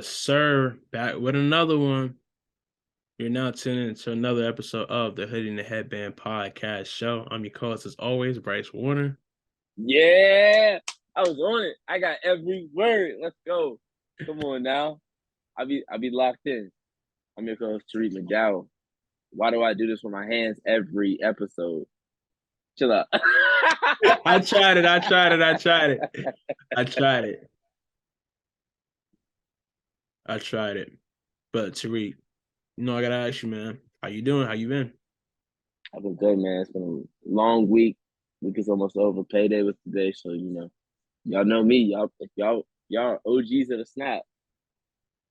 Yes, sir. Back with another one. You're now tuning into another episode of the Hoodie and the Headband podcast show. I'm your co-host, as always, Bryce Warner. Yeah, I was on it. I got every word. Let's go. Come on now. I be locked in. I'm your co-host Tariq McDowell. Why do I do this with my hands every episode? Chill out. I tried it. I tried it. But Tariq, I gotta ask you, man, how you doing? How you been? I've been good, man. It's been a long week. Week is almost over. Payday was today, so y'all know me. Y'all are OGs of the snap.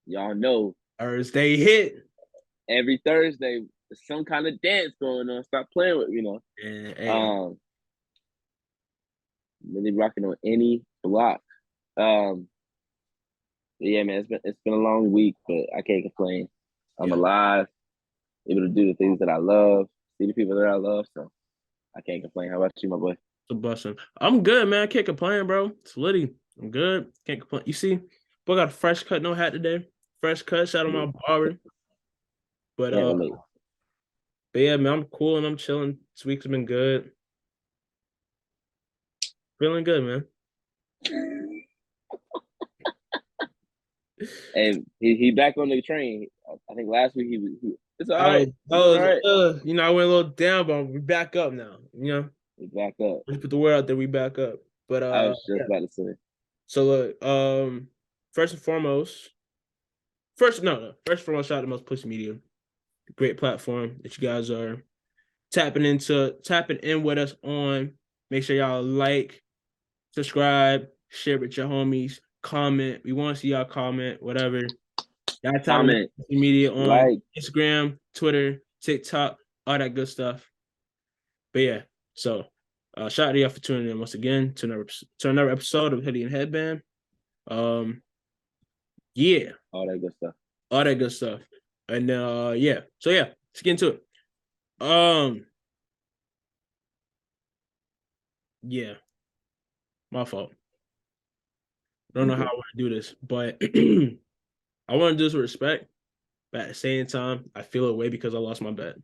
Y'all know Thursday hit. every Thursday there's some kind of dance going on. Stop playing with And hey, Um, really rocking on any block. Um, yeah, man, it's been a long week, but I can't complain. I'm yeah, alive, able to do the things that I love, see the people that I love, so I can't complain. How about you, my boy? it's a blessing. I'm good, man. I can't complain, bro. It's litty. I'm good. Can't complain. You see, boy got a fresh cut, no hat today. Fresh cut. Shout out Yeah, my barber. But can't relate. but yeah, man, I'm cool and I'm chilling. This week's been good. Feeling good, man. And he back on the train. I think last week it's all I right. was, I It's all was, right. I went a little down, but we back up now. We back up. Just put the word out there, we back up. But I was just yeah. about to say. So look, first and foremost, first and foremost, shout out to Most Pussy Media, great platform that you guys are tapping in with us on. Make sure y'all like, subscribe, share with your homies, comment. We want to see y'all comment, whatever. Y'all tapping Comment, in media on like. Instagram, Twitter, TikTok, all that good stuff. But yeah, so shout out to y'all for tuning in once again to another episode of Hoodie and Headband. Yeah, All that good stuff. all that good stuff. And yeah, so yeah, let's get into it. Yeah, my fault. I don't know how I want to do this, but I want to do this with respect. But at the same time, I feel away because I lost my bet.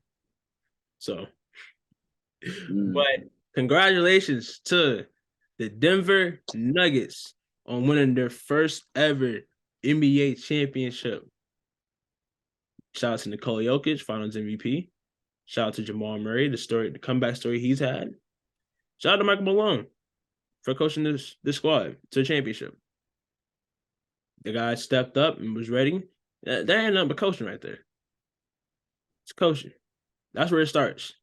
So, but congratulations to the Denver Nuggets on winning their first ever NBA championship. Shout out to Nikola Jokic, Finals MVP. Shout out to Jamal Murray, the comeback story he's had. Shout out to Michael Malone for coaching this squad to the championship. The guy stepped up and was ready. That ain't nothing but coaching right there. It's coaching. That's where it starts.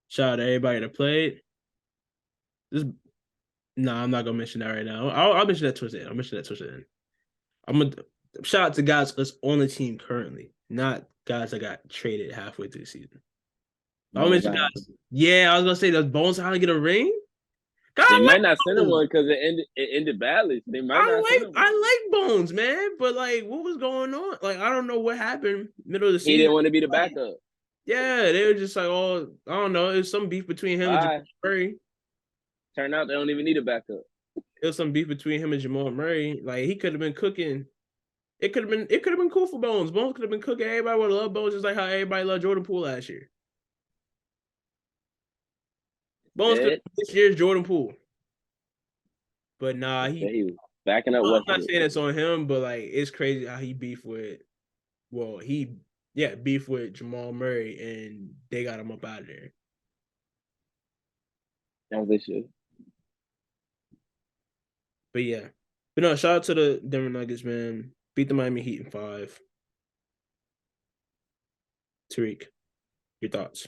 Shout out to everybody that played. I'm not gonna mention that right now. I'll mention that towards the end. I'm gonna shout out to guys that's on the team currently, not guys that got traded halfway through the season. I'll mention guys. Yeah, I was gonna say, does Bones trying to get a ring? God, They might not send him one because it ended badly. They might not send him one. I like Bones, man, but like, what was going on? Like, I don't know what happened middle of the season. He didn't want to be the backup. Yeah, they were just like, oh, I don't know. It was some beef between him and Jamal Murray. Turned out they don't even need a backup. It was some beef between him and Jamal Murray. Like, he could have been cooking. It could have been cool for Bones. Bones could have been cooking. Everybody would love Bones, just like how everybody loved Jordan Poole last year. Bones could this year's Jordan Poole. But nah, he was backing up. I'm not saying it's on him, but like, it's crazy how he beef with Jamal Murray, and they got him up out of there. As they should. But yeah. But no, shout out to the Denver Nuggets, man. Beat the Miami Heat in 5. Tariq, your thoughts?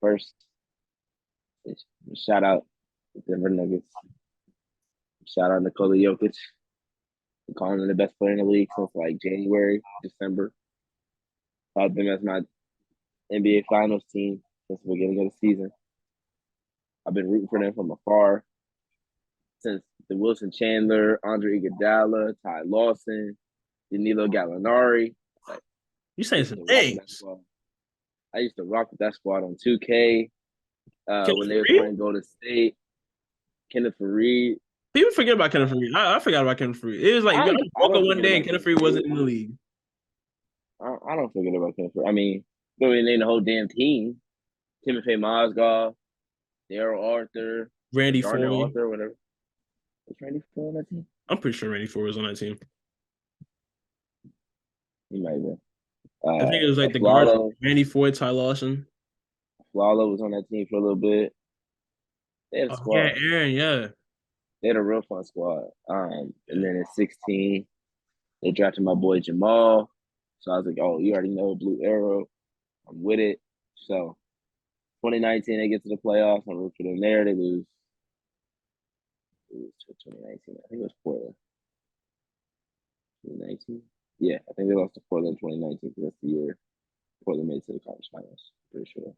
First, shout out to Denver Nuggets. Shout out Nikola Jokic. I'm calling him the best player in the league since like January, December. Thought them as my NBA Finals team since the beginning of the season. I've been rooting for them from afar since the Wilson Chandler, Andre Iguodala, Ty Lawson, Danilo Gallinari. Like, you saying some things. I used to rock with that squad on 2K. When Kenneth they was Faried? playing Golden State. Kenneth Faried. People forget about Kenneth Faried. I forgot about Kenneth Faried. It was like I I woke up don't one forget day and about Kenneth Kenneth Faried wasn't Faried. in the league. I don't forget about Kenneth Faried. I mean, go and name the whole damn team. Timothy Mozgov, Daryl Arthur, or Randy Darnell Foy. Arthur, whatever. Was Randy Ford on that team? I'm pretty sure Randy Foy was on that team. He might have been. I think it was like the guards, Flalo. Randy Foy, Ty Lawson. Flalo was on that team for a little bit. They had a Oh yeah, squad. Aaron, yeah. They had a real fun squad. And then at 16, they drafted my boy Jamal. So I was like, oh, you already know Blue Arrow. I'm with it. So 2019, they get to the playoffs. I'm rooting for them there. They lose. It was 2019. I think it was Portland. 2019. Yeah, I think they lost to Portland 2019 because that's the year Portland made it to the conference finals. Pretty sure.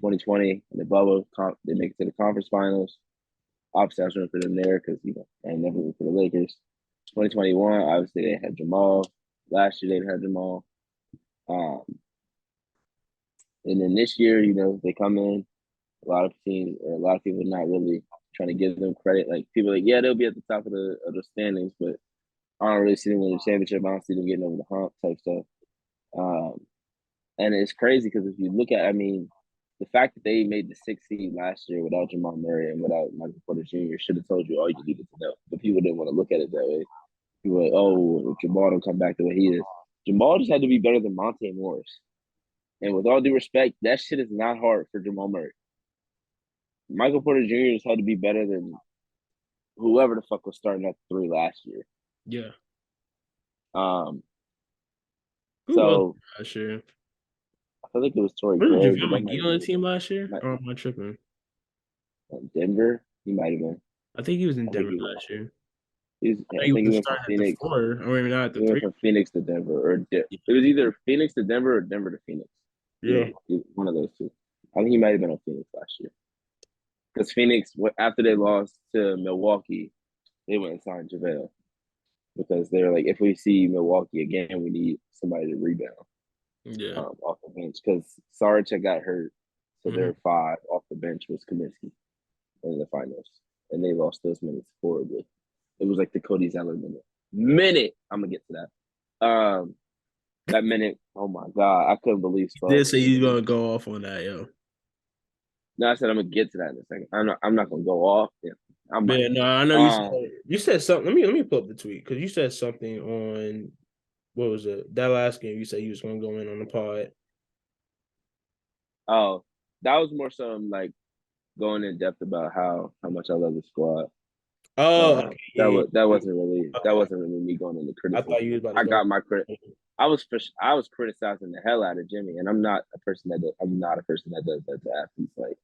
2020 in the bubble, they make it to the conference finals. Obviously, I was rooting for them there because I never rooted for the Lakers. 2021, obviously they had Jamal. Last year they had Jamal. Um, and then this year, they come in. A lot of teams, or a lot of people, not really trying to give them credit. Like people, are like, yeah, they'll be at the top of the standings, but I don't really see them winning the championship. I don't see them getting over the hump type stuff. Um, and it's crazy because if you look at, I mean, the fact that they made the sixth seed last year without Jamal Murray and without Michael Porter Jr. should have told you all you needed to know. But people didn't want to look at it that way. People were like, oh, Jamal don't come back the way he is. Jamal just had to be better than Monte Morris. And with all due respect, that shit is not hard for Jamal Murray. Michael Porter Jr. just had to be better than whoever the fuck was starting at 3 last year. Yeah. Um, Who was so last year? I feel like it was Torrey Wasn't Craig, but JaVale that might McGee have on the been team last year? might, Or am I tripping? Denver. He might have been. I think he was in I think Denver he was. last year. I He think he was went from starting at the Phoenix. 4, or maybe not at the He went 3. from Phoenix to Denver, it was either Phoenix to Denver or Denver to Phoenix. Yeah. One of those two. I think he might have been on Phoenix last year because Phoenix, after they lost to Milwaukee, they went and signed JaVale because they were like, if we see Milwaukee again, we need somebody to rebound Yeah. off the bench because Saric got hurt, so Mm-hmm. their 5 off the bench was Kaminsky in the finals, and they lost those minutes horribly. It was like the Cody Zeller minute. I'm gonna get to that. That minute. Oh my god, I couldn't believe Did Spo. say he's gonna go off on that, yo. No, I said I'm gonna get to that in a second. I'm not gonna go off. Yeah, I But might. yeah, no, I know Um. you said something. Let me pull up the tweet because you said something on what was it? That last game you said you was gonna go in on the pod. Oh, that was more so like going in depth about how much I love the squad. Oh, okay, yeah, That yeah. Okay. wasn't really me going into I thought criticism. you was about to I go. got my credit. I was criticizing the hell out of Jimmy, and I'm not a person that does that to athletes. Like,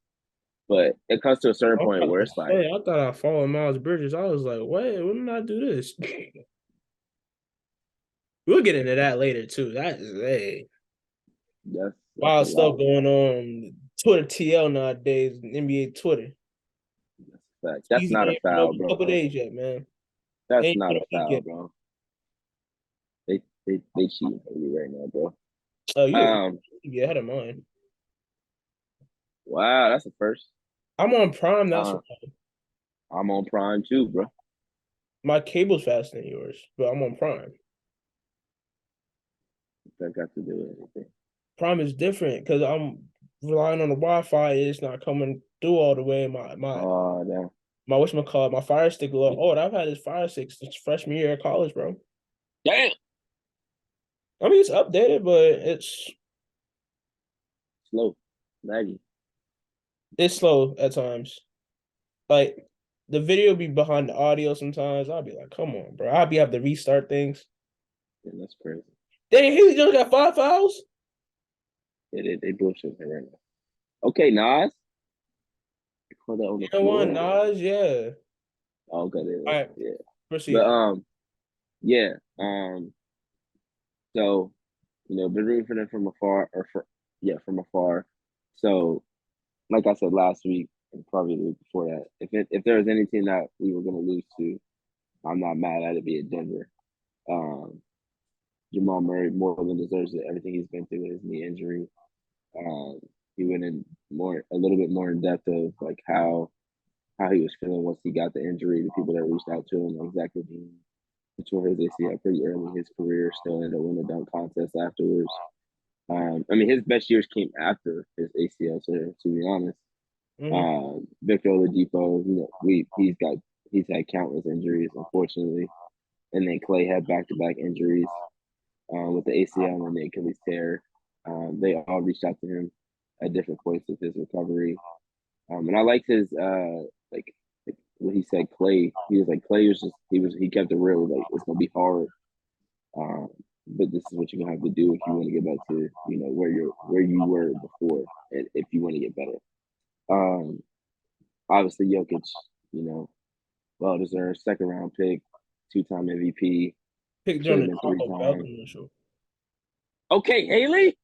but it comes to a certain I'm point about where to it's like, say, I thought I followed Miles Bridges. I was like, wait, when did I do this? We'll get into that later too. That is that's a wild lot. stuff going on Twitter TL nowadays, NBA Twitter. That's a fact. That's Season not a ain't been over foul, a couple bro. days yet, man. That's Ain't not been a a week foul, yet. bro. They cheating for you right now, bro. Oh, you Um, get ahead of mine. wow, that's a first. I'm on Prime. That's Uh, why I'm on Prime too, bro. my cable's faster than yours, but I'm on Prime. That got to do with anything. Prime is different because I'm relying on the Wi-Fi. It's not coming through all the way. Oh, damn. My whatchamacallit, my Fire Stick low. Oh, I've had this Fire Stick since freshman year of college, bro. Damn. I mean, it's updated, but Slow. Maggie. it's slow at times. Like the video be behind the audio sometimes. I'll be like, come on, bro. I'll be have to restart things. Yeah, that's crazy. Dang, he just got 5 fouls. Yeah, they bullshit me right now. Okay, Nas. They call that on the And one floor. Nas, yeah. Oh, okay, All right, yeah. But proceed. yeah. So been rooting for them from afar, from afar. So, like I said last week, and probably the week before that, if there was any team that we were gonna lose to, I'm not mad at it being Denver. Um, Jamal Murray more than deserves it. Everything he's been through with his knee injury. Um, he went in a little bit more in depth of like how he was feeling once he got the injury. The people that reached out to him, like Zach LaVine, he tore his ACL pretty early in his career. Still ended up winning the dunk contest afterwards. I mean, his best years came after his ACL. To be honest, Mm-hmm. Victor Oladipo, he's had countless injuries, unfortunately, and then Clay had back-to-back injuries with the ACL and the Achilles tear. They all reached out to him at different points of his recovery, and I liked his like what he said. Clay, he was like Clay was just he kept it real. Like it's gonna be hard, um, but this is what you're gonna have to do if you want to get back to where you were before, and if you want to get better. Um, Obviously Jokic, you know, well deserved second round pick, 2-time MVP, Picked should on have the been three Taco Bell time. commercial. Okay, Haley.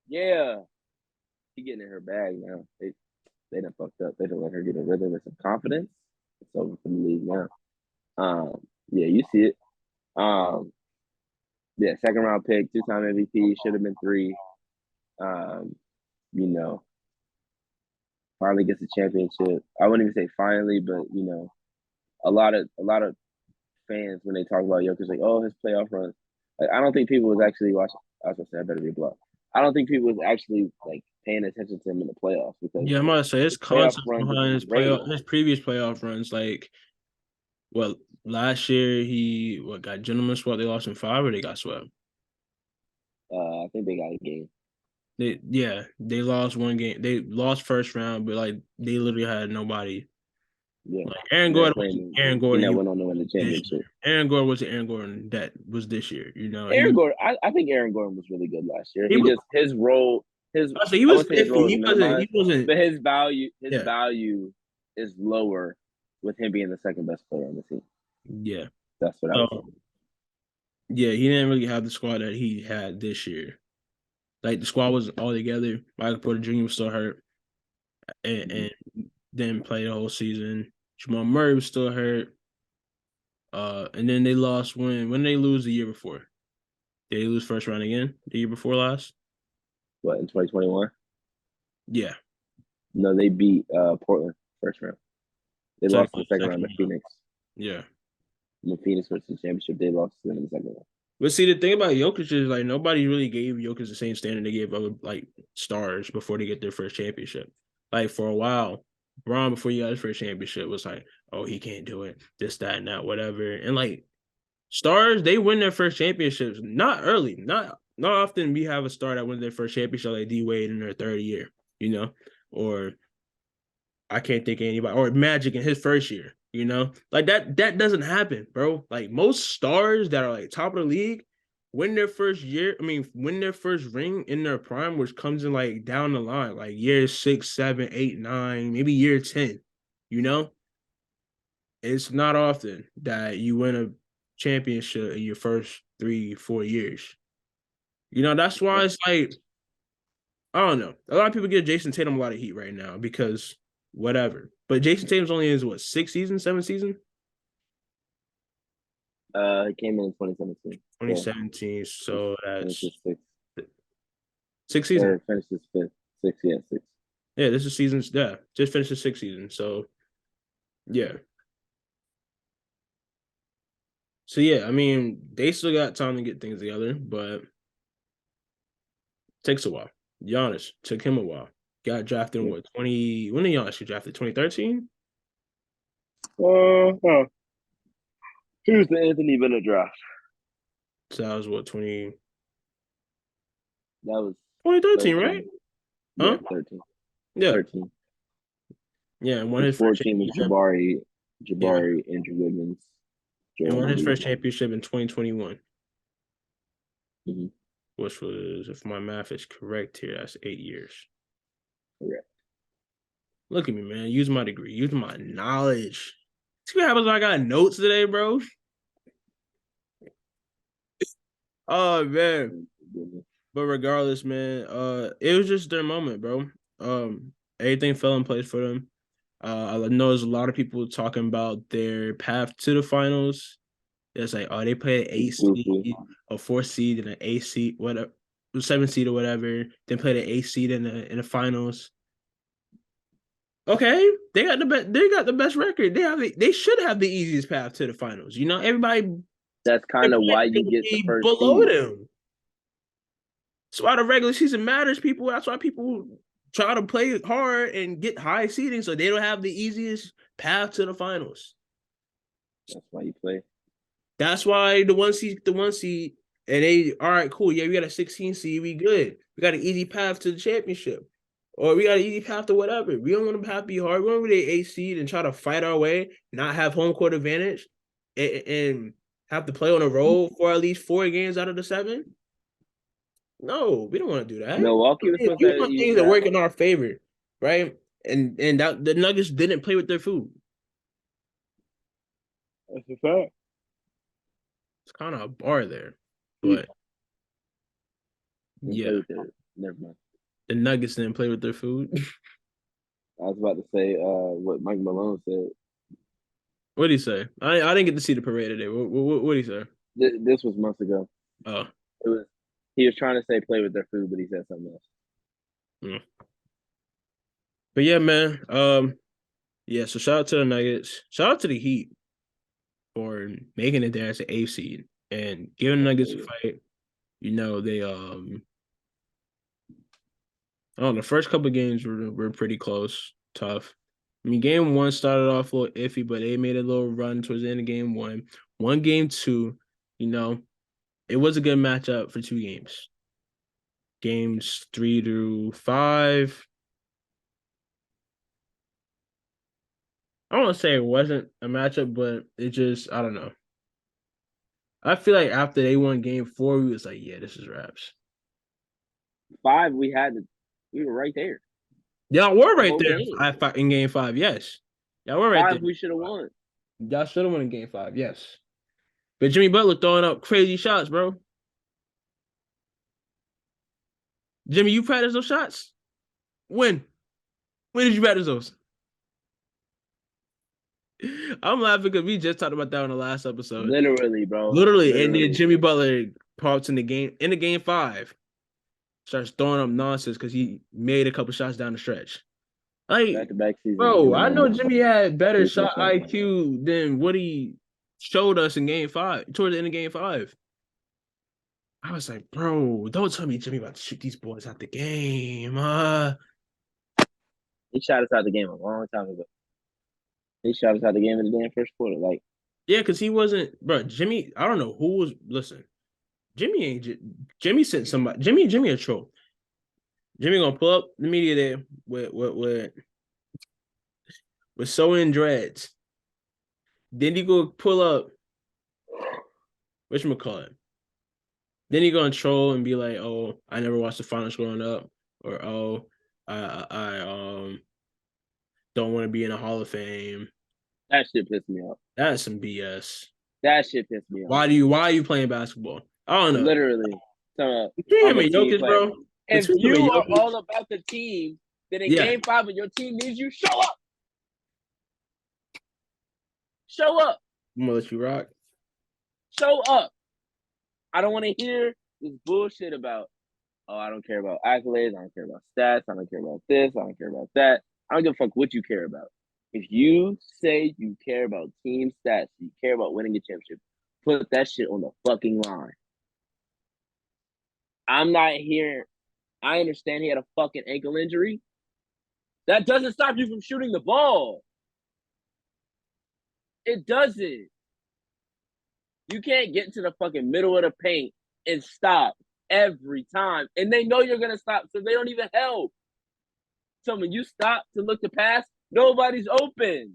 Yeah. She getting in her bag now. They done fucked up. They don't let her get a rhythm and some confidence. It's over for the league now. Yeah, you see it. Um, yeah, second round pick, 2-time MVP, should have been three. Um, you know, finally gets a championship. I wouldn't even say finally, but a lot of fans when they talk about Jokic, like, oh, his playoff runs. Like, I don't think people was actually watching. I was gonna say I better be blunt. I don't think people was actually like paying attention to him in the playoffs because Yeah, I'm gonna say his his playoff concept runs have behind been his great. previous playoff runs. Like, well, last year he got gentleman swept. They lost in five, or they got swept. I think they got a game. They lost one game. They lost first round, but like they literally had nobody. Yeah, Like Aaron and they're Gordon was playing. Aaron He Gordon. never He was went on to win the this year. championship. Aaron Gordon was the Aaron Gordon that was this year. You know, Aaron Gordon, I think Aaron Gordon was really good last year. he He was. just his role, his I say he I was wouldn't say his iffy. role is He wasn't. minimized, He wasn't. but his Yeah, value is lower with him being the second best player on the team. yeah. That's what I would say. So yeah, he didn't really have the squad that he had this year. Like the squad was all together. Michael Porter Jr. was still hurt, Mm-hmm. and didn't play the whole season. Jamal Murray was still hurt. And then they lost when they lose the year before. Did they lose first round again the year before last? What in 2021? Yeah, No, they beat Portland first round. They lost in the second second round to round. Phoenix. Yeah. When Phoenix went to the championship, they lost to them in the second round. But see, the thing about Jokic is like nobody really gave Jokic the same standard they gave other like stars before they get their first championship. Like for a while, Braun before he got his first championship was like, oh, he can't do it, this, that, and that, whatever. And like stars, they win their first championships not early, not often. We have a star that wins their first championship like D Wade in their third year, or I can't think of anybody, or Magic in his first year, like that doesn't happen, bro. Like most stars that are like top of the league win their first year, win their first ring in their prime, which comes in like down the line, like year 6, 7, 8, 9, maybe year 10, you know? It's not often that you win a championship in your first 3, 4 years. That's why it's like, I don't know. A lot of people give Jason Tatum a lot of heat right now because whatever. But Jason Tatum's only is what, 6 seasons, 7 seasons? He came in 2017. So 2017. So finished that's his sixth 6 seasons. or finished his fifth. Six, yeah, six. Yeah, this is seasons. Yeah, just finished the 6 season. So yeah. So yeah, they still got time to get things together, but takes a while. Giannis took him a while. Got drafted in Yeah. what, 20? When did Giannis get drafted? 2013? Uh, he was the Anthony Bennett draft. So that was what, That was 2013, right? 13. Yeah, Huh? 13. Yeah. 13. Yeah, and won His his first 14 was championship. Yeah. Jabari, Andrew Wiggins, And Joel won his Embiid. first championship in 2021, Mm-hmm. which was, if my math is correct here, that's 8 years. Correct. Look at me, man. Use my degree. Use my knowledge. See what happens when I got notes today, bro? Oh, man. But regardless, man, it was just their moment, bro. Everything fell in place for them. I know there's a lot of people talking about their path to the finals. It's like, oh, they play an 8 seed, a 4 seed, and an 8 seed, whatever. seventh seed or whatever, then play the eighth seed in the finals. Okay, they got the best. They got the best record. They should have the easiest path to the finals. You know, everybody That's kind of why you get the be first below seed. them. That's why the regular season matters, people. That's why people try to play hard and get high seeding so they don't have the easiest path to the finals. That's why you play. That's why the one seed, and they all right, cool. Yeah, we got a 16 seed, we good. We got an easy path to the championship. Or we got an easy path to whatever. We don't want to have to be hard. We want to be the 8 seed and try to fight our way, not have home court advantage, and have to play on the road for at least 4 games out of the 7. No, we don't want to do that. Milwaukee was supposed We to want use things that that. work in our favor, right? And that the Nuggets didn't play with their food. That's a fact. It's kind of a bar there, but yeah, Never mind. the Nuggets didn't play with their food. I was about to say what Mike Malone said. What did he say? I didn't get to see the parade today. What did he say? This was months ago. Oh, He was trying to say play with their food, but he said something else. mm. But yeah, man. Yeah. So shout out to the Nuggets. Shout out to the Heat for making it there as an 8 seed and giving the Nuggets a fight. You know they I don't know, the first couple of games were pretty close, tough. I mean, game 1 started off a little iffy, but they made a little run towards the end of game 1. Game 2, you know, it was a good matchup for 2 games. Games 3 through 5. I don't want to say it wasn't a matchup, but it just, I don't know. I feel like after they won game 4, we was like, yeah, this is raps. 5, we were right there. Y'all were right The there in game 5, yes. Y'all were right 5, there. we should have won. Y'all should have won in game 5, yes. But Jimmy Butler throwing up crazy shots, bro. Jimmy, you practice those shots? When? When did you practice those? I'm laughing because we just talked about that on the last episode. Literally, bro. Literally. And then Jimmy Butler pops in the game 5, starts throwing up nonsense because he made a couple shots down the stretch. Like, back-to-back season. bro, I know Jimmy had better shot IQ than what he showed us in game 5, towards the end of game 5. I was like, bro, don't tell me Jimmy about to shoot these boys out the game. He shot us out the game a long time ago. He shot us out the game in the damn first quarter. Like, yeah, because he wasn't, bro. Jimmy, I don't know who was. Listen, Jimmy ain't. Jimmy sent somebody. Jimmy a troll. Jimmy gonna pull up the media there with sewing dreads. Then he go pull up. Whatchamacallit? Then he gonna troll and be like, "Oh, I never watched the finals growing up," or "Oh, I don't want to be in a Hall of Fame." That shit pissed me off. That's some BS. That shit pissed me off. Why are you playing basketball? I don't know. Literally. Him and Jokic, bro. If you are all about the team, then in game 5 when your team needs you, show up. Show up. I'm gonna let you rock. Show up. I don't want to hear this bullshit about, oh, I don't care about accolades. I don't care about stats. I don't care about this. I don't care about that. I don't give a fuck what you care about. If you say you care about team stats, you care about winning a championship, put that shit on the fucking line. I'm not here. I understand he had a fucking ankle injury. That doesn't stop you from shooting the ball. It doesn't. You can't get into the fucking middle of the paint and stop every time. And they know you're going to stop, so they don't even help. So when you stop to look to pass, nobody's open.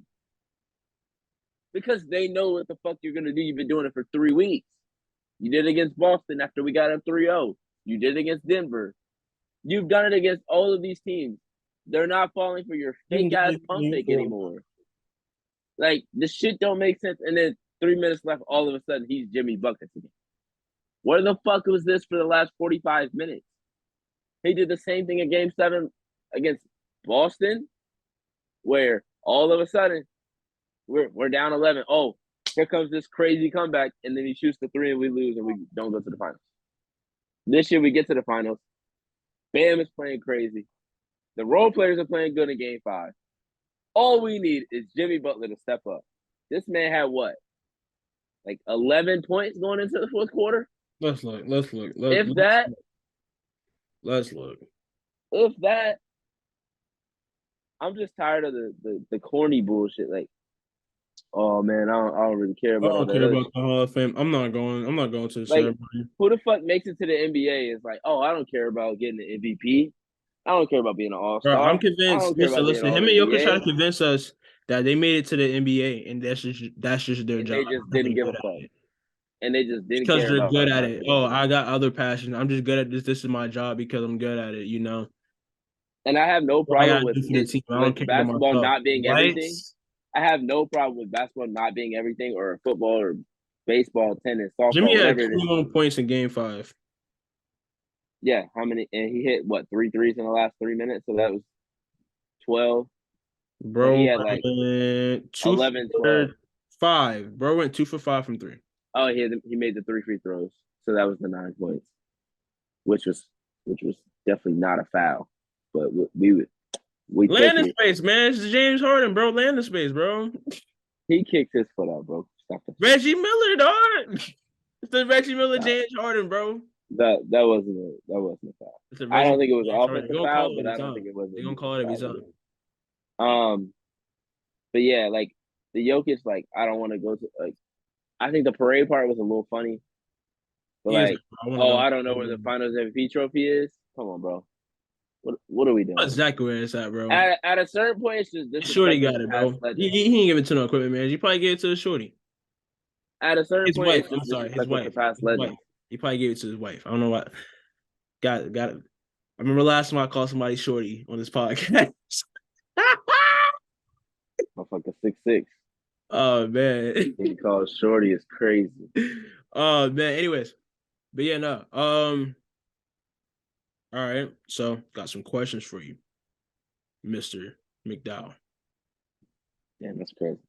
Because they know what the fuck you're going to do. You've been doing it for 3 weeks. You did it against Boston after we got up 3-0. You did it against Denver. You've done it against all of these teams. They're not falling for your fake-ass pump fake anymore. Like, this shit don't make sense. And then 3 minutes left, all of a sudden, he's Jimmy Buckets again. Where the fuck was this for the last 45 minutes? He did the same thing in Game 7 against Boston, where all of a sudden, we're down 11. Oh, here comes this crazy comeback, and then he shoots the 3 and we lose and we don't go to the finals. This year we get to the finals. Bam is playing crazy. The role players are playing good in Game 5. All we need is Jimmy Butler to step up. This man had what, like 11 points going into the fourth quarter? Let's look. Let's look. If that, Let's look. if that, I'm just tired of the corny bullshit. Like, oh man, I don't really care I about all don't care that. about the Hall of Fame. I'm not going. I'm not going to the Like, ceremony. who the fuck makes it to the NBA is like, oh, I don't care about getting the MVP. I don't care about being an All Bro, I'm Star. I convinced. don't care about being Listen. All Him and Jokic try to NBA. convince us that they made it to the NBA, and that's just their And job they just because they're didn't give a good at fuck. it. And they just didn't Because care they're about good at it. Oh, basketball. I got other passions. I'm just good at this. This is my job because I'm good at it. And I have no What I problem gotta with do for the it team. I don't with care about basketball myself. not being What? everything. I have no problem with basketball not being everything, or football, or baseball, tennis, softball, Jimmy had whatever it is. 21 points in Game 5. Yeah, how many? And he hit what, three threes in the last 3 minutes, so that was 12. So he Bro had like went 11, for 12. 5. Bro went 2 for 5 from 3. Oh, he made the three free throws, so that was the 9 points, which was definitely not a foul, but we took Land in it. space, man. It's James Harden, bro. Land in space, bro. He kicked his foot out, bro. Stop that. Reggie Miller, dog. It's the Reggie Miller, Stop. James Harden, bro. That wasn't a foul. It's the I Reggie don't Miller, think it was an James Harden. They're offensive gonna foul, call it but every I don't think time. it was a They're gonna defensive call it every foul time. either. But yeah, like the Jokic, like I don't want to go to like. I think the parade part was a little funny, but He is. like, I want to oh, go. I don't know where the Finals MVP trophy is. Come on, bro. What are we That's doing? exactly where it's at, bro. At a certain point, it's just Shorty disrespecting got the it, past bro. He, legends. he, he ain't give it to no equipment, man. He probably gave it to the shorty. At a certain His point, wife. it's I'm just sorry, his disrespecting the wife. past His wife. legends. He probably gave it to his wife. I don't know what. Got it. I remember last time I called somebody shorty on this podcast. Motherfucker 6'6". Oh man. Being called shorty is crazy. Oh man. Anyways, but yeah, no. All right. So got some questions for you, Mr. McDowell. Damn, that's crazy.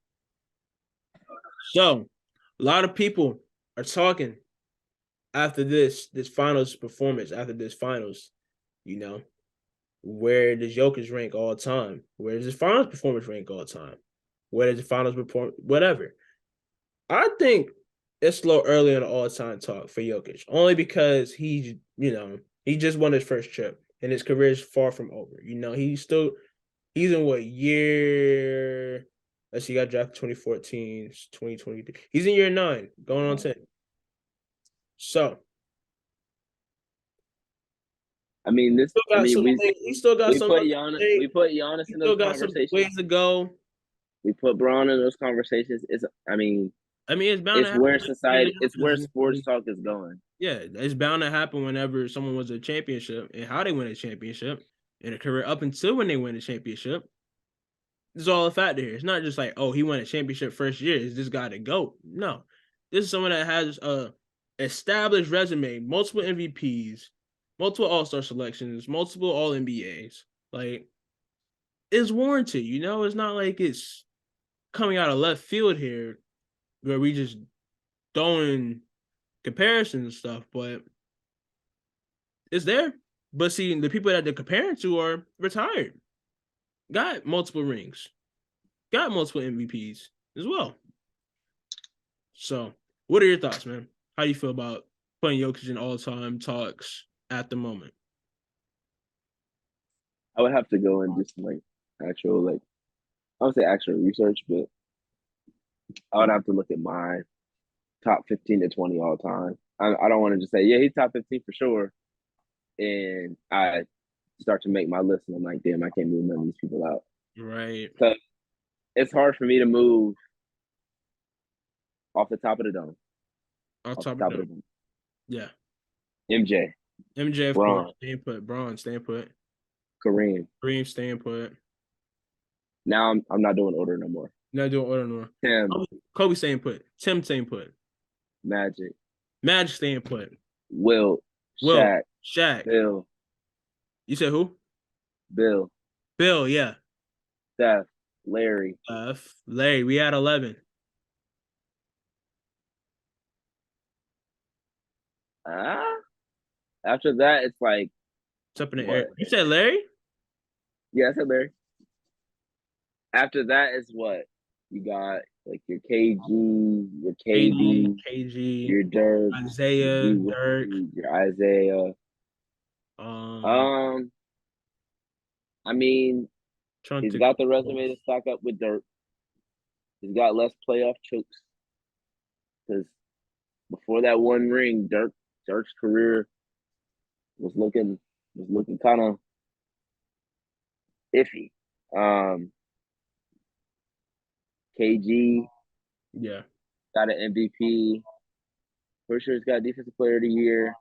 So a lot of people are talking after this finals performance, after this finals, you know, where does Jokic rank all time? Where does his finals performance rank all time? Where does the finals perform? Whatever. I think it's a little early on the all-time talk for Jokic, only because he just won his first chip and his career is far from over. He's in what year? Let's see, he got drafted 2014, 2023. He's in year 9, going on 10. So I mean, still I got mean, some he still got we some put left Giannis, to we put Giannis he in still those got some conversations. ways to go. We put Braun in those conversations. I mean, it's bound to It's happen. where it's where sports talk is going. Yeah, it's bound to happen whenever someone wins a championship and how they win a championship in a career up until when they win a championship. This is all a factor here. It's not just like, oh, he won a championship first year. Is this guy to go? No. This is someone that has a established resume, multiple MVPs, multiple All-Star selections, multiple All NBAs. Like, it's warranted, It's not like it's coming out of left field here where we just throwing comparisons and stuff, but it's there. But see, the people that they're comparing to are retired, got multiple rings, got multiple MVPs as well. So, what are your thoughts, man? How do you feel about putting Jokic in all-time talks at the moment? I would have to go and do some actual I would say actual research, but I would have to look at my top 15 to 20 all time. I don't want to just say, yeah, he's top 15 for sure. And I start to make my list and I'm like, damn, I can't move none of these people out. Right. So it's hard for me to move off the top of the dome. Off Off top the top of of the the dome. Yeah. MJ, MJ, of Braun, course, staying put. Braun, staying put. Kareem. Kareem, staying put. Now I'm not doing order no more. Not doing order no more. Tim, Kobe staying put. Tim staying put. Magic, Magic staying put. Wilt, Will, Shaq, Shaq. Bill, You said who? Bill, Bill, yeah. Steph, Larry. Larry, we had 11. Ah, After that, it's like It's up in the air. what? You said Larry? Yeah, I said Larry. After that is what? You got like your KG, your KD, KD, KG, your Dirk, your Isaiah, D Dirk. Wade, your Isaiah. Um, Um, I mean, trying he's to got the think. resume to stack up with Dirk. He's got less playoff chokes because before that one ring, Dirk's career was looking kind of iffy. Um, KG Yeah, got an MVP. For sure, he's got Defensive Player of the Year.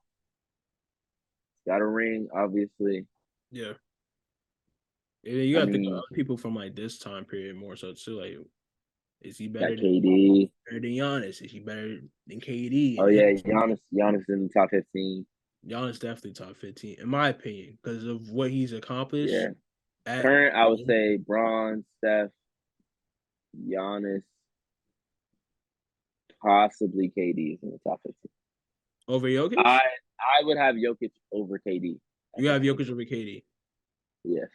He's got a ring, obviously. yeah. And then you I gotta think of mean, other people from like this time period more so too. Like, is he got better KD. than Giannis? Is he better than KD Oh and yeah, him? Giannis in the top 15. Giannis definitely top 15 in my opinion because of what he's accomplished Yeah. at Current, I would say Bron, Steph, Giannis, possibly KD is in the top 15. over Jokic. I I would have Jokic over KD at You this have point. Jokic over KD. Yes.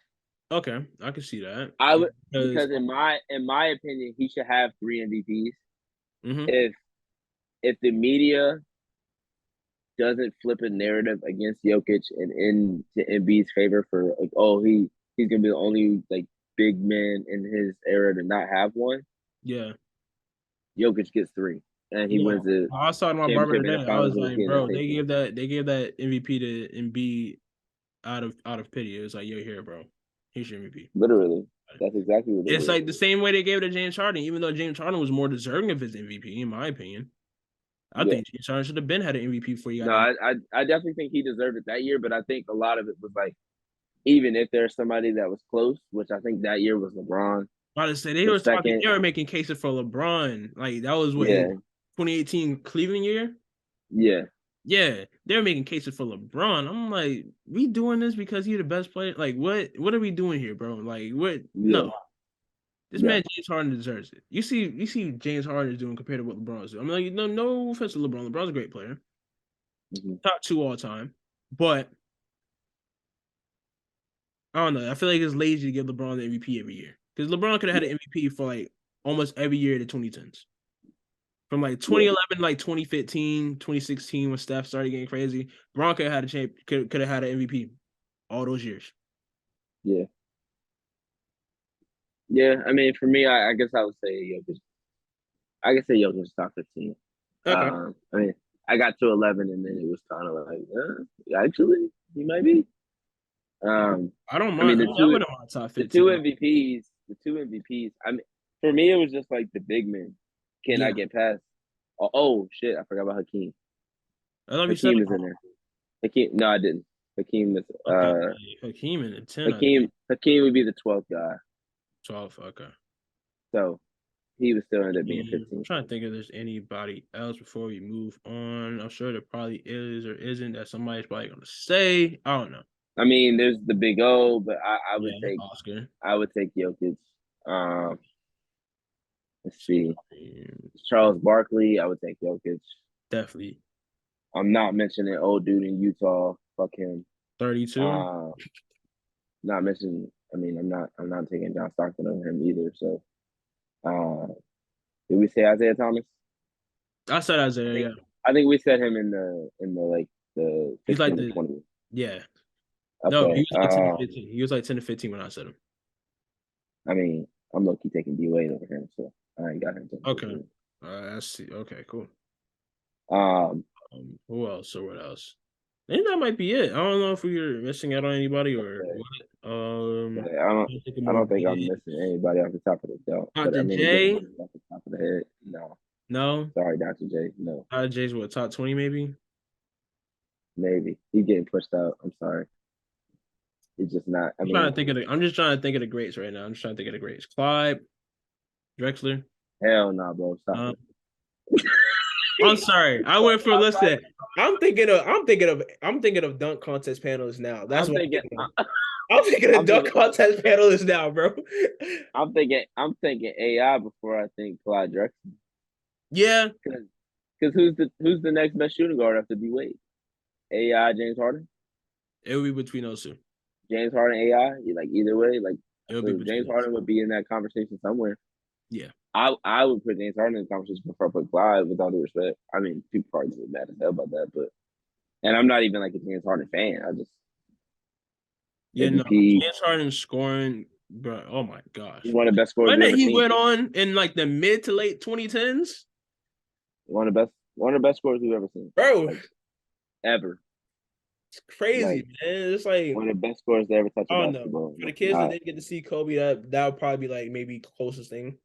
Okay, I can see that I would because because in my opinion, he should have three MVPs. mhm, If the media doesn't flip a narrative against Jokic and into Embiid's favor for like, oh, he's gonna be the only like big man in his era to not have one, yeah, Jokic gets three. And he yeah. wins the I saw my barber championship in the today. I finals was with like, being the bro, Pacers. they gave that MVP to Embiid out of pity. It was like, you're here, bro. Here's your MVP. Literally. That's exactly what it It's is. like the same way they gave it to James Harden, even though James Harden was more deserving of his MVP, in my opinion. I Yeah. think James Harden should have been had an MVP before he got No, MVP. I definitely think he deserved it that year, but I think a lot of it was like even if there's somebody that was close, which I think that year was LeBron, I to say they the were talking, second, they were making cases for LeBron. Like that was what his yeah, 2018 Cleveland year. yeah, Yeah, they're making cases for LeBron. I'm like, we doing this because he's the best player. Like, what are we doing here, bro? Like, what? yeah, No, this yeah. man James Harden deserves it. You see James Harden is doing compared to what LeBron's doing. I mean, like, no offense to LeBron. LeBron's a great player, Mm-hmm. top two all time. But I don't know. I feel like it's lazy to give LeBron the MVP every year because LeBron could have had Yeah, an MVP for like almost every year of the 2010s. From like yeah, 2011, like 2015, 2016, when Steph started getting crazy, LeBron could have had a could have had an MVP all those years. yeah. Yeah, I mean, for me, I guess I would say Jokic. I could say Jokic top 15. Okay. I mean, I got to 11, and then it was kind of like, actually, he might be. I don't I mean, mind. I mean, I wouldn't mind top the two 15. MVPs, the two MVPs. I mean, for me, it was just like the big men. Can I Yeah. get past? Oh shit, I forgot about Hakeem. I love you said Hakeem is in there. Hakeem, no, I didn't. Hakeem is okay. Hakeem in the 10, I think. Hakeem would be the 12th guy. 12. Okay. So he would still end up being I'm 15. trying to think if there's anybody else before we move on. I'm sure there probably is or isn't that somebody's probably gonna say. I don't know. I mean, there's the big O, but I would Yeah, take Oscar. Jokic. Um, let's see, Mm, Charles Barkley. I would take Jokic. definitely. I'm not mentioning old dude in Utah. Fuck him. 32. Uh, not mentioning. I mean, I'm not taking John Stockton over him either. So, uh, did we say Isaiah Thomas? I said I Isaiah, think yeah. we set him in the like the He's like 15 to the 20. yeah. No, he Okay. was like 10 to 15. He was like 10 to 15 when I said him. I mean, I'm low key taking D Wade over him, so I ain't got him 10 to Okay. 15. I see. Okay, cool. Um, Who else or what else? I think that might be it. I don't know if we are missing out on anybody or okay. what. Okay. I think of I more don't think I'm big. missing anybody off the top of the dome. But I Dr. mean, again, J. off the top of the head, no. No. Sorry, Dr. J. No, Dr. J's what, top 20 maybe? maybe he's getting pushed out. I'm sorry. It's just not. I mean, I'm just trying to think of the greats right now. I'm just trying to think of the greats. Clyde, Drexler. hell no, bro. Stop Um, it. I'm sorry. I went for listen. I'm thinking of dunk contest panelists now. That's I'm what thinking. I'm thinking of I'm dunk thinking. contest panelists now, bro. I'm thinking AI before I think Clyde Drexler. Yeah. Because who's the next best shooting guard after D Wade? AI, James Harden. It would be between those two. James Harden, AI. Like either way, like It would be so between James those Harden would be in that conversation somewhere. Yeah. I would put James Harden in the conversation before I put Clyde, with all due respect. I mean, people probably get mad as hell about that, but and I'm not even like a James Harden fan. I just Yeah, no. MVP, James Harden scoring, bro. Oh my gosh. one of the best scorers When we did ever he seen. went on in like the mid to late 2010s? One of the best scorers we've ever seen. Bro, Like ever. it's crazy, Like man. It's like, one of the best scorers to ever touch a I don't know. basketball. For the Like, kids that didn't get to see Kobe, that would probably be like maybe closest thing.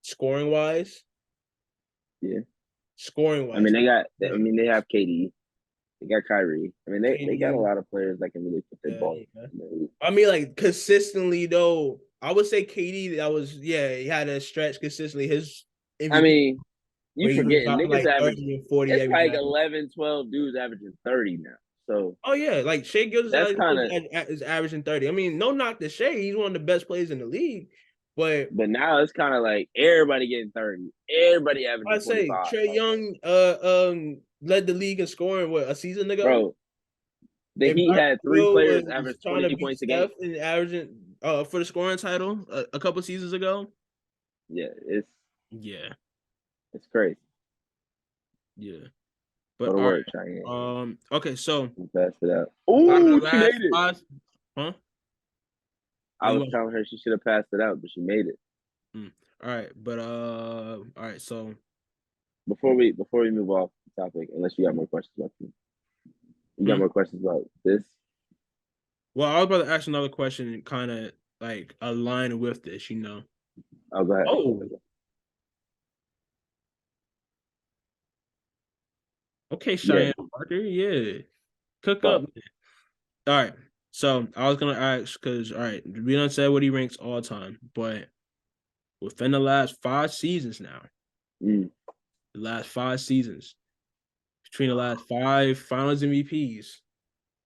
Scoring wise. yeah. Scoring I mean wise. they have KD. They got Kyrie. I mean they got a KD. lot of players that can really put their Yeah, ball yeah. in the hoop. I mean, like consistently though, I would say KD. That was he had a stretch consistently. His I MVP mean, you where he was forgetting dropping niggas like average 30 and 40 it's every like night. 11, 12 dudes averaging 30 now. So Oh yeah, like Shea Gilgeous that's kind of is averaging 30. I mean, no knock to Shea, he's one of the best players in the league. But but now it's kind of like everybody getting 30. Everybody averaging I'd say 25. Trey Young led the league in scoring what a season ago. Bro, the And Heat Bradley had three Beal players was average trying to 20 beat points a game. Steph in averaging for the scoring title a couple seasons ago. Yeah, Yeah, it's crazy. yeah. Go But to all work, right. Cheyenne. Okay, so Pass it out. out of the Oh, she last made it. five, huh? I Wait, was what? telling her she should have passed it out, but she made it. All right, but all right. So Before we move off the topic, unless you got more questions about me. You got hmm? more questions about this? Well, I was about to ask another question, kind of like align with this, you know. Oh, go ahead. Oh, okay, Yeah. Cheyenne Parker, yeah, cook up. But All right, so I was gonna ask because all right, we done said what he ranks all time, but within the last 5 seasons now, mm. the last 5 seasons between the last 5 Finals MVPs,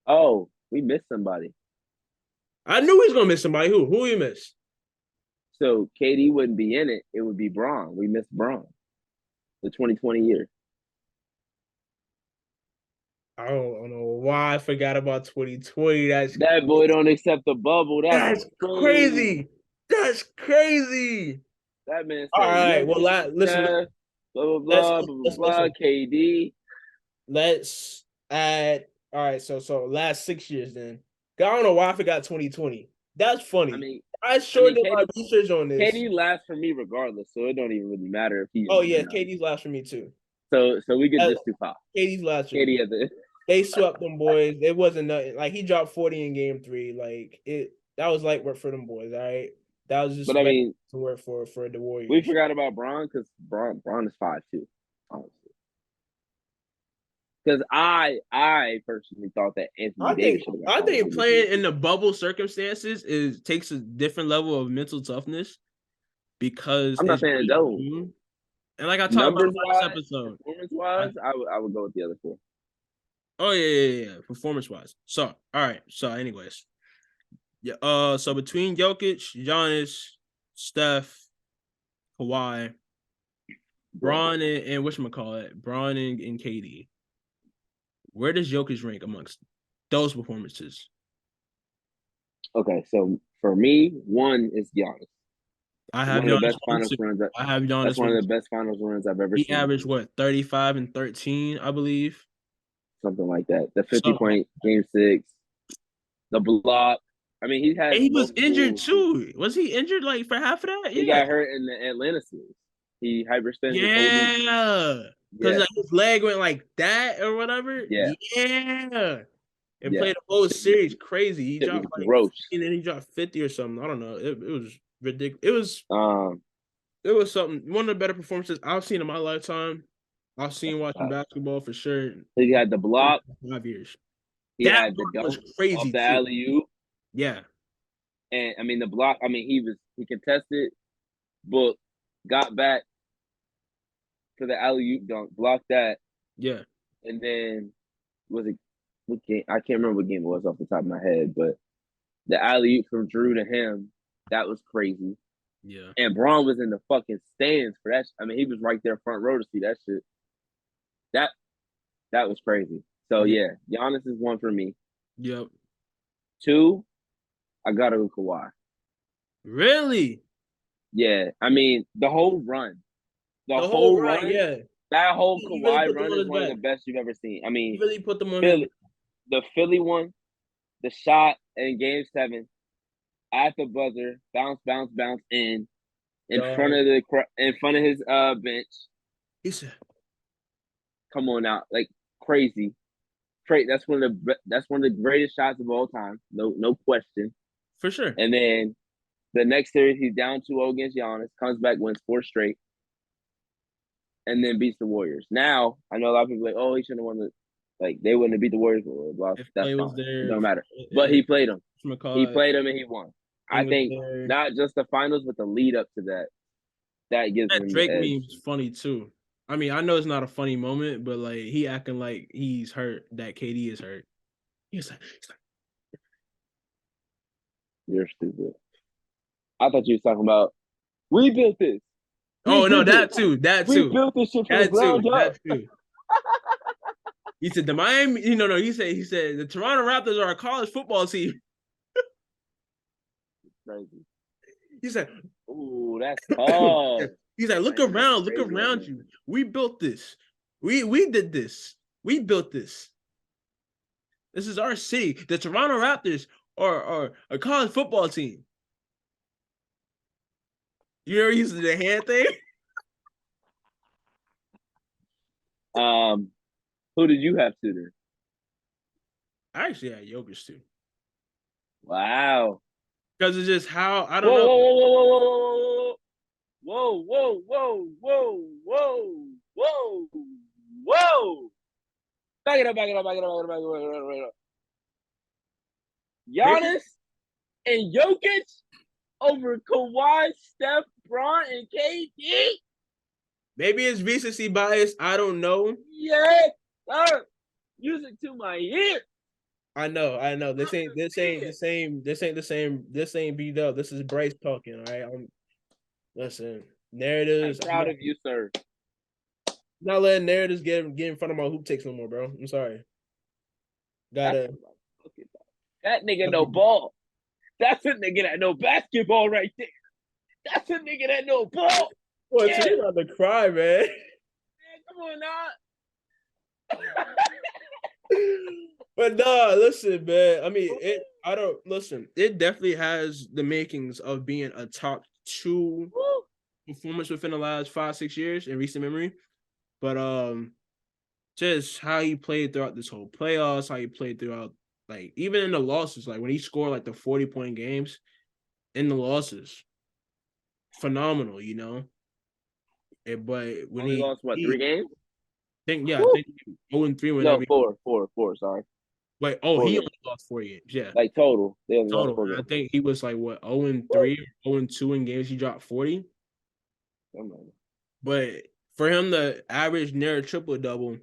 Oh, we missed somebody. I knew he was gonna miss somebody. Who he missed? So KD wouldn't be in it. It would be Braun. We missed Braun. The 2020 year. I don't know why I forgot about 2020. That boy don't accept the bubble. That's That's crazy. crazy. That's crazy. That man All said right. Well, Jokic, listen. Steph, blah blah Let's blah blah blah, let's blah listen. KD. Let's add. All right. So last 6 years then. I don't know why I forgot 2020. That's I funny. mean, I I sure mean did my KD research on this. KD lasts for me regardless, so it don't even really matter if he in Oh it or yeah, not. KD's last for me too. So we could Uh, just do five. KD's last for me. KD at the They swept them boys. It wasn't nothing. Like he dropped 40 in game 3. Like it. That was light work for them boys. All right. That was just but I better mean, work for the we Warriors. forgot about Braun because Braun is 5'2", honestly. Because I personally thought that Anthony Davis should have got I Finals think MVP. playing in the bubble circumstances takes a different level of mental toughness because I'm not it's saying it really don't. new. And like I talked about Numbers last wise, episode. performance I, wise, I would go with the other four. oh yeah. Performance wise. So all right. So anyways. Yeah, so between Jokic, Giannis, Steph, Kawhi, Bro. Braun and whatchamacallit, Braun and KD. Where does Jokic rank amongst those performances? Okay, so for me, one is Giannis. I have One of the Giannis best one finals too. runs. I have That's Giannis one one of too. the best finals runs I've ever He seen. averaged what 35 and 13, I believe. Something like that. The 50 Something like point game six, the block. I mean, he and has he was injured multiple. too. Was he injured like for half of that? He Yeah. got hurt in the Atlanta series. He hyperextended his whole knee. Yeah. Because Yeah, like his leg went like that or whatever. yeah, Yeah. And yeah. played the whole series crazy. He It was dropped like gross. 15 and then he dropped 50 or something. I don't know. It was ridiculous. Um, It was something, one of the better performances I've seen in my lifetime. I've seen watching basketball for sure. he had the block. 5 years. He That had the one was dunk off crazy the too. alley oop, Yeah. and I mean the block. I mean he contested, but got back to the alley oop dunk, blocked that, Yeah. and then was it what game? I can't remember what game it was off the top of my head, but the alley oop from Drew to him, that was crazy. Yeah. And Braun was in the fucking stands for that. I mean, he was right there front row to see that shit. That that was crazy. So Yeah. yeah, Giannis is one for me. Yep. Two, I gotta go Kawhi. Really? Yeah, I mean the The whole whole run, run, yeah. that whole He really Kawhi put them run on is his one of back. the best you've ever seen. I He mean, really put them on his back. Philly, the Philly one, the shot in Game 7 at the buzzer, bounce in front Dog. of in front of his bench. He said, Come on out, like crazy. That's one of the greatest shots of all time. No question. for sure. And then the next series, he's down 2-0 against Giannis, comes back, wins 4 straight, and then beats the Warriors. Now, I know a lot of people are like, oh, he shouldn't have won like they wouldn't have beat the Warriors. Well, If that's Clay was fine. It there, don't matter. But if he played them. He McCall played them and he won. I King was think there. not just the finals, but the lead up to that. That gives That him the Drake edge. meme was funny too. I mean, I know it's not a funny moment, but like he acting like he's hurt, that KD is hurt. He's like, You're stupid. I thought you was talking about we built this. We oh no, did this. that too, that We too, built this shit from the that too, ground up. that too. He said the Miami, no, he said the Toronto Raptors are a college football team. Crazy. He said, Ooh, that's tough. he's like, look Man, you around, look crazy right around now. you. We built this. We did this. We built this. This is our city. The Toronto Raptors are a college football team. You ever used the hand thing? Who did you have tutor? I actually had Jokic too. Wow. Because it's just how I don't Whoa, know. whoa, whoa, whoa, whoa, whoa, whoa, whoa, whoa. Back it up, back it up, back it up, back it up, back it up, back it up. Maybe Giannis and Jokic over Kawhi, Steph, Bron, and KD? maybe it's recency bias. I don't know. Yes, sir. Music to my ear. I know. This ain't beat up. This is Bryce talking. All right. Listen. I'm Narratives. proud of you, sir. Not letting narratives get in front of my hoop takes no more, bro. I'm sorry. Gotta. That nigga no ball. That's a nigga that know basketball right there. That's a nigga that know ball. Boy, Yeah. you about to cry, man. Man, come on now. But nah, listen, man. I mean, I don't listen. It definitely has the makings of being a top 2 performance within the last 5-6 years in recent memory. But just how he played throughout this whole playoffs, how he played throughout, like even in the losses, like when he scored like the 40-point games in the losses, phenomenal, But when Only lost what, 3 games? I think 0-3 No, whenever. four. Sorry, Wait, he 4 games. only lost 4 games. Yeah, Like total, they only lost total. 4 I games. think he was like what 0-3, 0-2 in games. He dropped 40. But for him to average near a triple double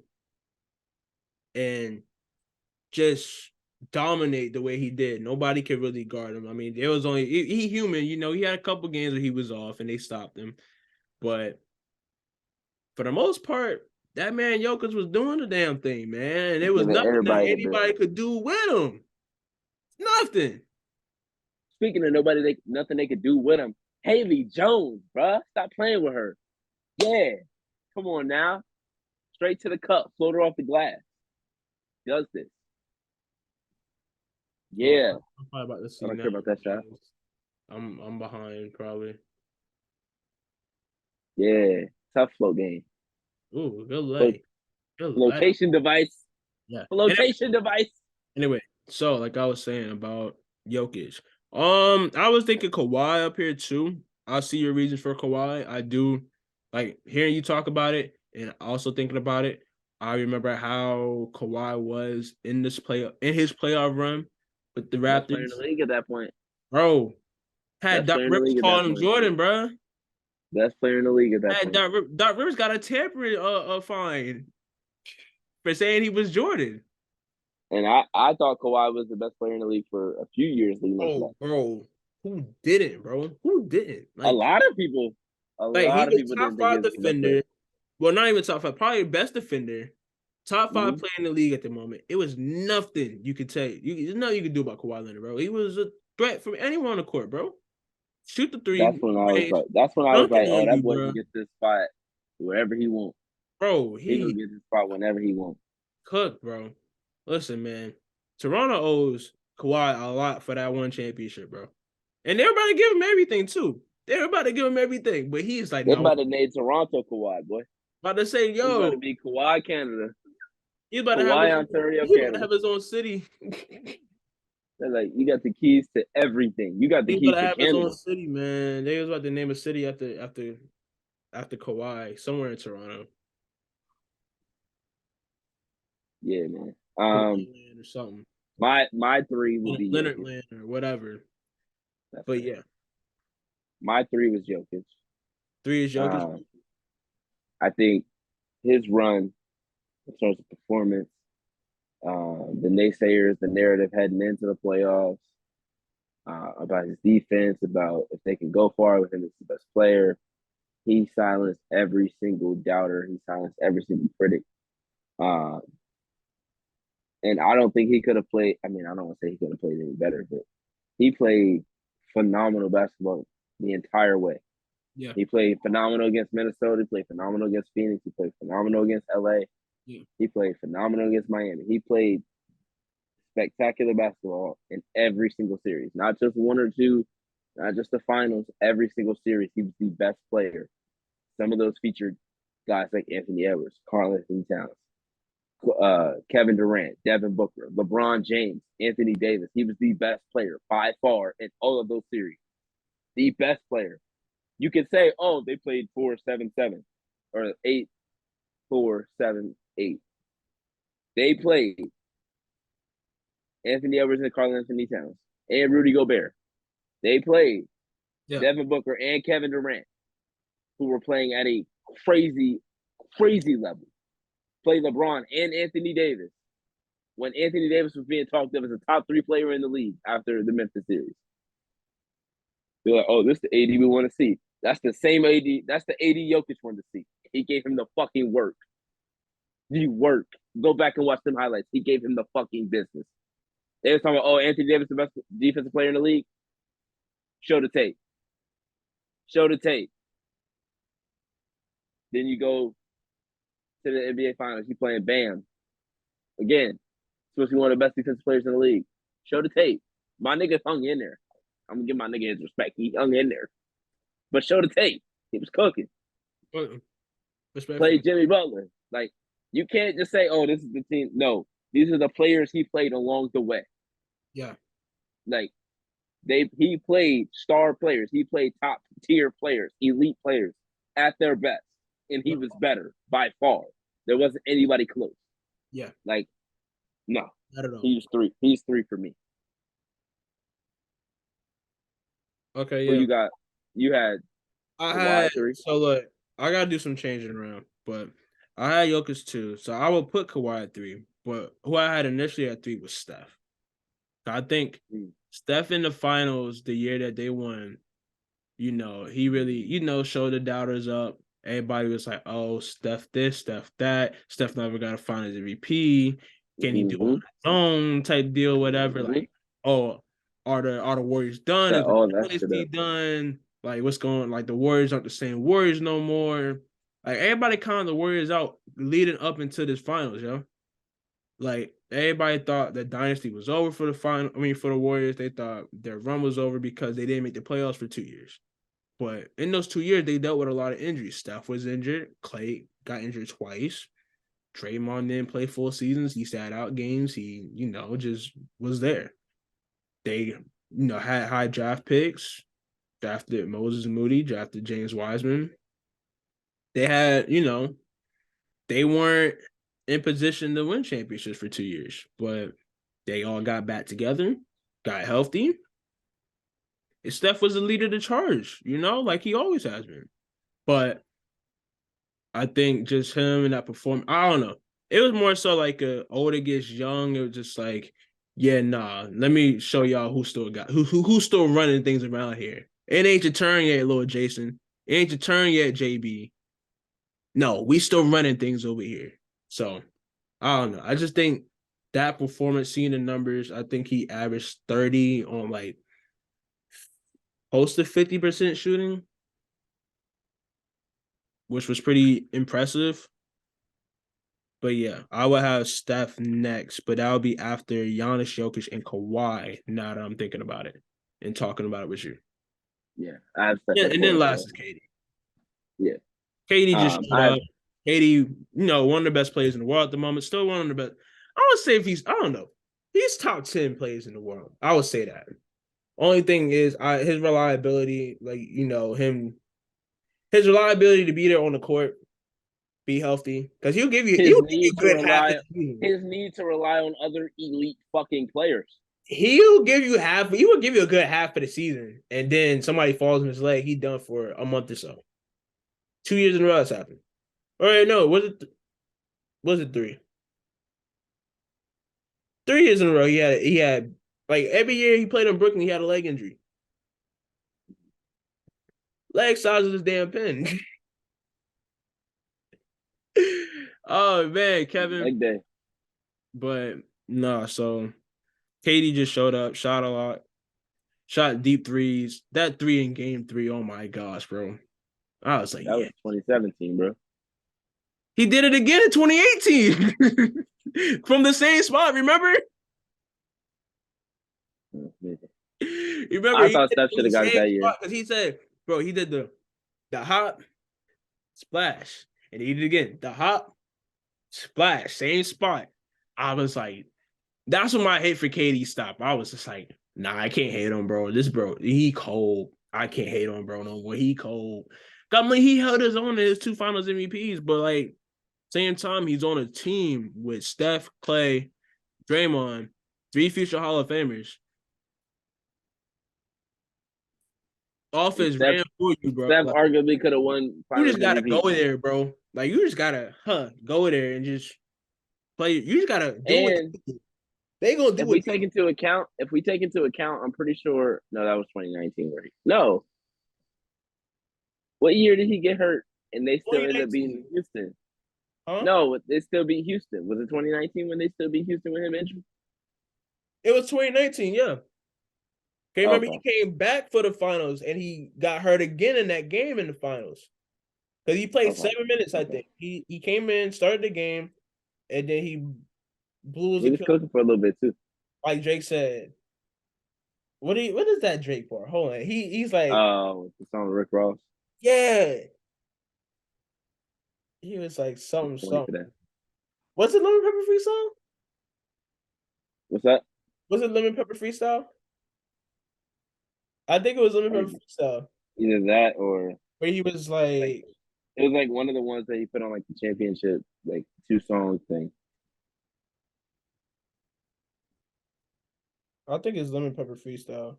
and just dominate the way he did, nobody could really guard him. I mean, there was only he human, he had a couple games where he was off and they stopped him. But for the most part, that man Jokic was doing the damn thing, man. And it was Giving nothing that everybody the anybody business. could do with him. Nothing. Speaking of nothing they could do with him. Haley Jones, bruh. Stop playing with her. Yeah. Come on now. Straight to the cup. Float her off the glass. Does this. Yeah. I'm probably about to see I don't now. care about that shot. I'm behind probably. Yeah. Tough float game. Ooh, good lay. Good lay. Flotation device. Yeah. Flotation device. Anyway, so like I was saying about Jokic. I was thinking Kawhi up here too. I see your reasons for Kawhi. I do like hearing you talk about it and also thinking about it. I remember how Kawhi was in his playoff run with the Best player in Raptors. the league at that point. Bro, had Best Doc player in the Rivers league at that calling him point. Jordan, bro. Best player in the league at that Had point. Doc Rivers got a tampering fine for saying he was Jordan. And I thought Kawhi was the best player in the league for a few years leading up to that. Bro, who didn't, bro? Who didn't? A lot of people He was didn't top think he 5 was the best player. defender. Well, not even top 5, probably best defender. top five player in the league at the moment. It was nothing you could say. There's nothing you could do about Kawhi Leonard, bro. He was a threat from anyone on the court, bro. Shoot the That's three, when I was range, like, that's when I was like, dunking oh, on that you, boy bro. can get this spot wherever he wants. Bro, He gonna he get this spot whenever he wants. cooked, bro. Listen, man. Toronto owes Kawhi a lot for that one championship, bro. And they're about to give him everything, too. They're about to give him everything. But he's like, They no. about to name Toronto Kawhi, boy. About to say, It's about to yo, be Kawhi Canada. he's about to have his Kawhi own, Ontario, he's about to Canada. have his own city. They're like, you got the keys to everything. You got the He's keys about to to have his own Canada. city, man. They was about to name a city after Kawhi, somewhere in Toronto. Yeah, man. Kawhi Land or something. My three would be Leonard Jokic. Land or whatever. That's But right. yeah, My three was Jokic. 3 is Jokic. I think his run in terms of performance, the naysayers, the narrative heading into the playoffs, about his defense, about if they can go far with him as the best player. He silenced every single doubter. He silenced every single critic. Uh, and I don't think he could have played. I mean, I don't want to say he could have played any better, but he played phenomenal basketball the entire way. Yeah. He played phenomenal against Minnesota. He played phenomenal against Phoenix. He played phenomenal against LA. Yeah. He played phenomenal against Miami. He played spectacular basketball in every single series, not just one or two, not just the finals. Every single series, he was the best player. Some of those featured guys like Anthony Edwards, Karl-Anthony Towns, Kevin Durant, Devin Booker, LeBron James, Anthony Davis. He was the best player by far in all of those series. The best player. You could say, oh, they played 4-7-7 or 8-4-7-8. They played Anthony Edwards and Karl-Anthony Towns and Rudy Gobert. They played Devin Booker and Kevin Durant, who were playing at a crazy, crazy level. Played LeBron and Anthony Davis when Anthony Davis was being talked of as a top 3 player in the league after the Memphis series. They're like, oh, this is the AD we want to see. That's the same AD. That's the AD Jokic wanted to see. He gave him the fucking work. The work. Go back and watch them highlights. He gave him the fucking business. They were talking about, oh, Anthony Davis, the best defensive player in the league. Show the tape. Show the tape. Then you go to the NBA Finals. You playing Bam. Again, supposed to be one of the best defensive players in the league. Show the tape. My nigga hung in there. I'm going to give my nigga his respect. He hung in there. But show the tape. He was cooking. Played Jimmy Butler. Like, you can't just say, oh, this is the team. No, these are the players he played along the way. Yeah. Like, he played star players. He played top tier players, elite players at their best. And he was better by far. There wasn't anybody close. Yeah. Like, no. Not at all. He's 3. He's 3 for me. Okay, Who yeah. you got? You had so look, I gotta do some changing around, but I had Jokic 2, so I will put Kawhi at 3. But who I had initially at 3 was Steph. I think Steph in the finals, the year that they won, he really, showed the doubters up. Everybody was like, oh, Steph this, Steph that. Steph never got a finals MVP. Can he do it on his own type deal, whatever? Like, oh, are the Warriors done? Is the dynasty done? Like, what's going? Like, the Warriors aren't the same Warriors no more. Like, everybody counted the Warriors out leading up into this finals, yo. Like, everybody thought the dynasty was over for for the Warriors. They thought their run was over because they didn't make the playoffs for 2 years. But in those 2 years, they dealt with a lot of injuries. Steph was injured. Clay got injured twice. Draymond didn't play full seasons. He sat out games. He, just was there. They, had high draft picks. Drafted Moses Moody. Drafted James Wiseman. They had, they weren't in position to win championships for 2 years. But they all got back together, got healthy. Steph was the leader of the charge, like he always has been. But I think just him and that performance, I don't know. It was more so like older gets young. It was just like, yeah, nah. Let me show y'all who's still running things around here. It ain't your turn yet, Lord Jason. It ain't your turn yet, JB. No, we still running things over here. So I don't know. I just think that performance, seeing the numbers, I think he averaged 30 on like close to 50% shooting, which was pretty impressive. But yeah, I would have Steph next, but that would be after Giannis, Jokic, and Kawhi. Now that I'm thinking about it and talking about it with you. Yeah, I have Steph Yeah, at and four then as last well. is KD. Yeah. KD just showed I have up. KD, one of the best players in the world at the moment. Still one of the best. I would say if he's, I don't know, he's top 10 players in the world. I would say that. Only thing is his reliability, like his reliability to be there on the court, be healthy, because his he'll give you need a to good half of rely the season. his need to rely on other elite fucking players. He'll give you half. He will give you a good half of the season, and then somebody falls in his leg. He done for a month or so. 2 years in a row that's happened. All right, no, was it three? 3 years in a row. He had like every year he played in Brooklyn. He had a leg injury. Leg size of his damn pen. Oh man, Kevin. Like that. But no, so Katie just showed up, shot a lot, shot deep threes. That three in game three, oh my gosh, bro. I was like, That yeah. was 2017, bro. He did it again in 2018 from the same spot, remember? Remember, I he thought did it Steph from should the have got it same that year. spot because he said, bro, he did the hop, splash, and he did it again. The hop, splash, same spot. I was like, that's when my hate for KD stopped. I was just like, nah, I can't hate on bro. This bro, he cold. I can't hate on bro no more. He cold. I mean, he held his own in his 2 Finals MVPs, but like same time, he's on a team with Steph, Clay, Draymond, 3 future Hall of Famers. And Offense Steph ran for you, bro. Steph Like arguably could have won you Finals just gotta go MVP. there, bro. Like you just gotta, go there and just play. You just gotta do what And they gonna do. if What we take into account, I'm pretty sure no, that was 2019, right? No. What year did he get hurt and they still ended up 2019, beating Houston? huh? No, they still beat Houston. Was it 2019 when they still beat Houston with him injured? It was 2019, yeah. Okay, remember he Okay. came back for the finals and he got hurt again in that game in the finals. Because he played Okay. 7 minutes, I Okay. think. He came in, started the game, and then he blew his He was Achilles, cooking for a little bit too. like Drake said. What is that Drake for? Hold on. He's like, The song Rick Ross. yeah. He was like I'm something, corny for something. that. Was it Lemon Pepper Freestyle? What's that? Was it Lemon Pepper Freestyle? I think it was Lemon Like, Pepper Freestyle. either that or Where he was like like, it was like one of the ones that he put on like the championship, like 2 songs thing. I think it's Lemon Pepper Freestyle.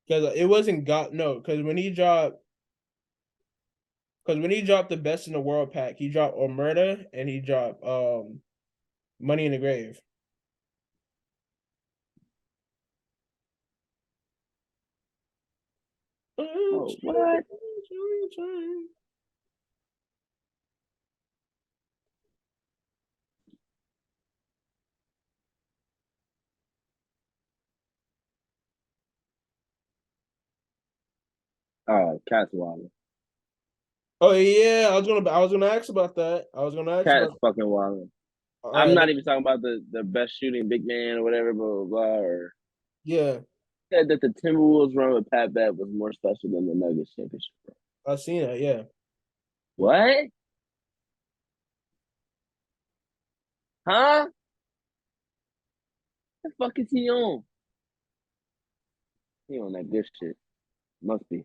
Because it wasn't got no, because when he dropped the best in the world pack, he dropped Omerta and he dropped Money in the Grave. Oh, what? Oh, Cat's Wild. Oh yeah, I was gonna ask about that. I was gonna ask Cat's about. fucking wild. All I'm right, not even talking about the best shooting big man or whatever, blah blah blah. Or yeah, said that the Timberwolves run with Pat Bev was more special than the Nuggets championship. I seen that. Yeah, What? Huh? The fuck is he on? He on that good shit. Must be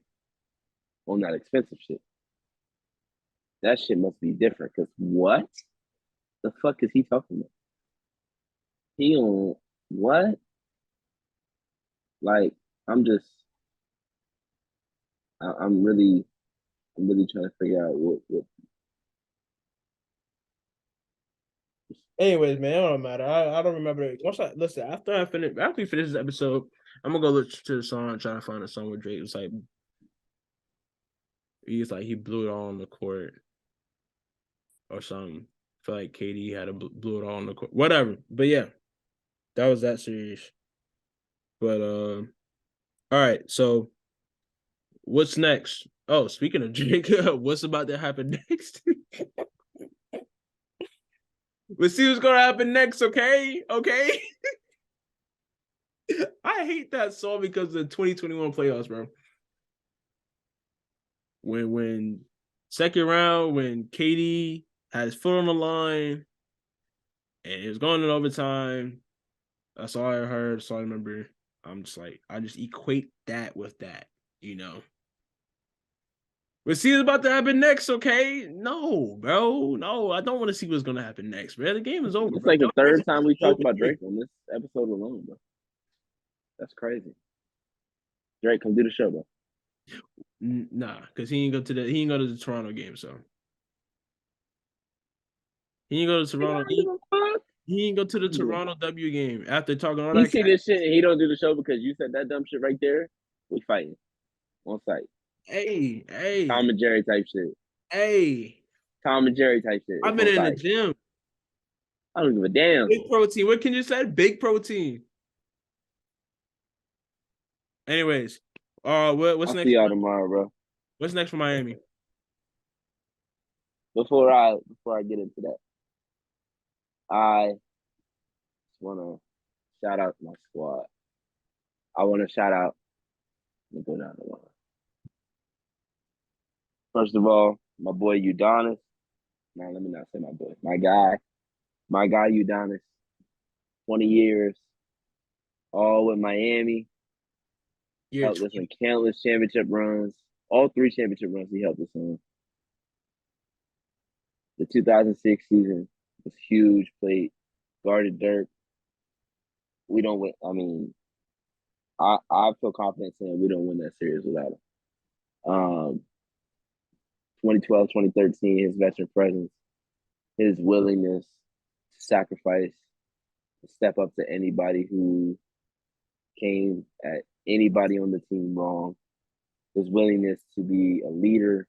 on that expensive shit. That shit must be different. Cause what the fuck is he talking about? He on what? Like I'm just, I'm really trying to figure out what. anyways, man, it don't matter. I don't remember it. Listen, after we finish this episode, I'm gonna go listen to the song and try to find a song where Drake was like he blew it all on the court or something. feel like KD had a blew it all on the court. Whatever. But yeah, that was that series. But all right. So what's next? Oh, speaking of Drake, what's about to happen next? Let's see what's gonna happen next, okay? Okay. I hate that song because of the 2021 playoffs, bro. When second round, when KD had his foot on the line and it was going in overtime, that's all I heard. So I remember. I'm just like, I just equate that with that, you know. We'll see what's about to happen next, okay? No, bro. No, I don't want to see what's gonna happen next, bro. The game is over, It's bro. like the third time we Over. talked about Drake on this episode alone, bro. That's crazy. Drake, come do the show, bro. Nah, because he ain't go to the Toronto game, so he ain't go to I Toronto. don't give a fuck. He ain't go to the Yeah. Toronto W game after talking all He that see crap. this shit and he don't do the show because you said that dumb shit right there. We fighting on site. Hey, Tom hey, and Jerry type shit. hey. Tom and Jerry type shit. I've It's been on in the site. gym. I don't give a damn. Big protein. What can you say? Big protein. Anyways, what's I'll see next? y'all tomorrow, bro. What's next for Miami? Before I get into that, I just wanna shout out my squad. I wanna shout out. Let me go down the line. First of all, my boy Udonis. No, let me not say my boy. My guy Udonis. 20 years, all with Miami. Year Helped us 20. in countless championship runs. All three championship runs he helped us in. The 2006 season was huge. Played guarded Dirk. We don't win. I mean, I feel confident saying we don't win that series without him. 2012, 2013, his veteran presence, his willingness to sacrifice, to step up to anybody who came at anybody on the team wrong, his willingness to be a leader,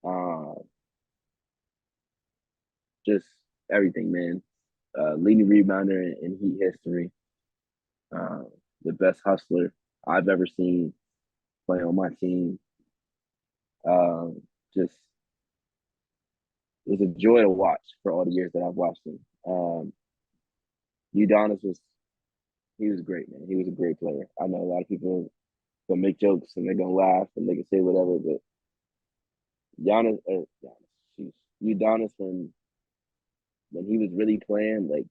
uh, just everything, man. Leading rebounder in Heat history, uh, the best hustler I've ever seen play on my team. Just it was a joy to watch for all the years that I've watched him. Udonis was he was great, man. He was a great player. I know a lot of people gonna make jokes and they're gonna laugh and they can say whatever, but Udonis when he was really playing, like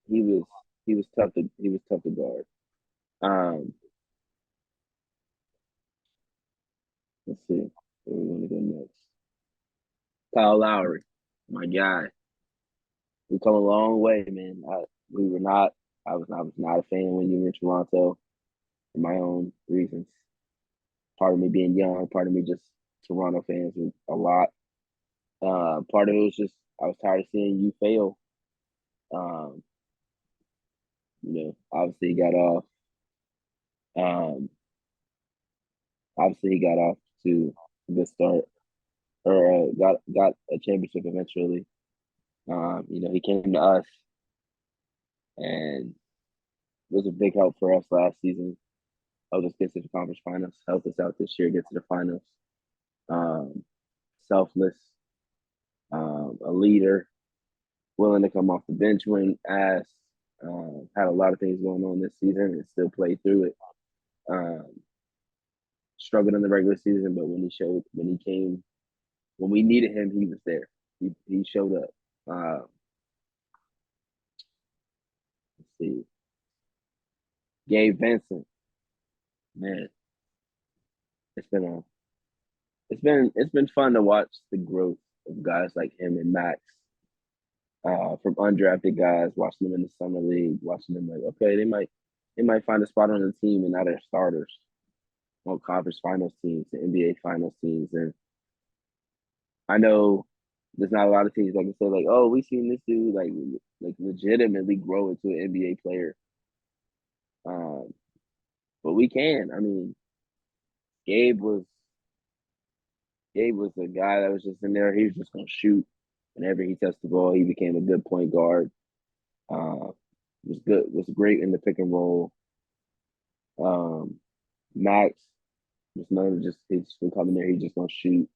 he was he was tough to guard. Um, let's see where we want to go next. Kyle Lowry, my guy. We come a long way, man. We were not. I was not a fan when you were in Toronto for my own reasons. Part of me being young, part of me just Toronto fans a lot. Part of it was just I was tired of seeing you fail. Um, obviously he got off. Um, obviously he got off to a good start, or got a championship eventually. He came to us and was a big help for us last season. Helped us get to the conference finals. Helped us out this year get to the finals. Um, Selfless, a leader, willing to come off the bench when asked. Had a lot of things going on this season and still played through it. Um, Struggled in the regular season, but when he came, when we needed him, he was there. He showed up. Let's see, Gabe Vincent, man, it's been a it's been fun to watch the growth of guys like him and Max, from undrafted guys, watching them in the summer league, watching them like, okay, they might find a spot on the team and now they're starters on conference finals teams, the NBA finals teams. And I know there's not a lot of teams that can say like, oh, we seen this dude like legitimately grow into an NBA player. Um, but we can. I mean, Gabe was Gabe was a guy that was just in there. He was just gonna shoot. Whenever he touched the ball, he became a good point guard. Was good, was great in the pick and roll. Um, Max was known to just he's just gonna come in there, he just gonna shoot.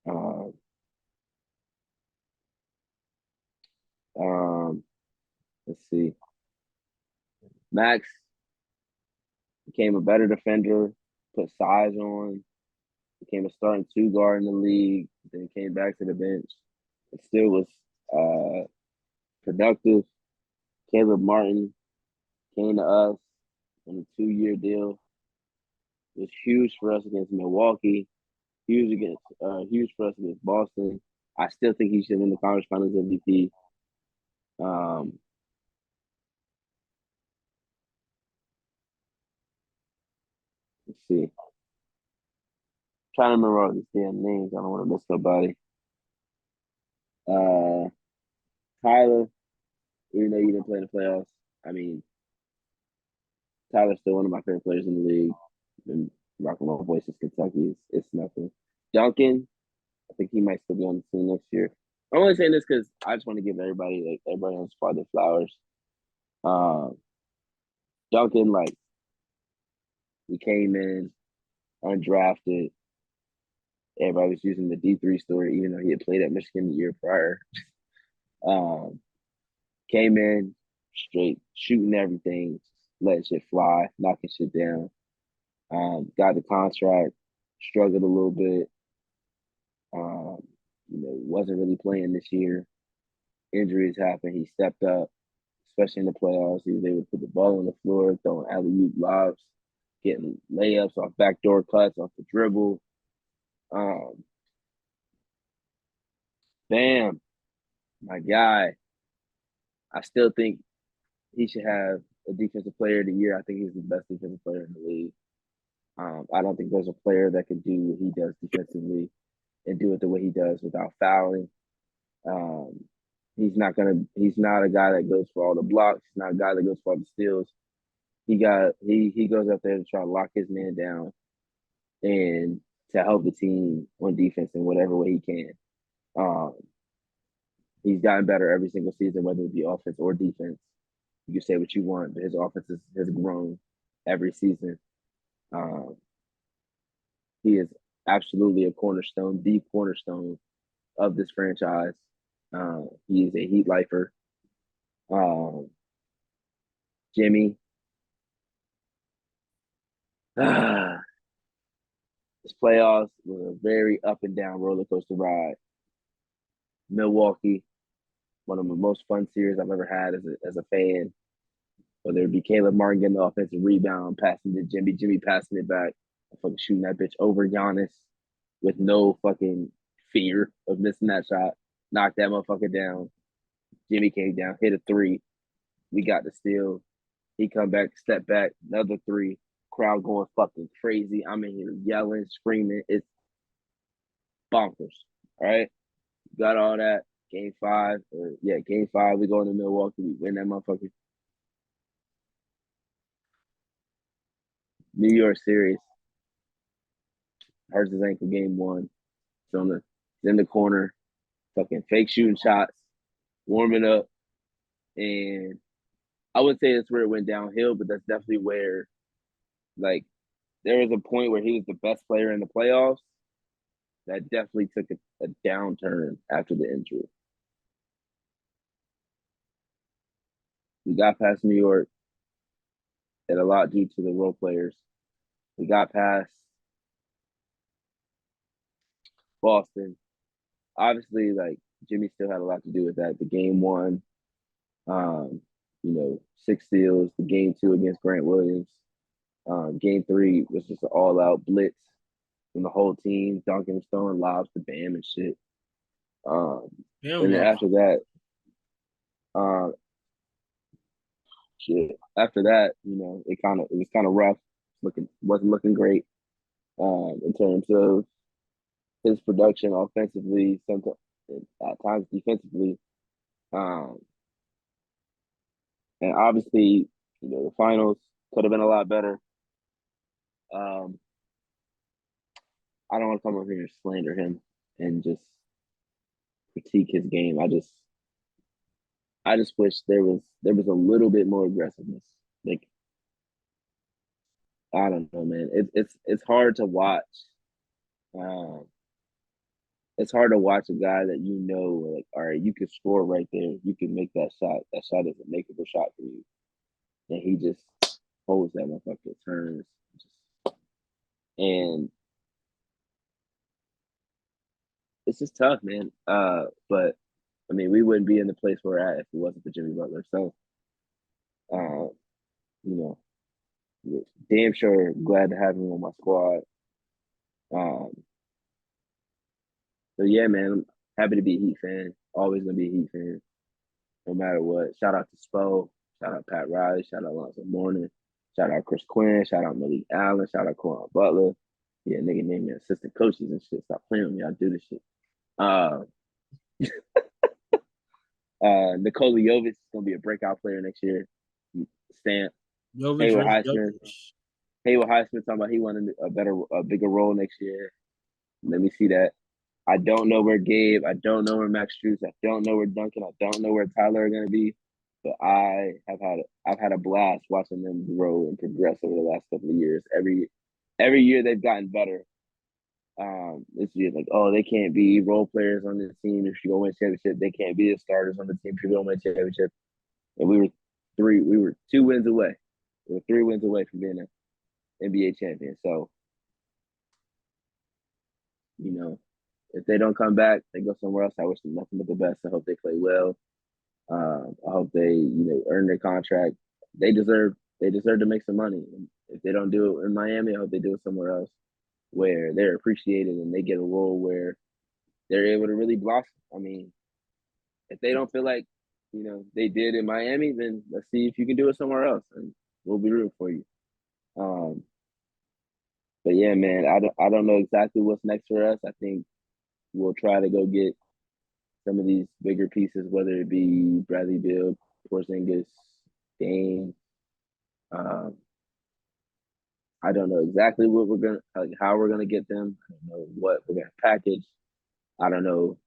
Um, um, let's see. Max became a better defender, put size on, became a starting two guard in the league, then came back to the bench. It still was uh, productive. Caleb Martin came to us on a 2 year deal. It was huge for us against Milwaukee, huge for us against Boston. I still think he should win the conference finals MVP. Um, let's see. Trying to remember all these damn names. I don't want to miss nobody. Uh, Tyler, even though you didn't play in the playoffs, I mean, Tyler's still one of my favorite players in the league. Been rocking my voice since Kentucky. It's nothing. Duncan, I think he might still be on the team next year. I'm only saying this because I just want to give everybody on the spot their flowers. Um, Duncan, like he came in undrafted. Everybody was using the D3 story, even though he had played at Michigan the year prior. Um, Came in straight shooting everything, letting shit fly, knocking shit down. Got the contract, struggled a little bit. Um, wasn't really playing this year. Injuries happened. He stepped up, especially in the playoffs. He was able to put the ball on the floor, throwing alley-oop lobs, getting layups off backdoor cuts, off the dribble. Um, Bam, my guy. I still think he should have a defensive player of the year. I think he's the best defensive player in the league. I don't think there's a player that can do what he does defensively and do it the way he does without fouling. Um, he's not a guy that goes for all the blocks. He's not a guy that goes for all the steals. He goes up there to try to lock his man down and to help the team on defense in whatever way he can. Um, he's gotten better every single season, whether it be offense or defense. You can say what you want, but his has grown every season. Um, he is absolutely a cornerstone, deep cornerstone of this franchise. He is a heat lifer. Um, Jimmy, this playoffs was a very up and down roller coaster ride. Milwaukee, one of the most fun series I've ever had as a fan. Whether it be Caleb Martin getting the offensive rebound, passing to Jimmy passing it back, fucking shooting that bitch over Giannis with no fucking fear of missing that shot, knocked that motherfucker down. Jimmy came down, hit a three. We got the steal. He come back, step back, another three. Crowd going fucking crazy. I'm in here yelling, screaming. It's bonkers. All right. Got all that. Game five. We go into Milwaukee. We win that motherfucker. New York series. Hurts his ankle game one. It's on the it's in the corner. Fucking fake shooting shots. Warming up. And I would say that's where it went downhill, but that's definitely where like there was a point where he was the best player in the playoffs. That definitely took a downturn after the injury. We got past New York, and a lot due to the role players. We got past Boston. Obviously, like Jimmy still had a lot to do with that. The game one, um, 6 steals. The game two against Grant Williams. Game three was just an all-out blitz from the whole team. Duncan was throwing lobs to Bam and shit. Um, Damn, and then my after that, uh, shit. After that, it was kind of rough. Wasn't looking great in terms of his production offensively, sometimes at times defensively, um, and obviously, the finals could have been a lot better. Um, I don't want to come over here and slander him and just critique his game. I just wish there was a little bit more aggressiveness. Like I don't know, man. It's hard to watch. Um, it's hard to watch a guy that you know, like, all right, you can score right there. You can make that shot. That shot is a makeable shot for you. And he just holds that motherfucker, turns, just, and it's just tough, man. But I mean, we wouldn't be in the place we're at if it wasn't for Jimmy Butler. So, uh, you know, damn sure glad to have him on my squad. Um, so yeah, man, I'm happy to be a Heat fan. Always gonna be a Heat fan, no matter what. Shout out to Spo. Shout out Pat Riley. Shout out Lonzo Mourning. Shout out Chris Quinn. Shout out Malik Allen. Shout out Coron Butler. Yeah, nigga named me assistant coaches and shit. Stop playing with me. I do this shit. Uh, Nikola Jovic is gonna be a breakout player next year. Stamp. Jovic Hayward versus Highsmith. Jokic. Hayward Highsmith talking about he wanted a bigger role next year. Let me see that. I don't know where Gabe. I don't know where Max Strus. I don't know where Duncan. I don't know where Tyler are going to be. But I've had a blast watching them grow and progress over the last couple of years. Every year they've gotten better. This year, like, oh, they can't be role players on this team if you go win championship. They can't be the starters on the team if you go win championship. And we were 2 wins away. We were 3 wins away from being an NBA champion. So, you know, if they don't come back, they go somewhere else. I wish them nothing but the best. I hope they play well. I hope they, earn their contract. They deserve to make some money. And if they don't do it in Miami, I hope they do it somewhere else where they're appreciated and they get a role where they're able to really blossom. I mean, if they don't feel like, they did in Miami, then let's see if you can do it somewhere else, and we'll be rooting for you. Um, but yeah, man, I don't know exactly what's next for us. I think we'll try to go get some of these bigger pieces, whether it be Bradley Beal, Porzingis, Dame. Um, I don't know exactly what we're gonna, like, how we're gonna get them. I don't know what we're gonna package. I don't know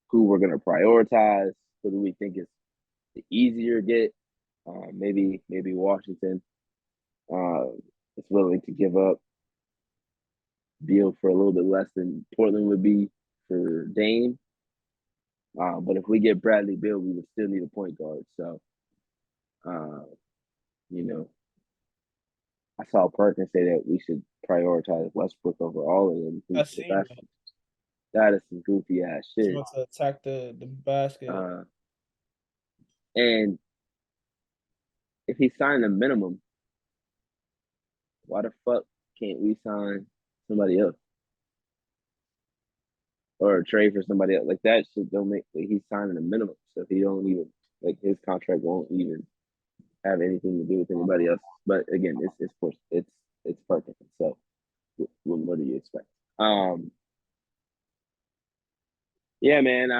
who we're gonna prioritize. Who do we think is the easier get? Maybe Washington uh, is willing to give up Beal for a little bit less than Portland would be for Dame. But if we get Bradley Beal, we would still need a point guard. So, uh, you know, I saw Perkins say that we should prioritize Westbrook over all of them. I seen that. That is some goofy ass He shit. wants to attack the basket. Uh, and if he signed a minimum, why the fuck can't we sign somebody else or trade for somebody else? Like that shit don't make. Like, he's signing a minimum, so if he don't even, like, his contract won't even have anything to do with anybody else. But again, it's Perkins. So what do you expect? Um, yeah, man.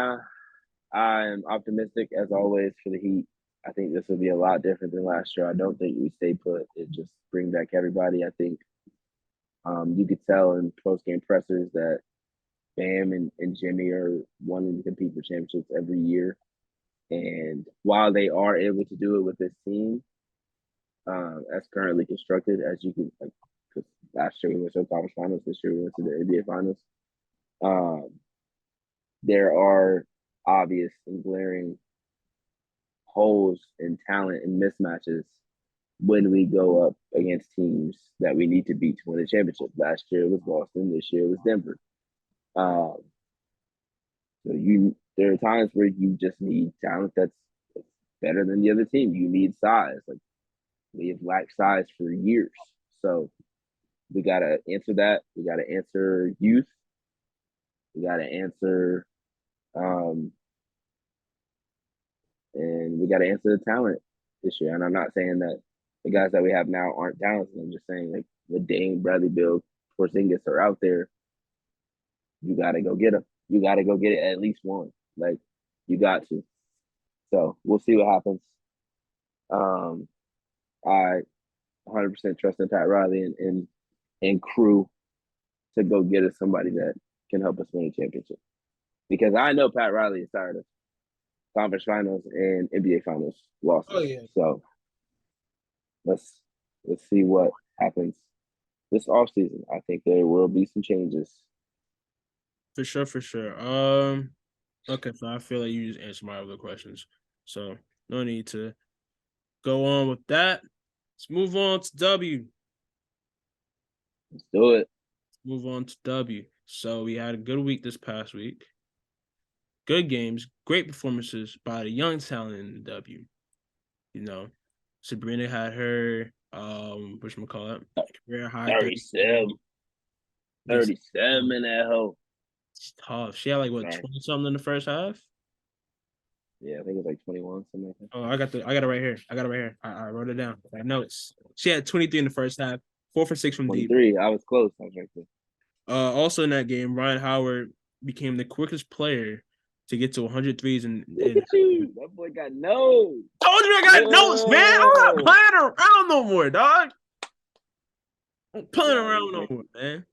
I'm optimistic as always for the Heat. I think this will be a lot different than last year. I don't think we stay put and just bring back everybody. I think you could tell in post game pressers that Bam and Jimmy are wanting to compete for championships every year. And while they are able to do it with this team, as currently constructed, as you can, like, because last year we went to the conference finals, this year we went to the NBA finals. Um, there are obvious and glaring holes in talent and mismatches when we go up against teams that we need to beat to win the championship. Last year it was Boston. This year it was Denver. Um, so there are times where you just need talent that's better than the other team. You need size. Like, we have lacked size for years. So we gotta answer that. We gotta answer youth. We gotta answer um, and we gotta answer the talent this year. And I'm not saying that the guys that we have now aren't talented. I'm just saying, like, the Dame, Bradley Beal, Porzingis are out there. You gotta go get them. You gotta go get it at least one. Like, you got to. So we'll see what happens. Um, I 100% trust in Pat Riley and crew to go get us somebody that can help us win a championship. because I know Pat Riley is tired of conference finals and NBA finals Oh losses. yeah, So let's let's see what happens this offseason. I think there will be some changes. for sure, for sure. Okay, so I feel like you just answered my other questions, so no need to go on with that. Let's move on to W. Let's do it. Move on to W. So we had a good week this past week. Good games, great performances by the young talent in the W. You know, Sabrina had her whatchamacallit, career high 37 37, against 37 in that hole. it's tough. She had like what Sorry. 20 something in the first half. Yeah, I think it's like 21, something like that. Oh, I got it right here. I got it right here. I wrote it down. I know it's she had 23 in the first half, 4 for 6 from deep. 23. I was close. I was right there. Also in that game, Ryan Howard became the quickest player to get to 100 threes Look in at you. That boy got no. told you I got notes, man. I'm not Oh. playing around no more, dog. I'm playing Yeah, around no more, man.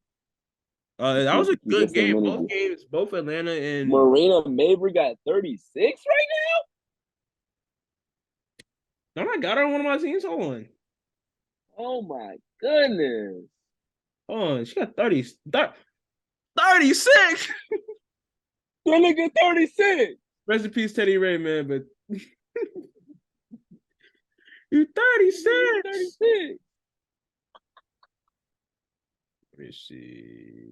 That was keep, a keep the good same game. Both energy. games, both Atlanta and Marina Mabry got 36 right no, I got her on one of my teams. Hold on. now? Oh my goodness. Hold on. She got 36. That nigga 36. Rest in peace, Teddy Ray, man. But you 36. 36. Let me see.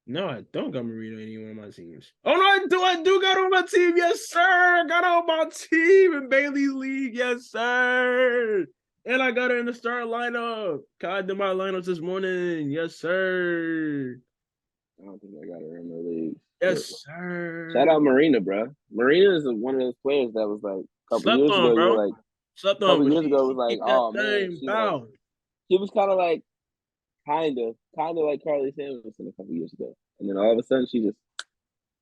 No, I don't got Marino in any one of my teams. Oh no, I do. I do got her on my team. Yes, sir. I got her on my team in Bailey's League. Yes, sir. And I got her in the starting lineup. I did my lineups this morning. Yes, sir. I don't think I got her in the league. Yes, Shout sir. out Marina, bro. Marina is one of those players that was like a couple Slept years on, ago. You bro. were like Slept a on, couple but years ago. It was she like, keep that oh man, thing she like foul. she was kind of like kind of like Carly Samuelson a couple years ago, and then all of a sudden she just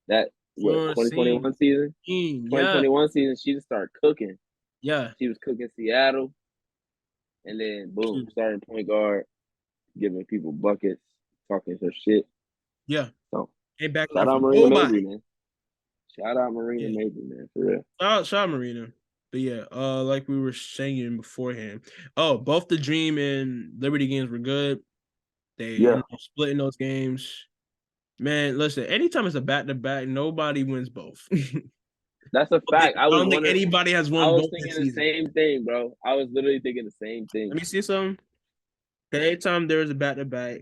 that You what know what I'm saying? 2021 season, Yeah, 2021 season she just started cooking. yeah. She was cooking Seattle, and then boom, starting point guard, giving people buckets, talking her shit. Yeah. So Ain't backing shout up for out Marina nobody. Mabry, man. Shout out Marina Yeah. Mabry, man, for real. Shout out Marina. But yeah, like we were saying beforehand. Oh, both the Dream and Liberty games were good. They Yeah, ended up splitting those games. Man, listen, anytime it's a back-to-back, nobody wins both. that's a I fact. I was don't think wondering. anybody has I won was both this thinking the season. same thing, bro. I was literally thinking the same thing. Let me see something. Anytime there's a back-to-back,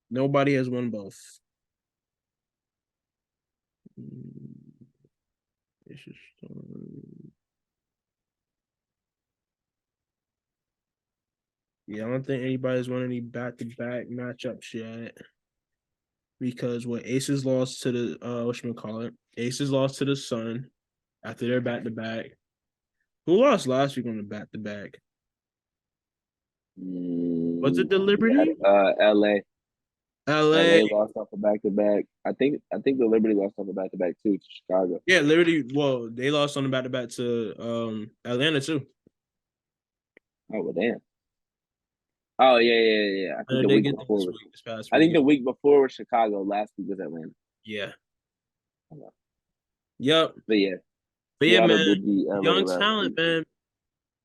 nobody has won both. It's just, yeah, I don't think anybody's won any back-to-back matchups yet. Because what Aces lost to the whatchamacallit, Aces lost to the Sun after their back-to-back. Who lost last week on the back-to-back? Was it the We had Liberty? LA. LA. LA lost off a back to back. I think the Liberty lost off a back to back too to Chicago. Yeah, Liberty. Well, they lost on the back-to-back to Atlanta too. Oh well, damn. Oh yeah. I think And the they week get them before this was. week, this past I think week. the week before was Chicago. Last week was Atlanta. Yeah. Yep. But yeah, But yeah, Seattle man, did beat LA young last talent, week. man.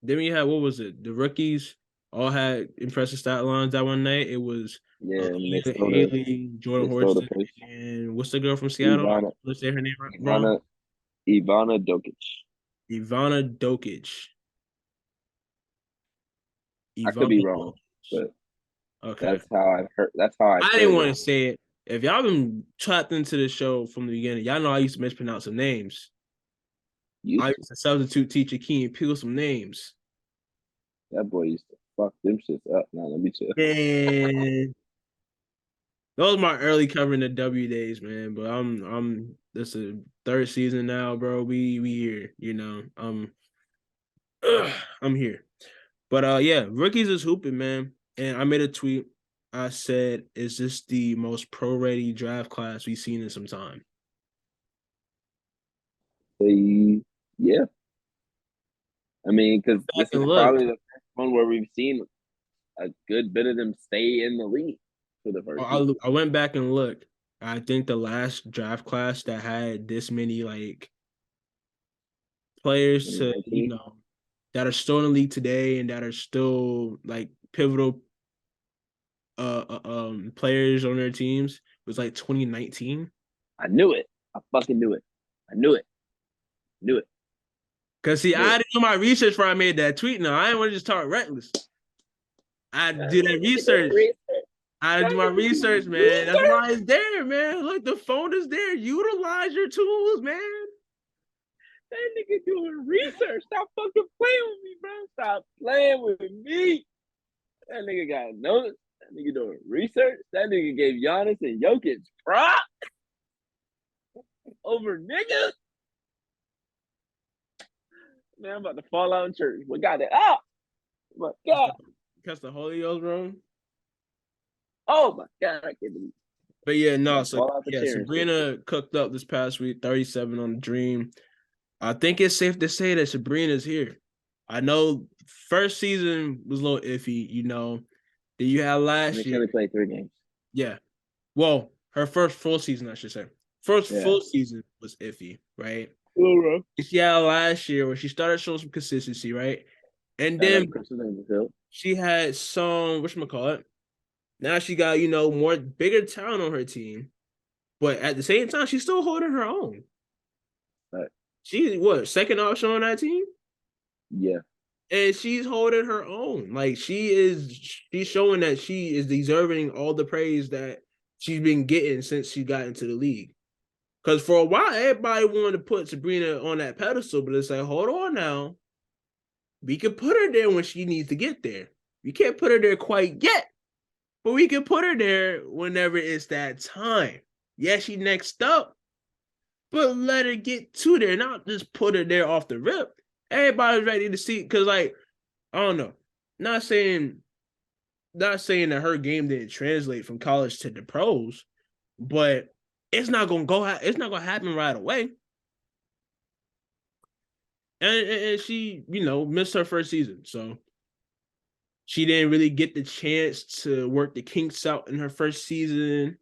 Then we had what was it? The rookies all had impressive stat lines that one night. It was Yeah, and they stole the Haley, Jordan they stole the Horston, pace. and what's the girl from Seattle? Ivana Let's say her name Ivana wrong. Ivana Dokic. Ivana Dokic. I could Ivana be wrong, Dokic. but Okay. that's how I heard. That's how I've I didn't heard want it. to say it. If y'all been trapped into the show from the beginning, y'all know I used to mispronounce some names. I Used to. used to substitute teacher Key and peel some names. That boy used to fuck them shits up. Now let me chill. And those are my early covering the W days, man. But I'm this is third season now, bro. We here, you know. I'm here. But yeah, rookies is hooping, man. And I made a tweet. I said, is this the most pro ready draft class we've seen in some time? Yeah. I mean, because Back this is and look. probably the first one where we've seen a good bit of them stay in the league for the first year. I went back and looked. I think the last draft class that had this many like players to, 2019. that are still in the league today and that are still like pivotal players on their teams was like 2019. I knew it. I fucking knew it. I knew it. Knew it. Cause see, Knew I it. didn't do my research before I made that tweet. Now I didn't want to just talk reckless. I That do that nigga doing research. research. I That do my nigga research, doing man. That's research. why it's there, man. Look, the phone is there. Utilize your tools, man. That nigga doing research. Stop fucking playing with me, bro. Stop playing with me. That nigga got notes. That nigga doing research. That nigga gave Giannis and Jokic prop over niggas. Man, I'm about to fall out in church. We got it up. Oh my God. Catch the Holy Ghost, bro. Oh my God. I can't believe it. But yeah, no. About to So fall out the yeah, chair and shit. Sabrina cooked up this past week, 37 on the Dream. I think it's safe to say that Sabrina's here. I know first season was a little iffy, That you had I last mean, she year. only played 3 games. Yeah. Well, her first full season, I should say. First Yeah. full season was iffy, right? All right. She had last year where she started showing some consistency, right? And Shout out then to Crystal Dangerfield. she had some, whatchamacallit? Now she got, more bigger talent on her team. But at the same time, she's still holding her own. Right. She's what, second option on that team? Yeah. And she's holding her own. Like she's showing that she is deserving all the praise that she's been getting since she got into the league. Because for a while, everybody wanted to put Sabrina on that pedestal, but it's like, hold on now. We can put her there when she needs to get there. We can't put her there quite yet, but we can put her there whenever it's that time. Yeah, she next up, but let her get to there, not just put her there off the rip. Everybody's ready to see, because like, I don't know. Not saying that her game didn't translate from college to the pros, but it's not gonna happen right away. And she, missed her first season, so she didn't really get the chance to work the kinks out in her first season.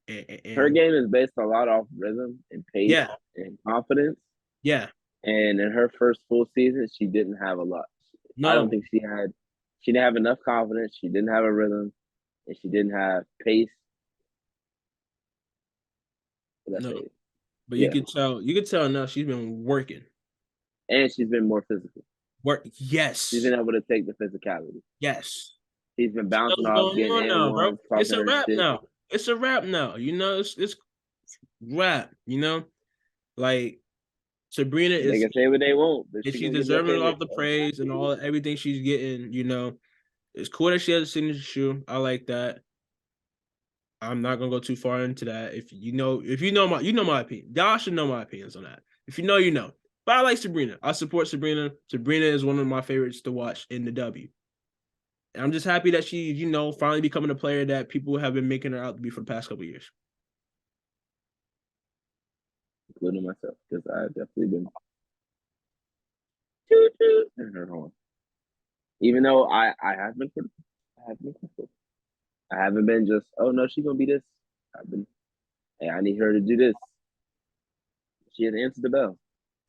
Her And game is based a lot off rhythm and pace yeah, and confidence. yeah, And in her first full season, she didn't have a lot. I don't no, think she didn't have enough confidence. She didn't have a rhythm, and she didn't have pace. What did I no. say? But Yeah, you could tell now she's been working. and she's been more physical. She's Yes, been able to take the physicality. yes. She's been She knows bouncing what's off, going getting on and now, bro. ones, It's talking a her wrap shit. now. It's a wrap now. It's rap. Like Sabrina They is, can say what they want, but and she she's gonna get that deserving payment. of the praise and all everything she's getting. It's cool that she has a signature shoe. I like that. I'm not gonna go too far into that. If you know my opinion. Y'all should know my opinions on that. If you know, you know. But I like Sabrina. I support Sabrina. Sabrina is one of my favorites to watch in the W. And I'm just happy that she, finally becoming a player that people have been making her out to be for the past couple of years. Including myself, because I've definitely been in her horn. Even though I have been critical. I have been critical. I haven't been just, oh no, she's gonna be this. I've been, hey, I need her to do this. She has answered the bell.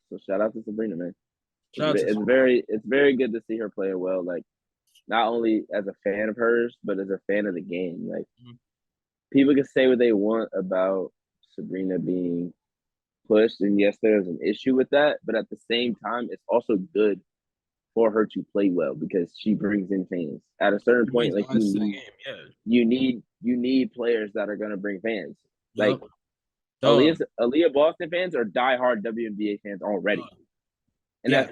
So shout out to Sabrina, man. Shout out to It's very good to see her playing well. Like not only as a fan of hers, but as a fan of the game. Like people can say what they want about Sabrina being pushed, and yes, there's an issue with that. But at the same time, it's also good for her to play well because she brings in fans. At a certain point, brings like eyes to the game. Yeah. you need players that are gonna bring fans. Like Yup. Dog. Aaliyah Boston fans are diehard WNBA fans already. And Yeah.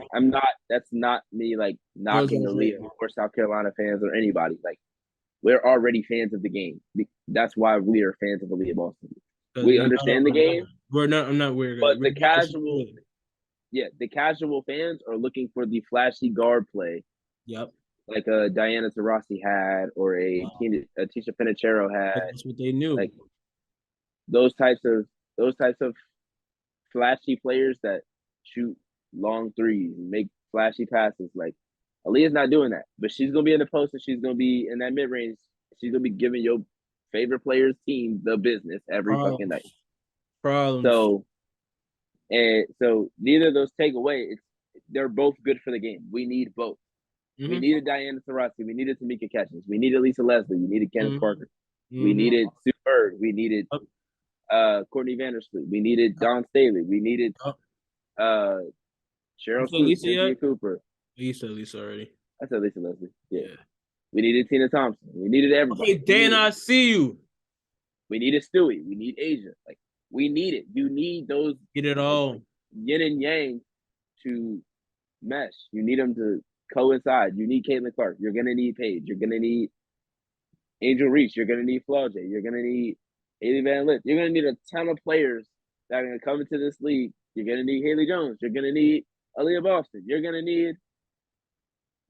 that's not me like Girls knocking Girls Aaliyah Rating. or South Carolina fans or anybody. Like we're already fans of the game. That's why we are fans of Aaliyah Boston. We understand the game, I'm not weird. but We're not to support it. the casual fans are looking for the flashy guard play, Yep. like a Diana Taurasi had or a Tisha Penichero had, That's what they knew. like those types of those types of flashy players that shoot long threes and make flashy passes. Like Aaliyah's not doing that, but she's gonna be in the post and she's gonna be in that mid range. She's gonna be giving your favorite player's team the business every fucking night. Problems. So neither of those take away. They're both good for the game. We need both. We needed Diana Taurasi. We needed Tamika Catchings. We needed Lisa Leslie. We needed Candace Parker. We needed Sue Bird. We needed Courtney Vandersloot. We needed Dawn Staley. We needed Cheryl Swoops, Cynthia Cooper. You said Lisa already. I said Lisa Leslie. Yeah. We needed Tina Thompson. We needed everybody. Okay, Dan, I see you. We needed Stewie. We need Asia. Like, we need it. You need those. Get it all. Like, yin and yang to mesh. You need them to coincide. You need Caitlin Clark. You're going to need Paige. You're going to need Angel Reese. You're going to need Flaw J. You're going to need Haley Van Lith. You're going to need a ton of players that are going to come into this league. You're going to need Haley Jones. You're going to need Aaliyah Boston. You're going to need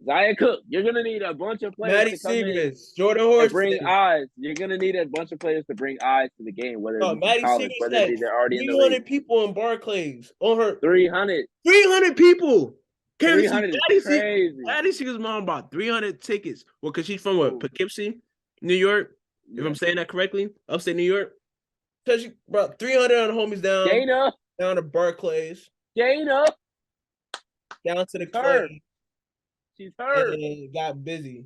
Zaya Cook. You're going to need a bunch of players Maddie to come in Jordan Horse, bring eyes. You're going to need a bunch of players to bring eyes to the game, whether it be Maddie college, whether it be they're already in the 300 league. people in Barclays on her. 300 people. 300 is crazy. Maddie Seeger's mom bought 300 tickets. Well, because she's from what? Poughkeepsie, New York. If I'm saying that correctly, upstate New York. So she brought 300 of the homies down to Barclays. Down to the club. She's heard. And got busy.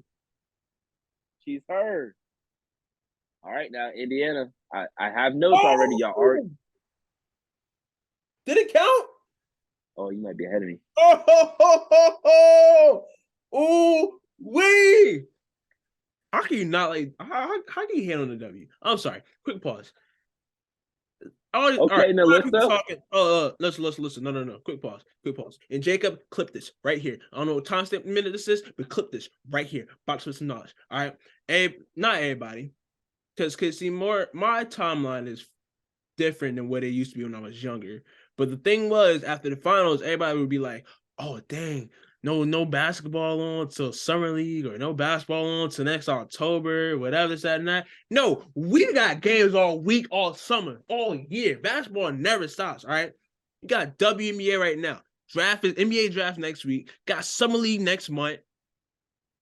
She's heard. All right, now Indiana. I have notes already. Y'all already. Did it count? Oh, you might be ahead of me. Ooh, wee. How can you not like? How can you handle the W? I'm sorry. Quick pause. Okay, right. Nalissa. Listen. No. Quick pause. And Jacob, clip this right here. I don't know what time stamp minute this is, but clip this right here. Box with some knowledge. All right. And not everybody. Because see, my timeline is different than what it used to be when I was younger. But the thing was, after the finals, everybody would be like, oh, dang, no basketball on till summer league, or no basketball on till next October, whatever this, that, and that. No, we got games all week, all summer, all year. Basketball never stops, all right? You got WNBA right now. NBA draft next week. Got summer league next month.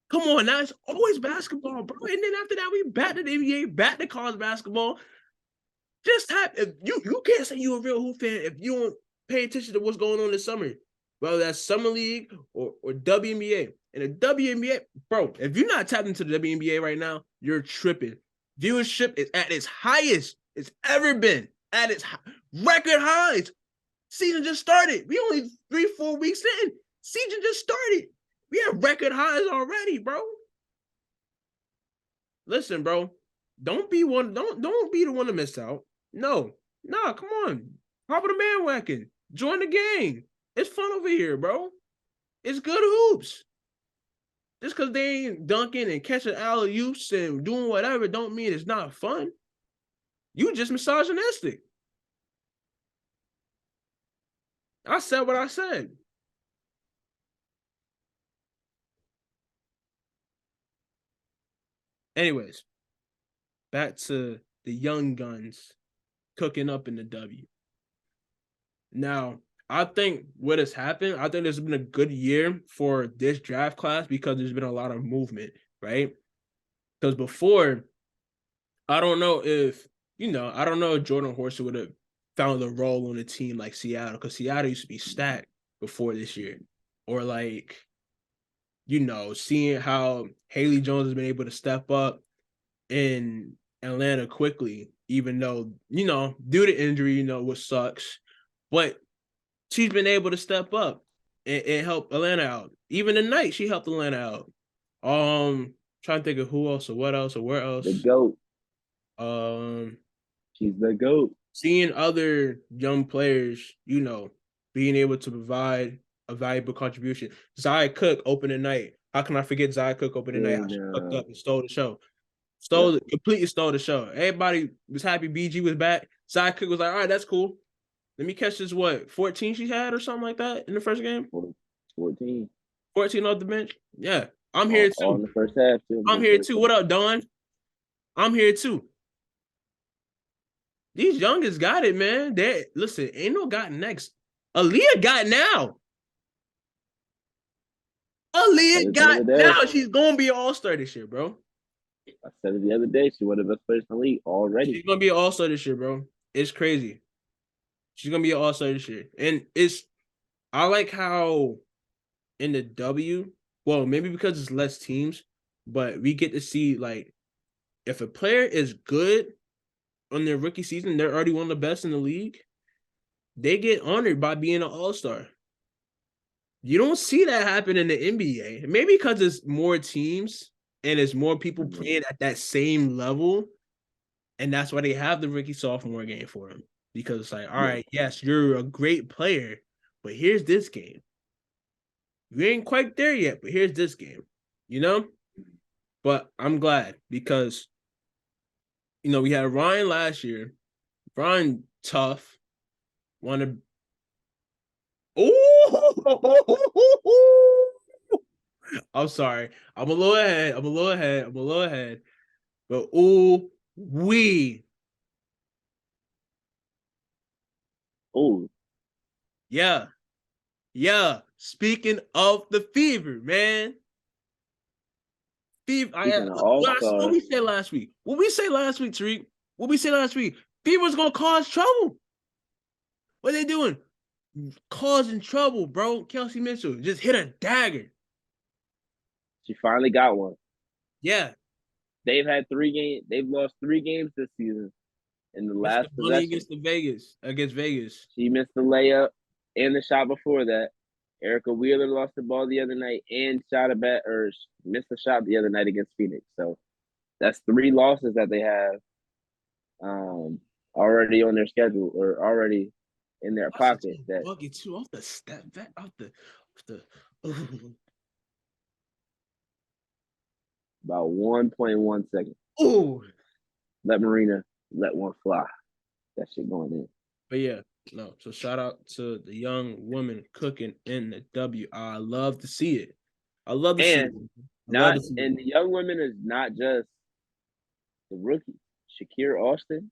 Come on, now it's always basketball, bro. And then after that, we back to the NBA, back to college basketball. Just if you can't say you're a real hoop fan if you don't pay attention to what's going on this summer, whether that's summer league or WNBA. And the WNBA, bro, if you're not tapped into the WNBA right now, you're tripping. Viewership is at its highest it's ever been, at its record highs. Season just started. We only 3-4 weeks in. Season just started. We have record highs already, bro. Listen, bro, don't be the one to miss out. No, come on. Hop on the bandwagon. Join the gang. It's fun over here, bro. It's good hoops. Just because they ain't dunking and catching alley-oops and doing whatever don't mean it's not fun. You just misogynistic. I said what I said. Anyways, back to the young guns cooking up in the W. Now, I think what has happened, I think there's been a good year for this draft class because there's been a lot of movement, right? Because before, I don't know if Jordan Horser would have found a role on a team like Seattle, because Seattle used to be stacked before this year. Or like, seeing how Haley Jones has been able to step up in Atlanta quickly, even though, due to injury, what sucks. But she's been able to step up and help Atlanta out. Even tonight, she helped Atlanta out. Trying to think of who else or what else or where else. The GOAT. She's the GOAT. Seeing other young players, being able to provide a valuable contribution. Zaya Cook opening night. How can I forget Zaya Cook opening night? She fucked up and stole the show. Completely stole the show. Everybody was happy BG was back. Zaya Cook was like, all right, that's cool. Let me catch this, 14 she had or something like that in the first game? 14. 14 off the bench? Yeah. I'm here too. All in the first half, too. I'm here too. What up, Don? I'm here too. These youngest got it, man. Listen, ain't no got next. Aaliyah got now. Aaliyah got now. She's going to be an all-star this year, bro. I said it the other day. She's one of the best players in the league already. She's gonna be an all-star this year, bro. It's crazy. She's gonna be an all-star this year. And I like how in the W, well, maybe because it's less teams, but we get to see like if a player is good on their rookie season, they're already one of the best in the league. They get honored by being an all-star. You don't see that happen in the NBA. Maybe because it's more teams and it's more people Mhm. playing at that same level. And that's why they have the rookie sophomore game for him. Because it's like, all Yeah. right, yes, you're a great player, but here's this game. You ain't quite there yet, but here's this game. You know? But I'm glad because we had Ryan last year. Ryan tough. Wanted Oh I'm sorry. I'm a little ahead. But we Oh, yeah. Yeah. Speaking of the fever, man. Fever. speaking of All What Stars, we said last week? What we say last week, Tariq? What we say last week? Fever's gonna cause trouble. What are they doing? Causing trouble, bro. Kelsey Mitchell just hit a dagger. she finally got one. Yeah. They've had 3 games. They've lost 3 games this season. In the Missed last the money possession, against Vegas. she missed the layup and the shot before that. Erica Wheeler lost the ball the other night and shot a bet or missed a shot the other night against Phoenix. So that's 3 losses that they have already on their schedule or already in their Watch pocket. the That bucket too off the step back off the about 1.1 seconds. oh. Let Marina let one fly. That shit going in. But yeah, no. So shout out to the young woman cooking in the W. I love to see it. I love to see it. And I love not to see it. and the young women is not just the rookie. Shakira Austin,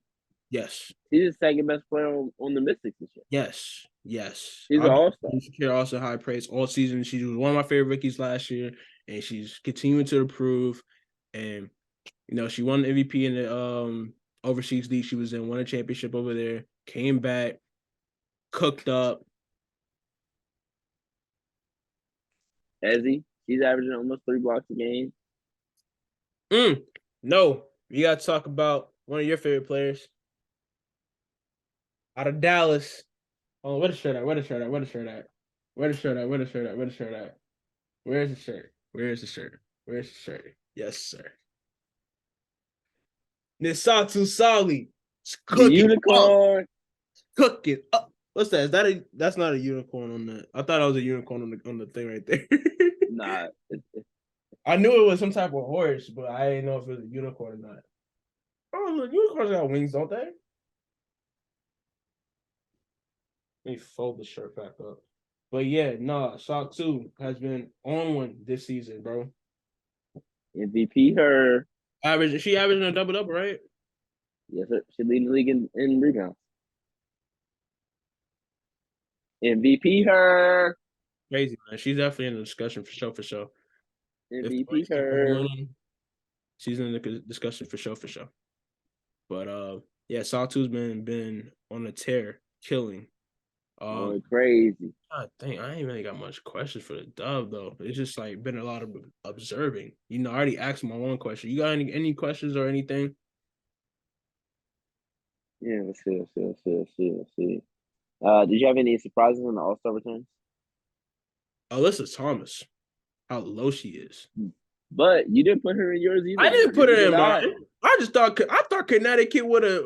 Yes. she's the second best player on the Mystics this year. Yes. She's an I've all star. been Shakira also high praise all season. She was one of my favorite rookies last year, and she's continuing to improve. And she won the MVP in the overseas league she was in, won a championship over there, came back, cooked up. Ezzy, she's averaging almost 3 blocks a game. No, we got to talk about one of your favorite players out of Dallas. Oh, where the shirt at? Where the shirt at? Where the shirt at? Where the shirt at? Where the shirt at? Where the shirt at? Where's the shirt? Where's the shirt? Where's the shirt? Yes, sir. Nisatu Sali. It's The cooking up. unicorn. Cooking up. What's that? That's not a unicorn on the. I thought I was a unicorn on the thing right there. Nah, I knew it was some type of horse, but I didn't know if it was a unicorn or not. Oh, look, unicorns got wings, don't they? Let me fold the shirt back up. But yeah, nah, Shock 2 has been on one this season, bro. MVP her. She averaging a double, right? Yes, sir. She leading the league in rebounds. MVP her. Crazy, man. She's definitely in the discussion for sure. If the MVP Bucks keep on her. winning, she's in the discussion for sure. But yeah, Sawtooth's been on a tear, killing. Going crazy. I think I ain't really got much questions for the dub though. It's just like been a lot of observing. I already asked my one question. You got any questions or anything? Yeah, let's see. Did you have any surprises in the All Star returns? Alyssa Thomas, how low she is. But you didn't put her in yours I either. didn't put her Neither in did I. mine. I thought Connecticut would have.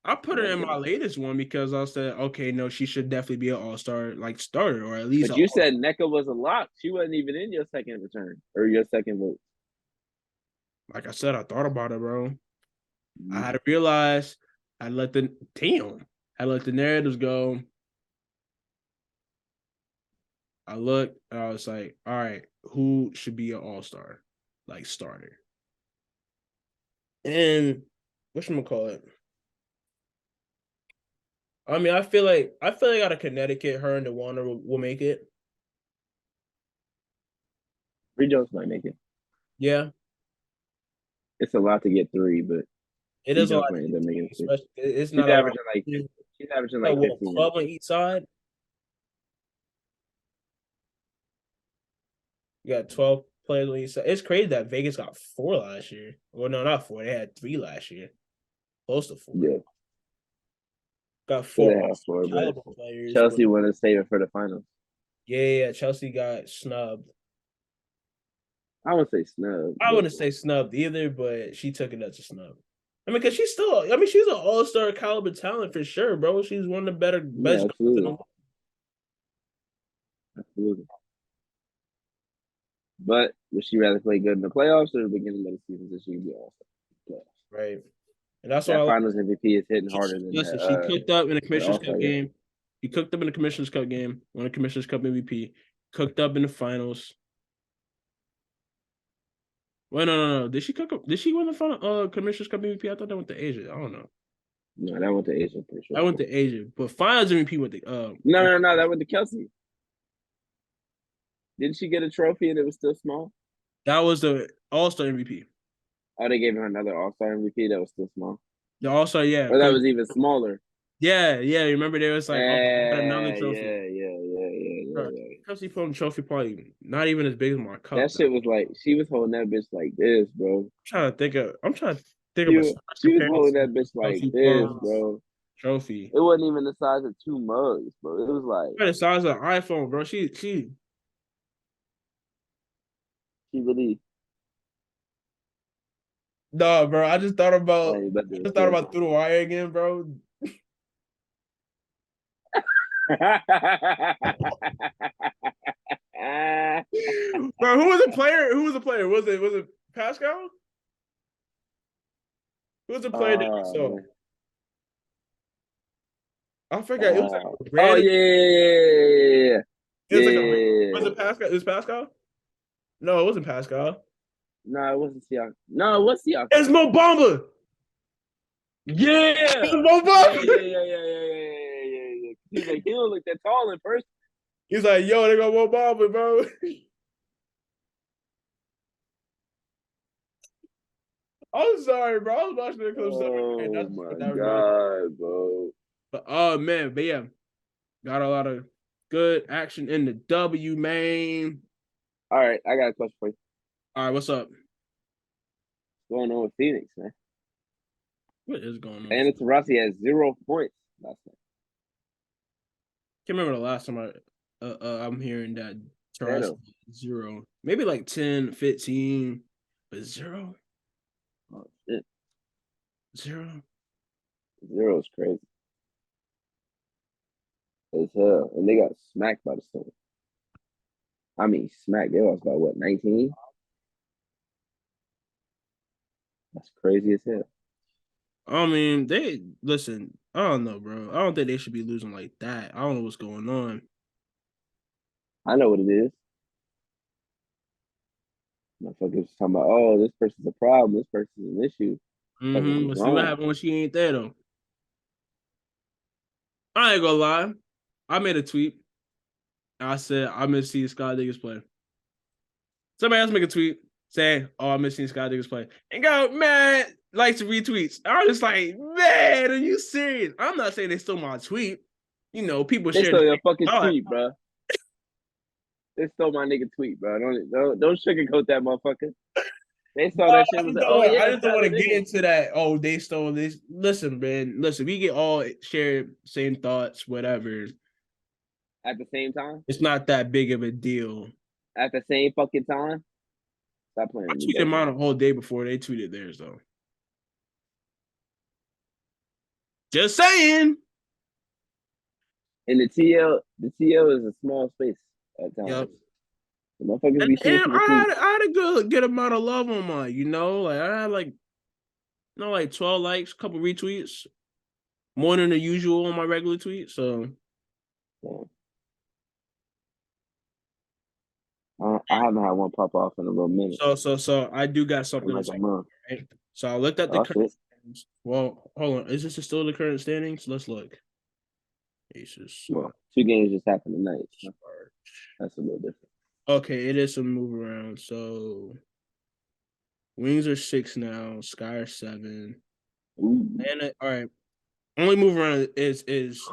I put her in Connecticut. my latest one because I said, okay, no, she should definitely be an all-star like starter or at least But you said NECA was a lock. She wasn't even in your second return or your second vote. like I said, I thought about it, bro. I Mm-hmm. had to realize I let the narratives go. I looked, and I was like, all right, who should be an all-star, like starter? And whatchamacallit? I mean, I feel like out of Connecticut, her and DeWanna will make it. Bree Jones might make it. Yeah, It's a lot to get 3, but it she is a lot to definitely get ended up through, making 3. especially it's She's not a lot. averaging like You she's averaging got like what 15 12 minutes. on each side. You got 12 players on each side. It's crazy that Vegas got 4 last year. Well, no, not 4. They had 3 last year, close to 4. Yeah, Got could 4 have had all-star 4, but caliber players, but Chelsea wanted to save it for the finals. yeah, Chelsea got snubbed. I wouldn't say snub, I but wouldn't say snubbed either, but she took it as a snub. I mean, because she's still, I mean, she's an all-star caliber talent for sure, bro. She's one of the better, yeah, best guards in the absolutely, world. absolutely. But would she rather play good in the playoffs or the beginning of the season so she can be all playoffs? Right. And that's why I That like Finals MVP is hitting harder than listen, she cooked up in the the Commissioner's All Cup Star game. game. She cooked up in the Commissioner's Cup game, won the Commissioner's Cup MVP, cooked up in the finals. Wait, no. Did she cook up? Did she win the final Commissioner's Cup MVP? I thought that went to Asia. I don't know. No, that went to Asia for I sure. went to Asia, but finals MVP went to No, that went to Kelsey. Didn't she get a trophy and it was still small? that was the All-Star MVP. Oh, they gave her another All Star MVP that was still small. The All-Star, yeah. Or that was even smaller. Yeah. Remember there was like, oh, I got another trophy. Yeah. Bro, Kelsey put on trophy probably not even as big as my That cup. shit was like she was holding that bitch like this, bro. I'm trying to think of a size She was holding comparison that to bitch like Kelsey this, Plum's bro. trophy. It wasn't even the size of 2 mugs, bro. It was like The size of an iPhone, bro. She she really No, bro. I just thought I about ain't about to say. through the wire again, bro. Bro, who was the player? Who was the player? Was it Pascal? Who was the player that we saw? Man. I forgot. It was like a Oh random. It was like a. Was yeah. it Pascal? It was Pascal? No, it wasn't Pascal. No, it wasn't Siakam. No, it was It's Siakam. Mo Bamba. It's Yeah. Mo Bamba. Yeah. He's like, he don't look that tall in person. He's like, yo, they got Mo Bamba, bro. I'm sorry, bro. I was watching the clip stuff. And Oh that's my that was god, bro. But oh man, but yeah, got a lot of good action in the W, man. All right, I got a question for you. All right, what's up? What's going on with Phoenix, man? What is going on? And Rossi has 0 points last night. Can't remember the last time I'm hearing that Taurasi Zero. 0. Maybe like 10, 15, but 0? Oh shit. 0? 0 is crazy. As hell. And they got smacked by the Storm. I mean, smacked. They lost by what, 19? That's crazy as hell. I mean, they listen. I don't know, bro. I don't think they should be losing like that. I don't know what's going on. I know what it is. Motherfuckers talking about, oh, this person's a problem, this person's an issue. Motherfuckers was Let's see what wrong. happened when she ain't there though. I ain't gonna lie. I made a tweet. I said I miss seeing Scott Diggers play. Somebody else make a tweet saying, "Oh, I miss seeing Scott Diggers play," and go, man, likes and retweets. I was just like, man, are you serious? I'm not saying they stole my tweet. You know, people They share the stole your same fucking thought. tweet, bro. They stole my nigga tweet, bro. Don't sugarcoat that motherfucker. They saw No, that shit and was like, oh I yeah, just don't shout want out to to get niggas. into that. Oh, they stole this. Listen, man. Listen, we get all share same thoughts, whatever. At the same time, It's not that big of a deal. at the same fucking time. Stop playing I with me, tweeted Desmond. mine a whole day before they tweeted theirs, though. Just saying. And the TL is a small space at times. Yep. The motherfuckers And, be seeing and people's tweets. I had a good amount of love on mine, you know? Like I had like 12 likes, a couple retweets, more than the usual on my regular tweet. So Yeah. I haven't had one pop off in a little minute. so I do got In something to like a say. month. Right? So I looked at the Oh current shit. standings. Well, hold on. Is this still the current standings? Let's look. Aces. Well, 2 games just happened tonight. So Spark. that's a little different. Okay, it is some move around. So Wings are 6 now. Sky are 7. Ooh. And all right. Only move around is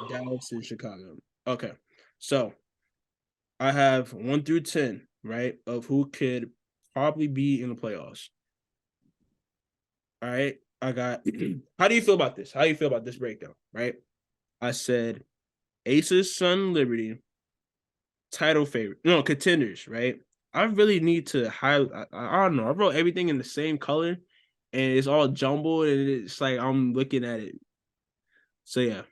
Dallas and Chicago. Okay. So I have 1 through 10, right? Of who could probably be in the playoffs. All right. I got how do you feel about this? How do you feel about this breakdown? Right. I said Aces, Sun, Liberty, title favorite. No, contenders, right? I really need to highlight. I don't know. I wrote everything in the same color and it's all jumbled and it's like I'm looking at it. So yeah.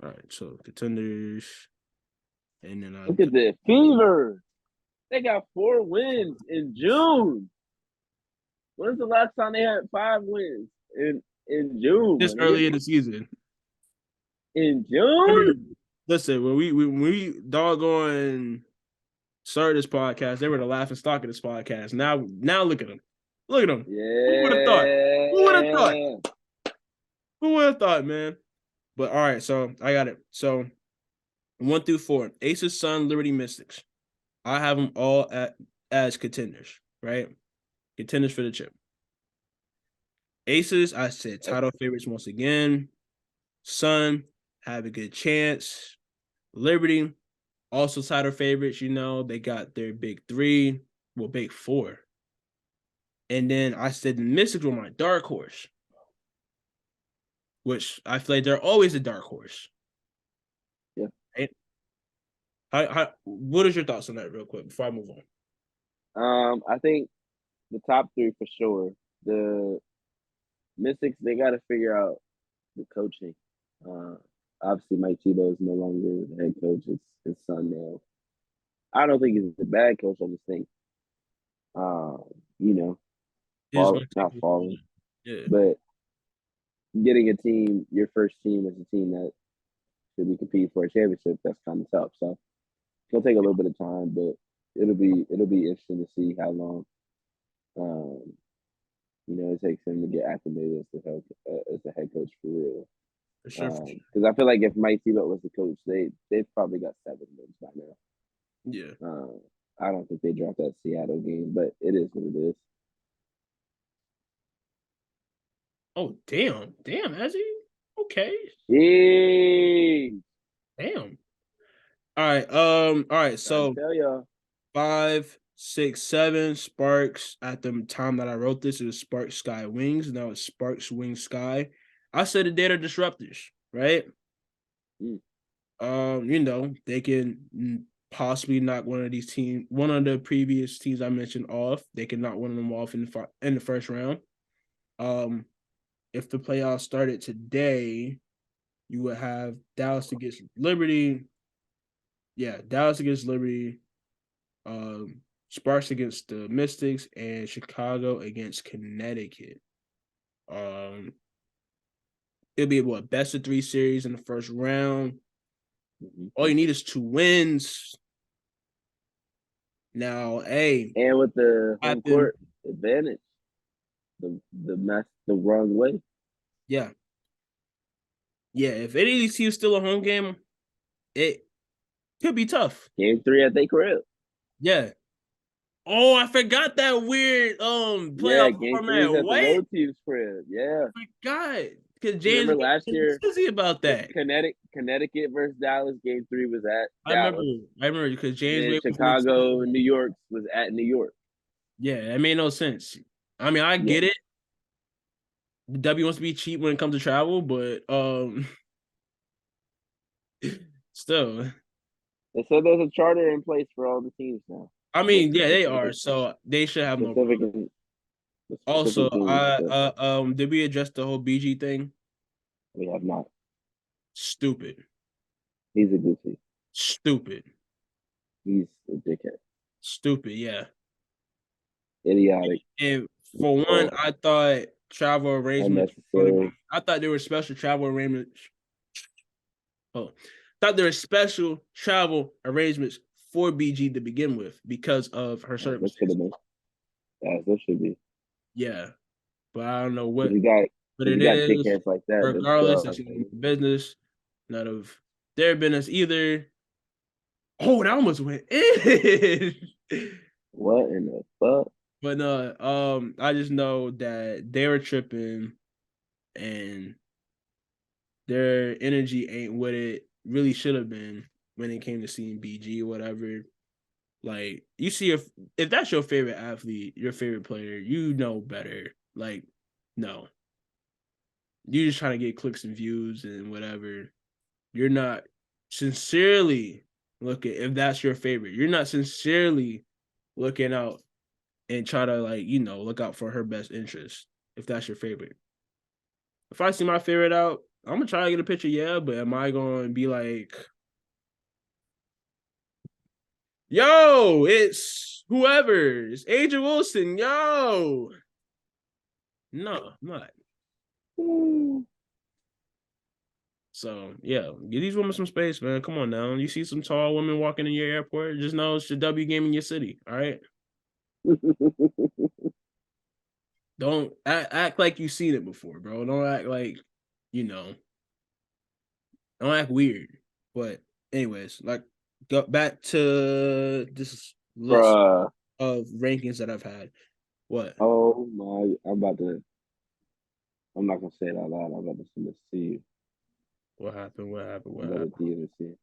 All right. So contenders. And then I Look at got the Fever. They got 4 wins in June. When's the last time they had 5 wins in June, my this nigga? early in the season. In I June? mean, listen, when we doggone started this podcast, they were the laughing stock of this podcast. Now look at them. Look at them. Who would have thought? Who would have thought? Yeah. Who would have thought, man? But all right, so I got it. So 1 through 4, Aces, Sun, Liberty, Mystics. I have them all as contenders, right? Contenders for the chip. Aces, I said title favorites once again. Sun, have a good chance. Liberty, also title favorites. They got their big 3, well, big 4. And then I said the Mystics were my dark horse, which I feel like they're always a dark horse. Yeah. Right? What is your thoughts on that, real quick, before I move on? I think the top 3 for sure. The Mystics, they got to figure out the coaching. Obviously, Mike Tebow is no longer the head coach. It's his son now. I don't think he's a bad coach. I just think, you know, not falling, Yeah, but getting a team, your first team as a team that should be competing for a championship, that's kind of tough. So it'll take a little bit of time, but it'll be interesting to see how long, um, it takes him to get acclimated as the head coach for real. for sure. Because I feel like if Mike Tebow was the coach, they've probably got 7 wins by now. Yeah. I don't think they dropped that Seattle game, but it is what it is. Oh, damn, has he? Okay, Yay! damn. All right. Trying So to tell y'all. 5, 6, 7 Sparks. At the time that I wrote this, it was Sparks Sky Wings. Now it's Sparks Wings Sky. I said the data disruptors, right? Mm. They can possibly knock one of the previous teams I mentioned off. They can knock one of them off in the first round. If the playoffs started today, you would have Dallas against Liberty. Yeah, Dallas against Liberty. Sparks against the Mystics, and Chicago against Connecticut. It'll be a best of 3 series in the first round. Mm-hmm. All you need is 2 wins. Now, hey, and with the home court advantage, the mess the wrong way. Yeah. If any of these teams still a home game, it could be tough. Game 3 at their crib. Yeah. Oh, I forgot that weird playoff Game format. 3 is at the What? road team's crib. Yeah. I forgot. Because You James remember last year, busy about that. Connecticut versus Dallas. Game 3 was at I remember Dallas. because And James then Wade was Chicago and New York was at New York. Yeah, that made no sense. I mean, I get it. The W wants to be cheap when it comes to travel, but still. They said there's a charter in place for all the teams now. I mean, yeah, they are. So they should have no problem. Also, did we address the whole BG thing? We have not. Stupid. He's a goofy. Stupid. He's a dickhead. Stupid, yeah. Idiotic. And for one, I thought travel arrangements. I thought there were special travel arrangements. Thought there were special travel arrangements for BG to begin with because of her circumstances. As there should be. Yeah, but I don't know what. But it is. Dickheads like that. Regardless, it's business. None of their business either. Oh, that almost went in. What in the fuck? But no, I just know that they were tripping and their energy ain't what it really should have been when it came to seeing BG or whatever. Like you see if that's your favorite athlete, your favorite player, you know better. Like, no. You're just trying to get clicks and views and whatever. You're not sincerely looking if that's your favorite. You're not sincerely looking out and try to like, look out for her best interest if that's your favorite. If I see my favorite out, I'm gonna try to get a picture, yeah, but am I gonna be like, yo, it's whoever, it's Angel Wilson, yo? No, I'm not. So yeah, give these women some space, man. Come on now. You see some tall women walking in your airport, just know it's the W game in your city. All right. Don't act like you've seen it before, bro. Don't act like, you know, don't act weird. But anyways, like go back to this list Bruh. of rankings that I've had. What? Oh my! I'm not gonna say it out loud. I'm about to send this to you. What happened? What happened? I'm What about happened? to DM it to you.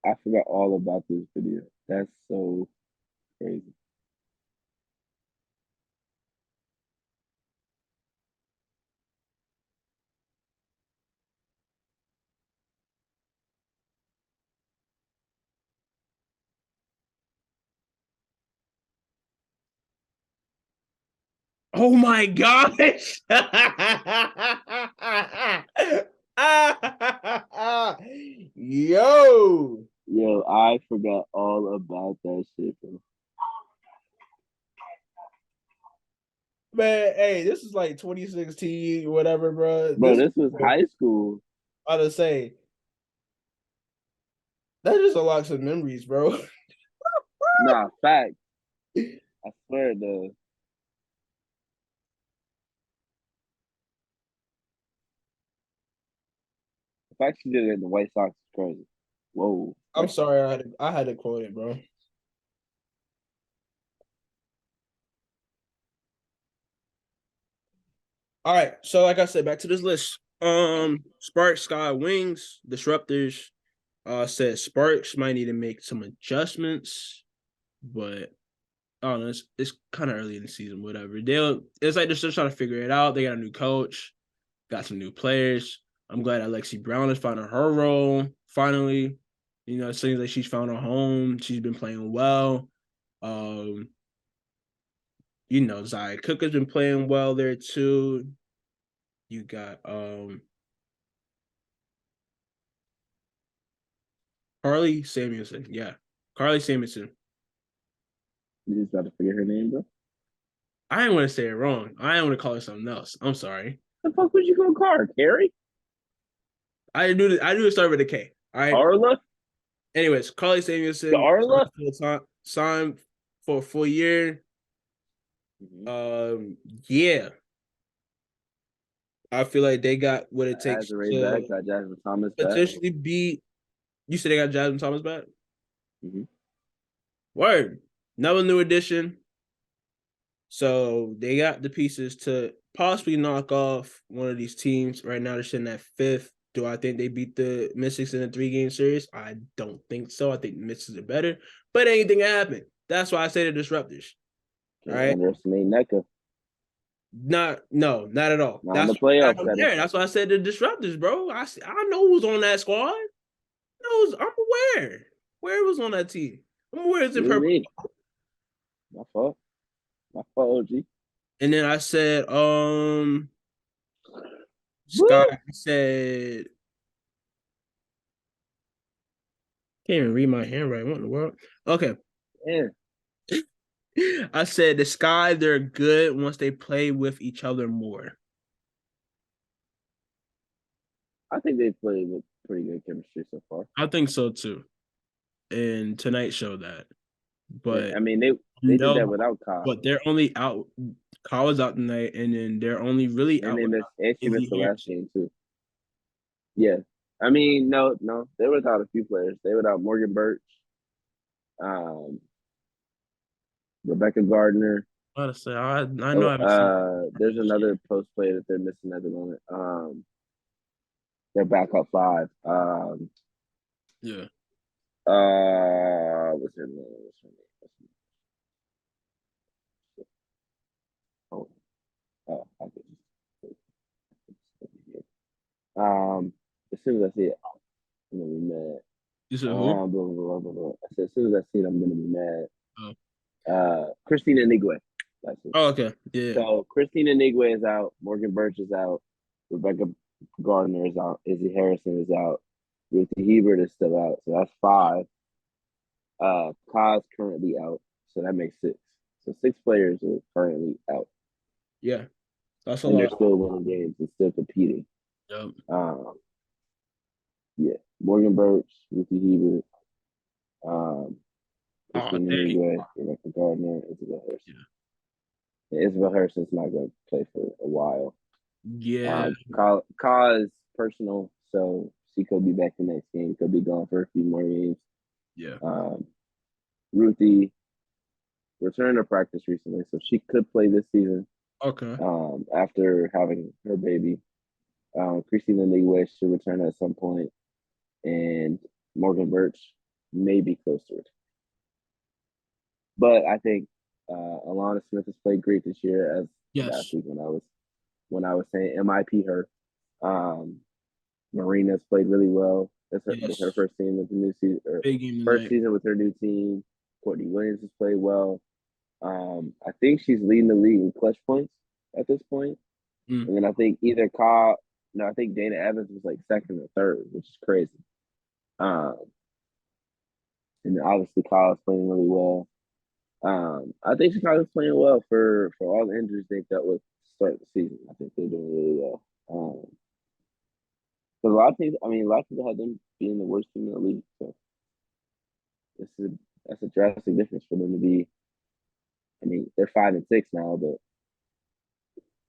I forgot all about this video. That's so crazy. Oh my gosh! Yo, Yo, I forgot all about that shit, bro. man, hey, this is like 2016, whatever, bro. Bro, This this was high school. I to say that just unlocks some memories, bro. Nah, fact. I swear, the fact she did it in the White Sox is crazy. Whoa, I'm that's sorry, I had to quote it, bro. All right, so like I said, back to this list. Sparks, Sky, Wings, Disruptors. Said Sparks might need to make some adjustments, but I don't know. It's kind of early in the season, whatever. It's like they're still trying to figure it out. They got a new coach, got some new players. I'm glad Alexi Brown is finding her role finally. It seems like she's found her home. She's been playing well. Um, Zaya Cook has been playing well there too. You got Carly Samuelson. Yeah. Carly Samuelson. you just got to figure her name, bro. I didn't want to say it wrong. I didn't want to call her something else. I'm sorry. The fuck was you gonna call her, Carrie? I knew it started with a K. All right. Arla? Anyways, Carly The Samuelson Arla? signed for a full year. Mm-hmm. Um, yeah. I feel like they got what it takes Azure back, to got Jasmine Thomas back. potentially beat. You said they got Jasmine Thomas back? Mm-hmm. Word. Another new addition. So they got the pieces to possibly knock off one of these teams. Right now, they're sitting at fifth. Do I think they beat the Mystics in a 3-game series? I don't think so. I think the Mystics are better, but anything can happen. That's why I say the Disruptors. All Can't right. underestimate NECA. Not at all. Not in That's the why playoff I'm setting. there. That's why I said the Disruptors, bro. I know who's on that squad. I'm aware. Where was on that team. I'm aware it's in You and purple. me. My fault. My fault, OG. And then I said, Sky. Woo! I said, can't even read my handwriting. What in the world? Okay. Yeah. I said the Sky, they're good once they play with each other more. I think they played with pretty good chemistry so far. I think so too. And tonight showed that. Yeah, But I mean they did that no, without Kyle. but they're only out. Kyle was out tonight, and then they're only really And out they with missed and she missed Izzy the last Harrison. game too. Yeah. I mean, no. They were without a few players. They were without Morgan Birch. Um Rebecca Gardner. Honestly, I know Oh, I haven't seen there's this year. another post player that they're missing at the moment. Their backup five. Yeah. What's her name? What's her name? Oh, I can as soon as I see it, I'm gonna be mad. You said who? Blah, blah, blah, blah, blah. I said, as soon as I see it, I'm gonna be mad. Oh. Christina Nigwe. That's it. Oh, okay. Yeah. So Christina Nigwe is out. Morgan Birch is out. Rebecca Gardner is out. Izzy Harrison is out. Ruthie Hebert is still out. So that's five. Kai's currently out. So that makes six. So six players are currently out. Yeah. That's a And they're lot. still winning games and still competing. Yep. Um, yeah. Morgan Birch, Ruthie Hebert, um, Oh, Christina dang. Nigwe, Rebecca Gardner, Isabel Harrison. Yeah. Yeah, Isabel Harrison's not going to play for a while. Yeah. Ka is personal, so she could be back the next game. Could be gone for a few more games. Yeah. Um, Ruthie returned to practice recently, so she could play this season. Okay. After having her baby, Christina Nigwe should return at some point, and Morgan Birch may be close to it. But I think Alana Smith has played great this year, as last Yes. week when I was saying MIP her. Marina's played really well. That's her Yes. first team with the new season, or Big game first tonight. season with her new team. Courtney Williams has played well. I think she's leading the league in clutch points at this point. Mm. And then I think either Ka, no, I think Dana Evans was like second or third, which is crazy. Um, and then obviously Kyle's playing really well. I think Chicago's playing well for all the injuries they've dealt with to start the season. I think they're doing really well. Because a lot of people had them being the worst team in the league. So this is that's a drastic difference for them to be. I mean, they're 5-6 now, but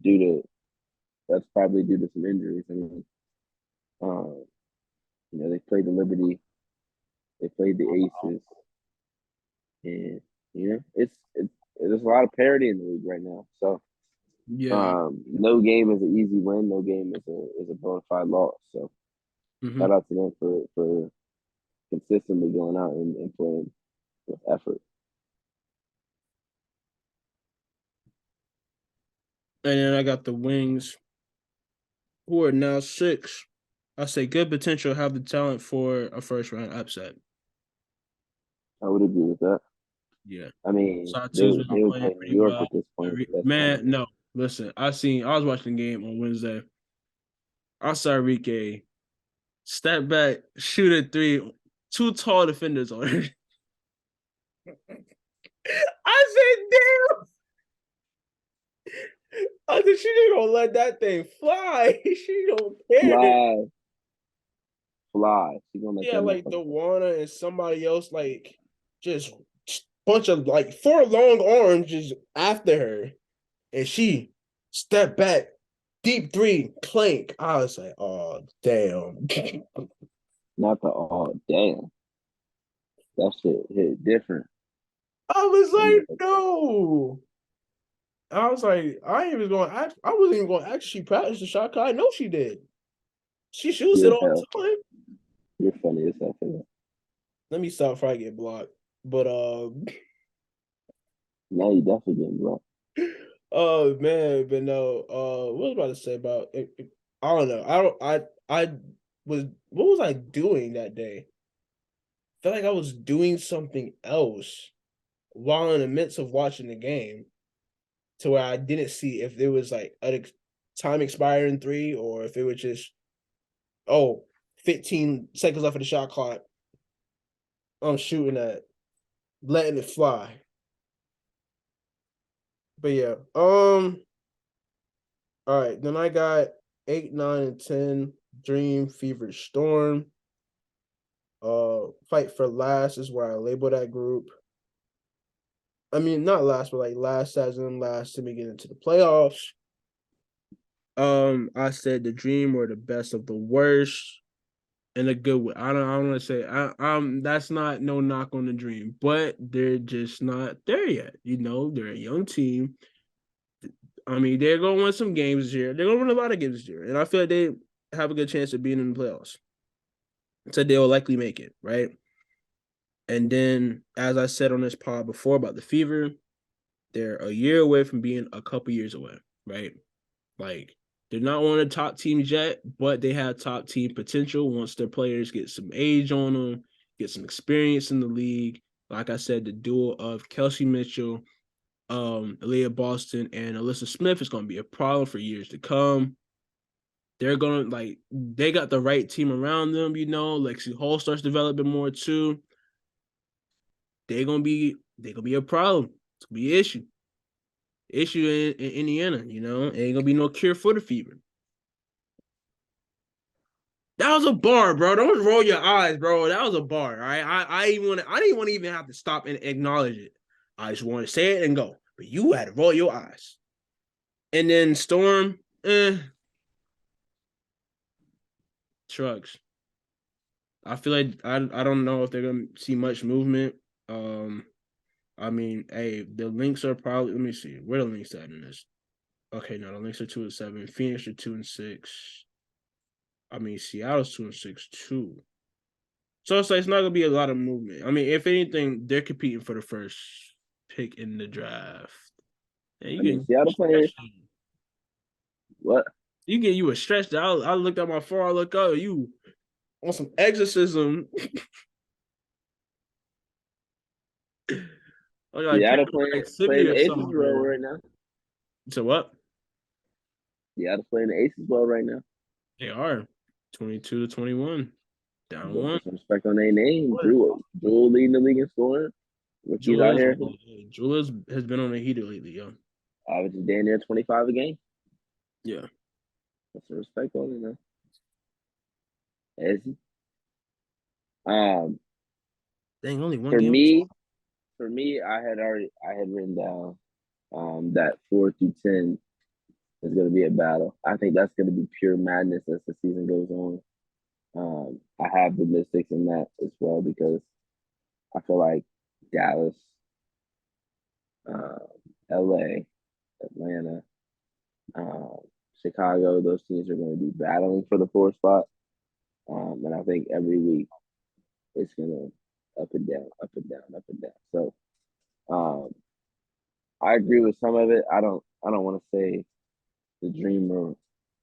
due to that's probably due to some injuries. I mean, um, they played the Liberty, they played the Aces, and it's there's a lot of parity in the league right now. So Yeah. no game is an easy win, no game is a bona fide loss. So Mm-hmm. shout out to them for consistently going out and playing with effort. And then I got the Wings, who are now 6. I say good potential, have the talent for a first round upset. I would agree with that. Yeah. I mean, Sawtooth's been they would playing play New pretty York well. at this point. That's kind of Man, no. Listen, I was watching the game on Wednesday. I saw Enrique step back, shoot a three, two tall defenders on her. I said, damn. I said, she just gonna let that thing fly. She don't care. fly, fly. She's gonna make Yeah, that like motherfucker fly. Dewana and somebody else, like just bunch of like 4 long arms just after her, and she stepped back, deep three, clank. I was like, oh damn. Not the damn. That shit hit different. I was That like, motherfucker. no. I was like, I ain't even going. I wasn't even going to ask. She practiced the shot. Cause I know she did. She shoots it You're all hell. the time. You're funny as hell for that. Let me stop before I get blocked. But Now you definitely getting blocked. oh man, but no. What was I about to say about it? I don't know. I was. What was I doing that day? I felt like I was doing something else while in the midst of watching the game, to where I didn't see if there was like a time expiring 3 or if it was just 15 seconds left of the shot clock. I'm shooting at, letting it fly. But yeah, all right. Then I got 8, 9, and 10. Dream, Fever, Storm. Fight for Last is where I label that group. I mean, not last, but like last as in last to me get into the playoffs. I said the Dream were the best of the worst. in a good way. I don't want to say that's not no knock on the dream, but they're just not there yet. They're a young team. I mean, they're gonna win some games this year. They're gonna win a lot of games this year, and I feel like they have a good chance of being in the playoffs. So they'll likely make it, right? And then, as I said on this pod before about the Fever, they're a year away from being a couple years away, right? Like they're not one of the top teams yet, but they have top team potential once their players get some age on them, get some experience in the league. Like I said, the duo of Kelsey Mitchell, Aaliyah Boston, and Alyssa Smith is going to be a problem for years to come. They're gonna they got the right team around them, Lexi Hall starts developing more too. They gonna be a problem. It's gonna be an issue in Indiana. Ain't gonna be no cure for the Fever. That was a bar, bro. Don't roll your eyes, bro. That was a bar. All right. I didn't want to even have to stop and acknowledge it. I just want to say it and go. But you had to roll your eyes. And then Storm, shrugs. I feel like I don't know if they're gonna see much movement. I mean, hey, the links are probably, let me see. Where the links at in this? Okay, no, the links are 2-7. Phoenix are 2-6. I mean, Seattle's 2-6 too. So it's not gonna be a lot of movement. I mean, if anything, they're competing for the first pick in the draft. And I mean, Seattle players. What? You get you a stretch. I looked at my phone. I look up. You on some exorcism. I got Seattle activity playing or the Aces something, well bro. right now. So what? Seattle playing the Aces well right now. They are 22-21, down But one. put some respect on their name. Drew leading the league in scoring. Rookies out Julius, here. Julius has been on a heater lately, yo. Averaging down there 25 a game. Yeah. Put some respect on it, man. As um Dang, only one for game. me, I had written down that 4 through 10 is going to be a battle. I think that's going to be pure madness as the season goes on. I have the Mystics in that as well because I feel like Dallas, uh, LA, Atlanta, uh, Chicago, those teams are going to be battling for the 4th spot. And I think every week it's going to up and down, up and down, up and down. So um, I agree with some of it. I don't want to say the Dreamer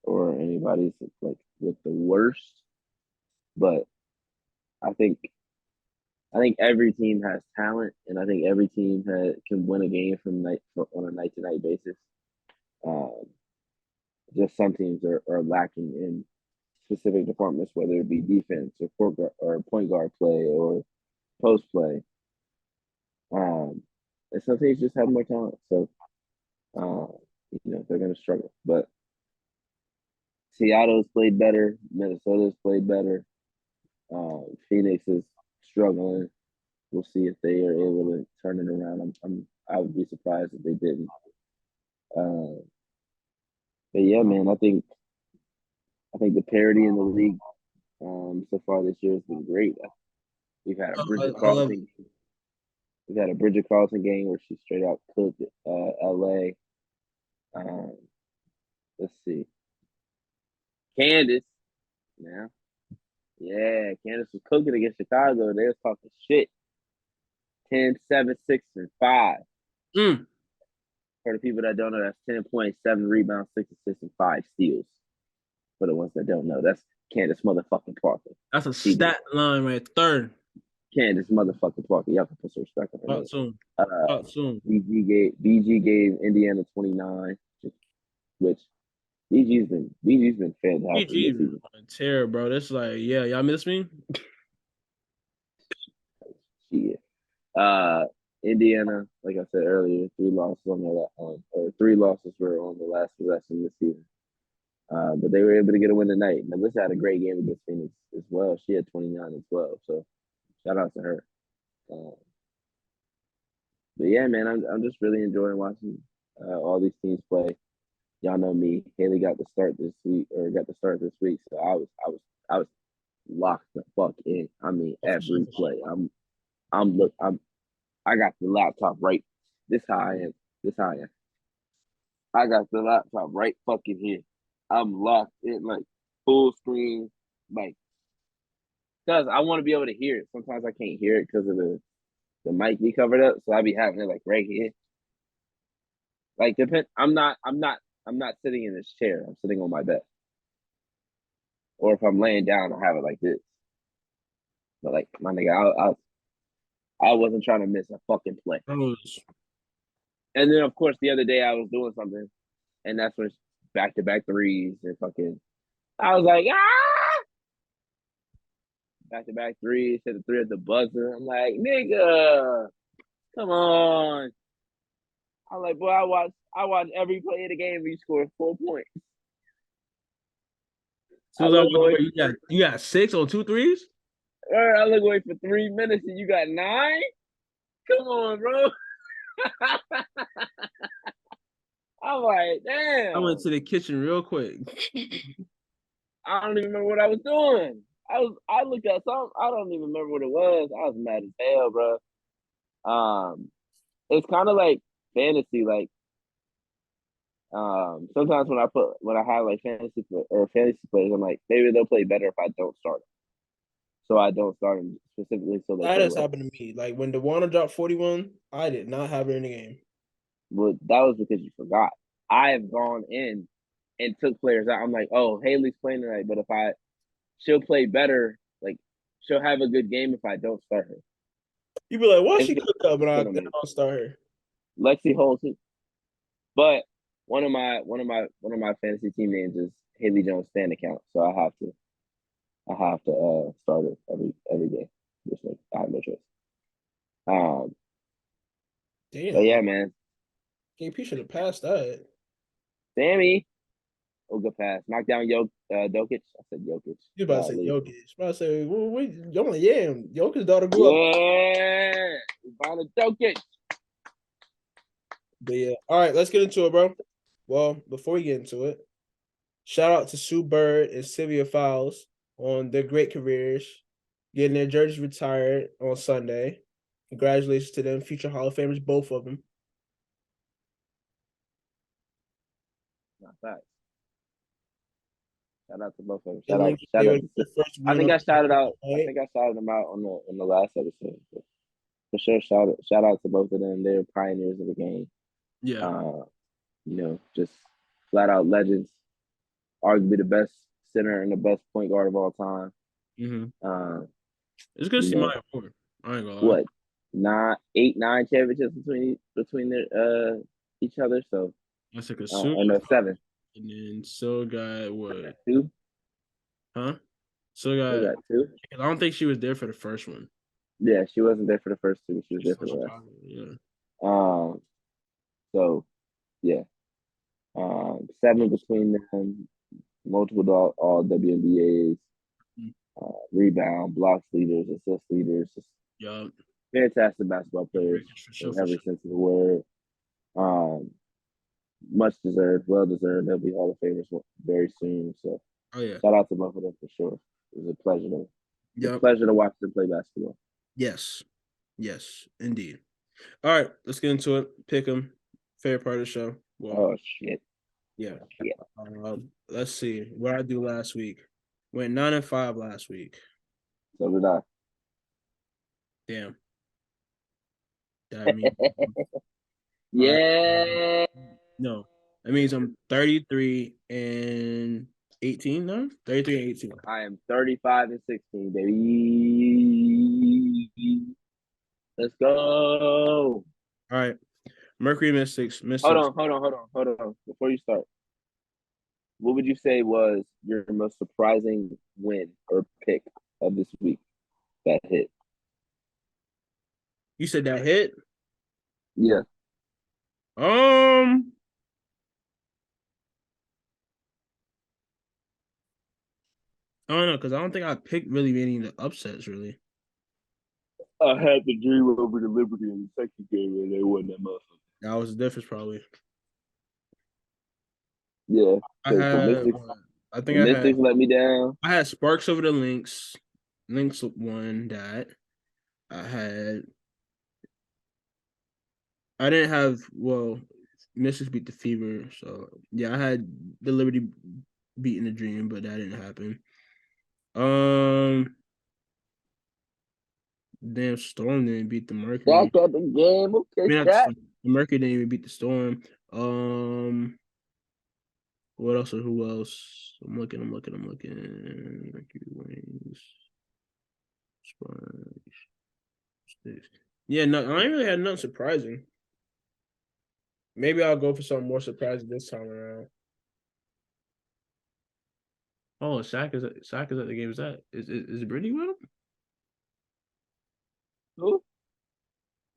or anybody's like with the worst, but I think I think every team has talent, and I think every team can win a game on a night to night basis. Um, just some teams are lacking in specific departments, whether it be defense or point guard play or post play. And some teams just have more talent, so they're going to struggle. But Seattle's played better, Minnesota's played better. Phoenix is struggling. We'll see if they are able to turn it around. I would be surprised if they didn't. Uh, but yeah, man, I think the parity in the league so far this year has been great. We've had a Bridget I love it. Carlson. We've had a Bridget Carlson game where she straight out cooked LA. Um, let's see, Candace. Now, yeah, Candace was cooking against Chicago. They was talking shit. 10, 7, 6, and 5. Mm, For the people that don't know, that's 10 points, 7 rebounds, 6 assists, and 5 steals. For the ones that don't know, that's Candace motherfucking Parker. that's a She did. stat line right there. Candace motherfucking Parker. Y'all can put some respect on her Talk name. soon. Uh, Talk soon. BG gave Indiana 29, which BG's been fantastic PG this season. terror, bro. That's like, yeah, y'all miss me? Shit. Indiana, like I said earlier, 3 losses on the or 3 losses were on the last possession this season. But they were able to get a win tonight. Melissa had a great game against Phoenix as well. She had 29 as well. So shout out to her. Uh, but yeah, man, I'm just really enjoying watching all these teams play. Y'all know me. Haley got the start this week. So I was locked the fuck in. I mean, Oh, for sure, every for play. sure. I got the laptop right. This how I am. This how I am. I got the laptop right fucking here. I'm locked in like full screen, like because I want to be able to hear it. Sometimes I can't hear it because of the mic be covered up, so I be having it like right here. Like depend. I'm not sitting in this chair. I'm sitting on my bed. Or if I'm laying down, I have it like this. But like my nigga, I wasn't trying to miss a fucking play. Bros. And then of course the other day I was doing something, and that's when back to back threes and fucking. I was like back to back threes, hit the three at the buzzer. I'm like nigga, come on. I'm like boy, I watched every play of the game. You scored 4 points. So I as I look walk away away, you got 6 on 2 threes? I look away for 3 minutes and you got 9. Come on, bro. I'm like, I went damn. to the kitchen real quick. I don't even remember what I was doing. I looked at something. I don't even remember what it was. I was mad as hell, bro. It's kind of like fantasy. Like, sometimes when I have like fantasy players, I'm like, maybe they'll play better if I don't start them. So I don't start them specifically so they That play has well. happened to me. Like when DeWanna dropped 41, I did not have her in the game. But that was because you forgot. I have gone in and took players out. I'm like, oh, Haley's playing tonight, but she'll play better. Like, she'll have a good game if I don't start her. You be like, why It's she just cooked up, but I what I mean. don't start her. Lexi Holmes, but one of my fantasy team names is Haley Jones fan account, so I have to start it every game. I have no choice. Um, but Damn, yeah, man, KP should have passed that. Sammy, oh good pass, knock down Jokic. I said Jokic. You about to say Golly. Jokic. About to say, well, wait, yeah, Jokic's daughter grew up. Yeah, Ivana Jokic. But yeah, all right, let's get into it, bro. Well, before we get into it, shout out to Sue Bird and Sylvia Fowles on their great careers, getting their jerseys retired on Sunday. Congratulations to them, future Hall of Famers, both of them. Not that. Shout out to both of them. And then Shout gave out it to. the first I win think of I shouted out. I right? think I shouted them out on the last episode. But for sure, shout out to both of them. They're pioneers of the game. Yeah. Just flat out legends. Arguably the best center and the best point guard of all time. Mm-hmm. Uh, It's good to you see know my more. I ain't gonna lie. what? 9 championships between their each other. So That's like a or super, no 7. and then still got I got what? 2. Huh? Still I got. got 2. I don't think she was there for the first one. Yeah, she wasn't there for the first 2. She was She's there from for the rest. Chicago. Yeah. So yeah. 7 between them, multiple all WNBAs, rebound, blocks leaders, assist leaders, just Yeah. fantastic basketball players For sure. in For every sure. sense of the word. Um, Much deserved, well deserved. They'll be Hall of Famers very soon. So Oh yeah. shout out to both of them for sure. It was a Yep. pleasure to watch them play basketball. Yes. Yes. Indeed. All right. Let's get into it. Pick them. Favorite part of the show. Well, Oh shit. yeah. Yeah. Let's see what I do last week. Went 9-5 last week. So did I. Damn. That means I Yeah. no. That means I'm 33 and 18 now. 33 and 18. I am 35 and 16, baby. Let's go. All right. Mercury Mystics. Hold Mystics. on. Before you start, what would you say was your most surprising win or pick of this week that hit? You said that hit? Yeah. Um, I don't know, because I don't think I picked really any of the upsets, really. I had the dream over the Liberty in the second game and they won that motherfucker. That was the difference, probably. Yeah. I So had Mystics, I The think Mystics let me down. I had Sparks over the Lynx. Lynx won that. I had I didn't have Mystics beat the Fever, so yeah, I had the Liberty beating the Dream, but that didn't happen. Damn, Storm didn't beat the Back Mercury. at the game. I Okay, mean, not the Shaq. Storm. The Mercury didn't even beat the Storm. What else or who else? I'm looking. Mercury Wings, Sparks, Sticks. Yeah, no, I ain't really had nothing surprising. Maybe I'll go for something more surprising this time around. Oh, Shaq is at the game. Is Brittany with him? Who?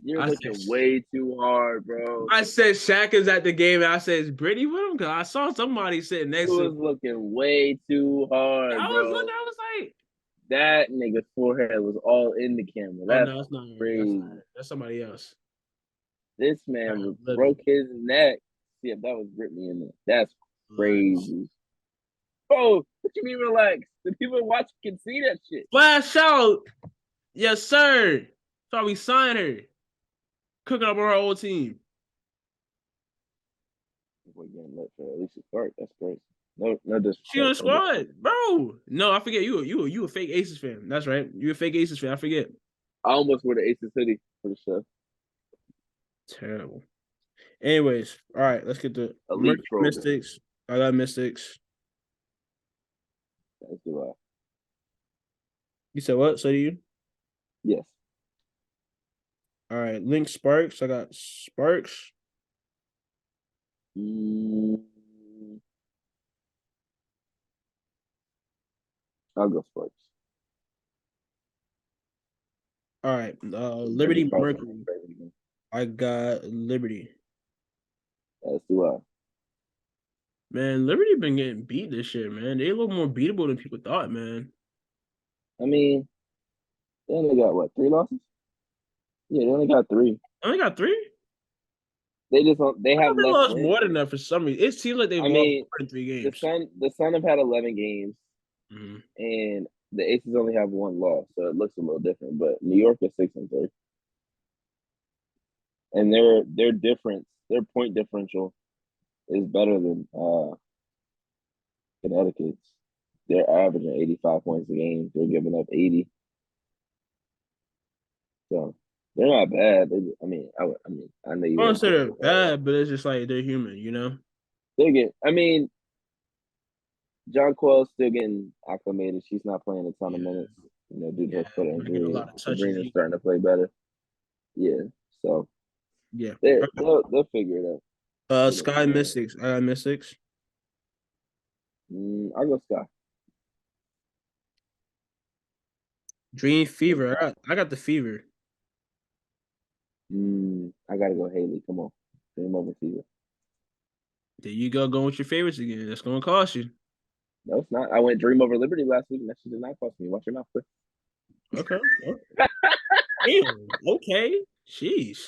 You're I said looking way too hard, bro. I said Shaq is at the game, and I said is Brittany with him because I saw somebody sitting You next to him. was looking way too hard, I was looking. bro. I was like, That nigga's forehead was all in the camera. oh That's no, that's not her. crazy. That's somebody else. This All man right, was Libby. broke his neck. See if that was Brittany in there. That's Relax. crazy. Bro, what you mean relax? The people watching can see that shit. Flash out, yes sir. Thought we signed her. Cooking up on our old team. We're getting lit for at least a start. That's crazy. No, no She on the disrespect. No squad, disrespect. bro. No, I forget you a fake Aces fan. That's right. You a fake Aces fan. I forget. I almost wore the Aces hoodie for the show. Terrible. Anyways, all right, let's get to Elite Mercury program. Mystics. I got Mystics. That's the You said what? So do you? yes. All right, Link Sparks. I got Sparks. Mm, I'll go Sparks. All right, Brittany Liberty Cross Mercury. I got Liberty. That's the Man, Liberty been getting beat this year, man. They a little more beatable than people thought, man. I mean, they only got what, 3 losses? Yeah, they only got 3. I only got 3. They just don't, they I have thought they less lost wins. more than that for some reason. It seems like they've I lost mean, more than 3 the games. Sun have had 11 games, Mm-hmm. and the Aces only have 1 loss, so it looks a little different. But New York is 6-3, and their difference, their point differential, is better than Connecticut's. They're averaging 85 points a game. They're giving up 80, so they're not bad. I know you I don't wouldn't say put they're them ahead. bad, but it's just like they're human, you know? They get. I mean, John Quell's still getting acclimated. She's not playing a ton of Yeah, minutes, due to yeah. her foot We're not getting a injury. lot of touches Sabrina's either. starting to play better. Yeah, so Yeah. they'll figure it out. They'll Sky figure it out. Mystics. I got Mystics. I'll go Sky. Dream Go Fever. Sky. I got the Fever. I gotta go Haley. Come on, Dream over Fever. There you go, going with your favorites again. That's gonna cost you. No, it's not. I went Dream over Liberty last week, and that shit did not cost me. Watch your mouth, quick. Okay. Damn. Okay. Jeez.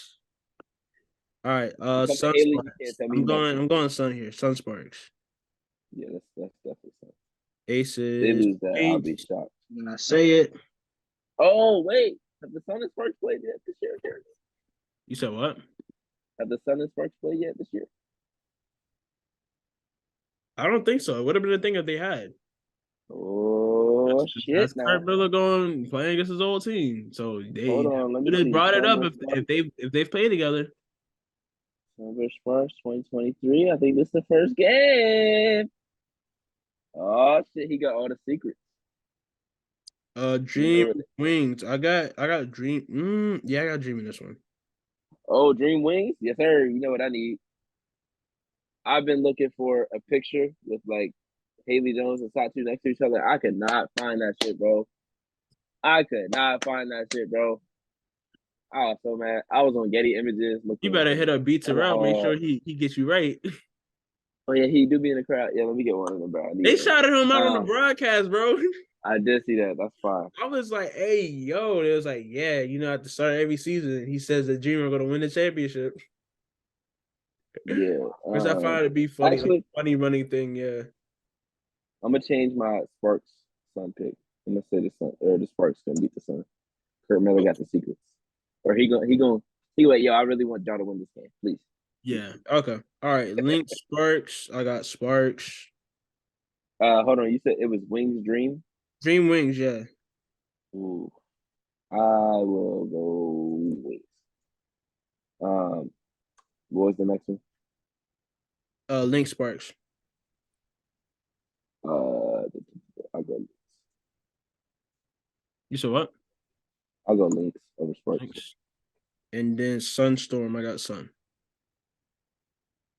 All right. When it comes to Sun Haley, you can't Sparks. tell me I'm going. nothing. I'm going Sun here. Sun Sparks. Yeah, that's definitely something. They Aces. lose that, I'll be Queens. shocked. When I say it. Oh wait, have the Sun and Sparks played yet this year? You said what? Have the Sun and Sparks played yet this year? I don't think so. It would have been a thing if they had. Oh shit! That's Now Kurt Miller going playing against his old team. So hold they on, let me would have see. brought it Sun up versus Sparks. if they've played together. Sun versus Sparks, 2023. I think this is the first game. Oh shit! He got all the secrets. Dream Really? Wings. I got Dream. Yeah, I got Dream in this one. Oh, Dream Wings? Yes, sir. You know what I need? I've been looking for a picture with like Haley Jones and Satu next to each other. I could not find that shit, bro. I could not find that shit, bro. I was so mad. I was on Getty Images You looking better hit up Beats hella around. Make hard. sure he gets you right. Oh yeah, he do be in the crowd. Yeah, let me get one of them, bro. I need They one. shouted him out on the broadcast, bro. I did see that. That's fine. I was like, "Hey, yo!" It was like, "Yeah, at the start of every season, he says that Dream are going to win the championship." Yeah. Which I find it to be funny, like Actually, funny running thing. Yeah. I'm gonna change my Sparks Sun pick. I'm gonna say the Sun or the Sparks gonna beat the Sun. Kurt Miller got the secrets, or he wait. Yo, I really want y'all to win this game, please. Yeah. Okay. All right. Link Sparks. I got Sparks. Hold on. You said it was Wings Dream. Dream Wings. Yeah. Ooh, I will go Wings. Um, what was the next one? Link Sparks. I'll go. You said what? I'll go Lynx over Sparks. Links. And then Sunstorm. I got Sun.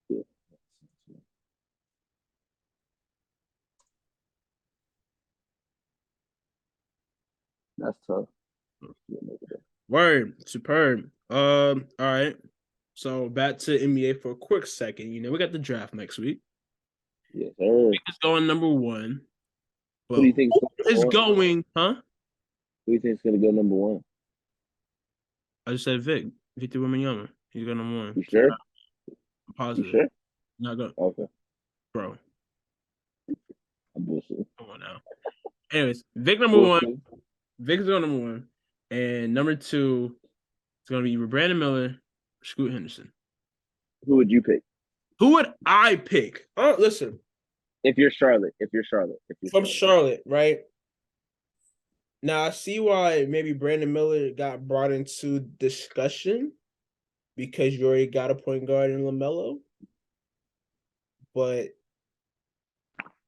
Yeah. That's tough. Word. Superb. All right. So back to NBA for a quick second. We got the draft next week. Yes, sir. It's going number one. But Who do you think is going, huh? Who do you think is gonna go number one? I just said Vic. Victor Wembanyama. He's going number one. You sure? I'm positive. You sure? Not going. Okay. Bro. I'm bullshit. Come on now. Anyways, Vic number one. Vic's going number one. And number two, it's going to be Brandon Miller, Scoot Henderson. Who would you pick? Who would I pick? Oh, listen. If you're Charlotte. From Charlotte, right? Now, I see why maybe Brandon Miller got brought into discussion because you already got a point guard in LaMelo. But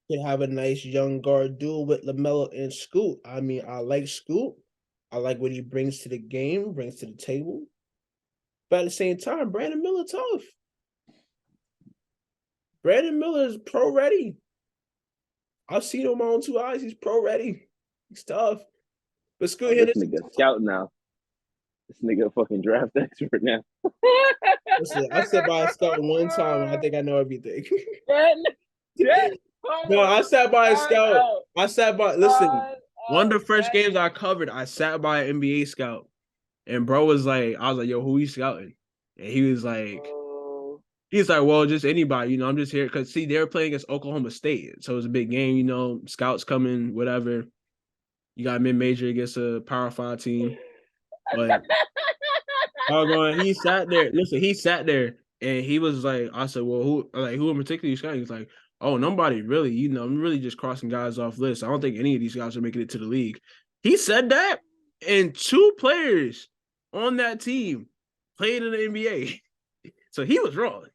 you have a nice young guard duel with LaMelo and Scoot. I mean, I like Scoot. I like what he brings to the game, brings to the table. But at the same time, Brandon Miller tough. Brandon Miller is pro ready. I've seen him with my own two eyes. He's pro ready. He's tough. But Scoot Henderson. This nigga scout now. This nigga a fucking draft expert now. Listen, I sat by a scout one time and I think I know everything. No, I sat by a scout. Listen, one of the first games I covered, I sat by an NBA scout. And bro was like, I was like, yo, who you scouting? And he was like, well, just anybody, I'm just here. Because, see, they were playing against Oklahoma State. So it was a big game, scouts coming, whatever. You got mid-major against a Power 5 team. But he sat there. Listen, he sat there and he was like, I said, well, who in particular you scouting? He's like, oh, nobody really. I'm really just crossing guys off lists. I don't think any of these guys are making it to the league. He said that, and two players on that team played in the NBA. So he was wrong.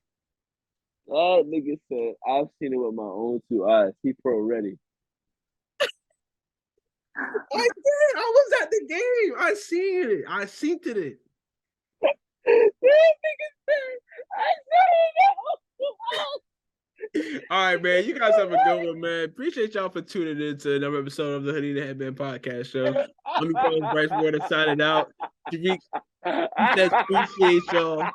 That nigga said, I've seen it with my own two eyes. He pro ready. I did. I was at the game. I seen it. I seen it. That nigga said, I saw it. All right, man. You guys have a good one, man. Appreciate y'all for tuning in to another episode of the Hoodie and Headband podcast show. Let me call Bryce Ward signing out. Tariq says appreciate y'all.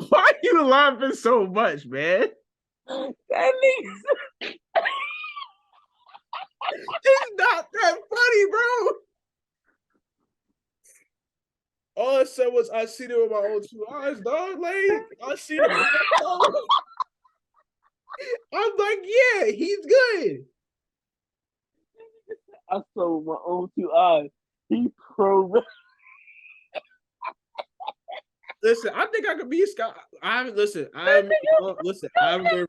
Why are you laughing so much, man? That nigga. It's not that funny, bro. All I said was I seen it with my own two eyes, dog. Like, I seen it. I'm like, yeah, he's good. I saw with my own two eyes. He pro. Listen, I think I could be a scout. I haven't been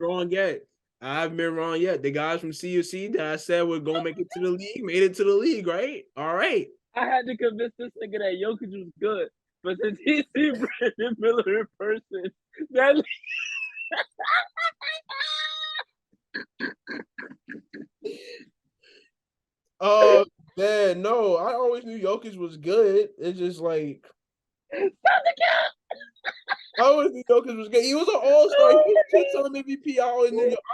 wrong yet. The guys from CUC that I said were gonna make it to the league made it to the league, right? All right. I had to convince this nigga that Jokic was good, but since he see Brandon Miller in person, that. Oh man, no! I always knew Jokic was good. It's just like I always knew Jokic was good. He was an all-star. He was a 10-time MVP.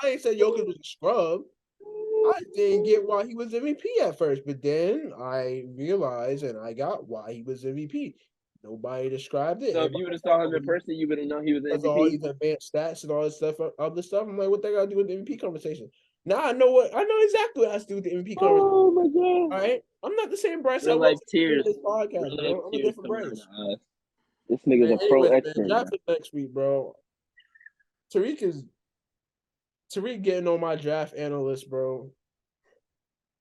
I ain't said Jokic was a scrub. I didn't get why he was MVP at first, but then I realized and I got why he was MVP. Nobody described it. So if you would have saw him in person, you would have known he was MVP. All these advanced stats and all this stuff, other stuff. I'm like, what they got to do with the MVP conversation? Now I know exactly what has to do with the MVP conversation. Oh my god! All right, I'm not the same Bryce. I like tears. This podcast, bro. I'm a different Bryce. This nigga's Man, a pro anyways, man, expert, draft man. it next week, bro. Tariq is Tariq getting on my draft analyst, bro.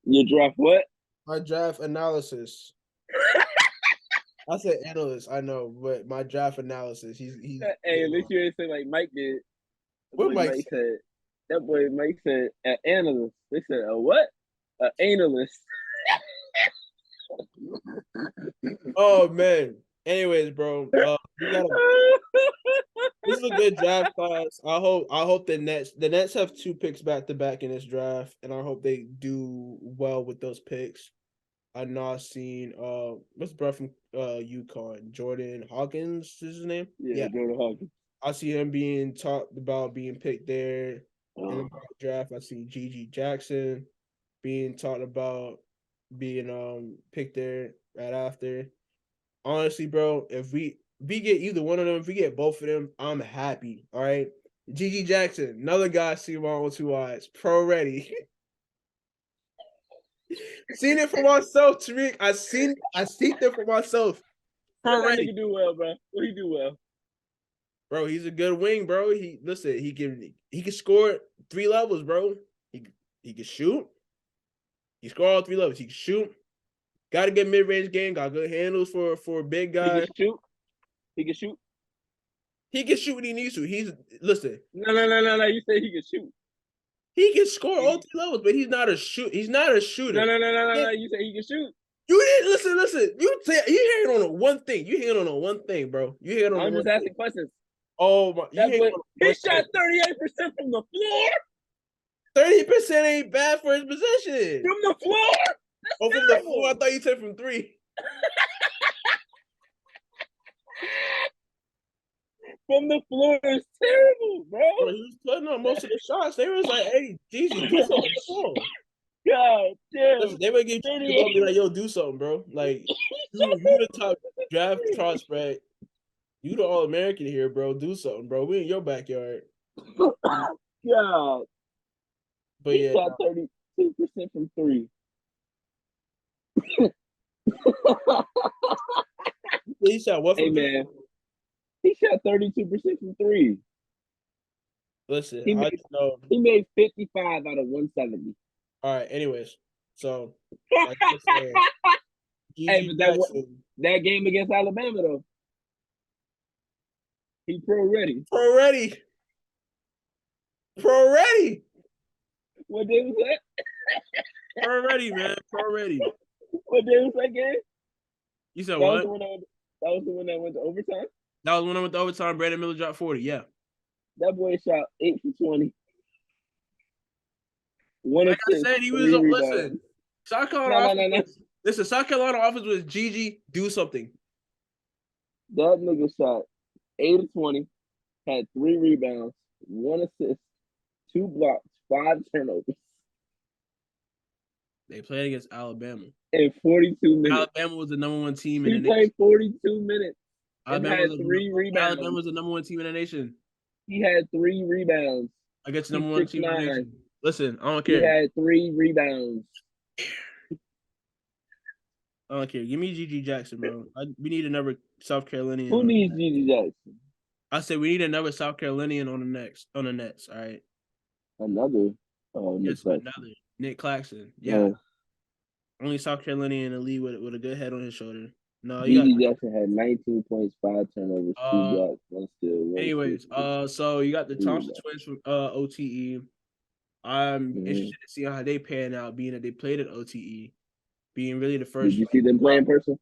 You draft what? My draft analysis. I said analyst, I know, but my draft analysis. He's Hey, at getting least on. you didn't say like Mike did. That What boy Mike Mike said. said. That boy Mike said an analyst. They said a what? An analyst. Oh man. Anyways, bro. We got a This is a good draft class. I hope the Nets have 2 picks back to back in this draft, and I hope they do well with those picks. I know I've seen what's the bro from UConn? Jordan Hawkins is his name? Yeah, Yeah. Jordan Hawkins. I see him being talked about being picked there in the Oh. draft. I see Gigi Jackson being talked about being picked there right after. Honestly, bro, if we get either one of them, if we get both of them, I'm happy. All right. Gigi Jackson, another guy I see him on with 2 eyes. Pro ready. Seen it for myself, Tariq. I seen it for myself. What Pro that ready. nigga do well, bro? What he do well? Bro, he's a good wing, bro. He can score 3 levels, bro. He can shoot. He score all 3 levels. He can shoot. Got a good mid range game. Got good handles for a big He guy. can shoot. He can shoot. He can shoot when he needs to. Listen. No. You say he can shoot. He can score all 3 levels, but he's not a shoot. He's not a shooter. No. You say he can shoot. You didn't listen. You hearing on a one thing. You hearing on a one thing, bro. You hearing on I'm one just thing. asking questions. Oh my! You That hearing boy, on he one shot thing. 38% from the floor. 30% ain't bad for his position. From the floor. Oh, from the floor. I thought you said from 3. From the floor is terrible, bro. Bro, he was putting on most of the shots. They was like, "Hey, Jeezy, do something." God damn. They would give you the ball and be like, "Yo, do something, bro." Like you the top draft prospect. You the All American here, bro. Do something, bro. We in your backyard. God. But He yeah, shot 32% from 3. he shot what Hey, from 3? man. He shot 32% from 3. Listen, He I made, just know. he made 55 out of 170. All right. Anyways, so like I said, Hey, Gigi but Jackson, that game against Alabama, though, he pro ready. pro ready, pro ready, What day was that? pro ready, man, pro ready. What day was that game? You said That was what? the one that was the one that went to overtime. That was when I went to overtime. Brandon Miller dropped 40. Yeah. That boy shot 8 for 20. One Like I assist, said, he was 3 rebounds. listen. South Carolina No. offense. Listen, South Carolina offense was Gigi. Do something. That nigga shot 8 of 20, had 3 rebounds, 1 assist, 2 blocks, 5 turnovers They played against Alabama. in 42 minutes. Alabama was the #1 team in the He nation. played 42 minutes and Alabama had was 3 rebounds. Alabama was the #1 team in the nation. He had 3 rebounds. Against the He's #1 team in the 6'9". nation. Listen, I don't He care. had 3 rebounds. I don't care. Give me Gigi Jackson, bro. We need another South Carolinian. Who needs Gigi Jackson? I said we need another South Carolinian on the Nets. All right. Another. Oh, Nick Yes, Claxton. another Nick Claxton. Yeah. Only South Carolinian in the league with a good head on his shoulder. No, you Gigi got. Jackson had 19 points, 5 turnovers, 2 blocks, 1 steal, 1 Anyways, assist. so you got the 3 Thompson rebounds. twins from OTE. I'm interested to see how they pan out, being that they played at OTE, being really the first. Did you see them play in person?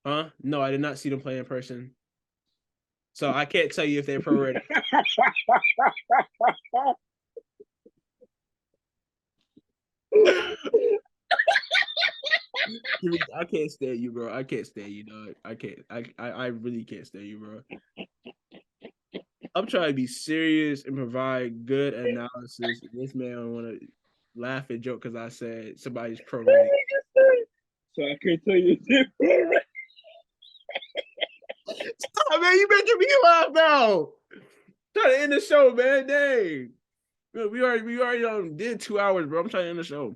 Huh? No, I did not see them play in person. So I can't tell you if they're pro ready. I can't stand you, bro. I can't stand you, dog. I can't. I really can't stand you, bro. I'm trying to be serious and provide good analysis. This man want to laugh and joke because I said somebody's pro ready. So I can't tell you if they're pro ready. Stop, man. You making me laugh now. Trying to end the show, man. Dang. We already did 2 hours, bro. I'm trying to end the show.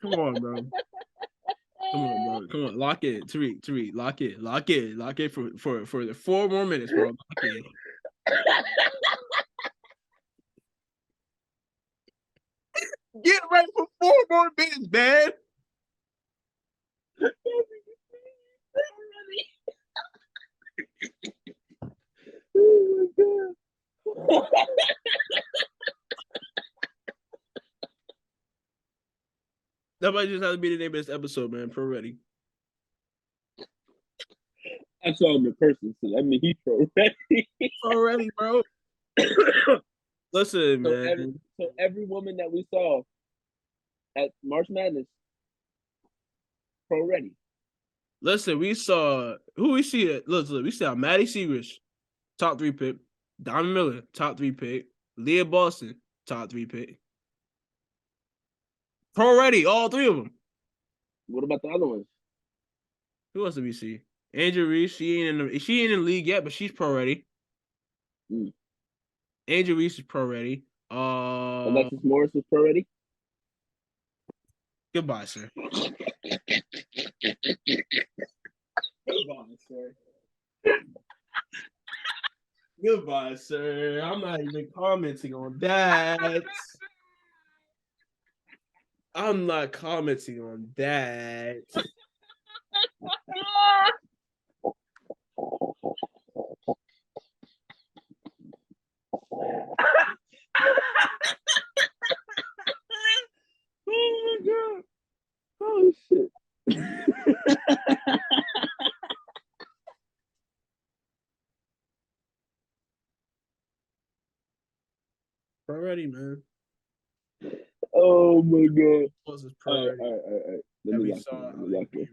Come on, bro. Come on, bro. Come on. Lock in. Tariq, lock in. Lock in. Lock in for the 4 more minutes, bro. Lock in. Get ready for 4 more minutes, man. Oh my god. That might just have to be the name of this episode, man. Pro ready. I saw him in person, so that means he's pro ready. Pro ready, bro. Listen, So man. every woman that we saw at March Madness, pro ready. Listen, we saw who we see it. Look, we saw Maddie Segrist, top 3 pick. Diamond Miller, top 3 pick. Leah Boston, top 3 pick. Pro ready, all 3 of them. What about the other ones? Who else did we see? Angel Reese, she ain't in the league yet, but she's pro ready. Angel Reese is pro ready. Alexis Morris was pro ready. Goodbye, sir. Goodbye, sir. Goodbye, sir. I'm not even commenting on that. I'm not commenting on that. Oh my god. Oh shit. Pro ready, man. Oh my god. Plus it's All pro right, ready. all right, all right. Let That me we lock saw. in. Let me lock in.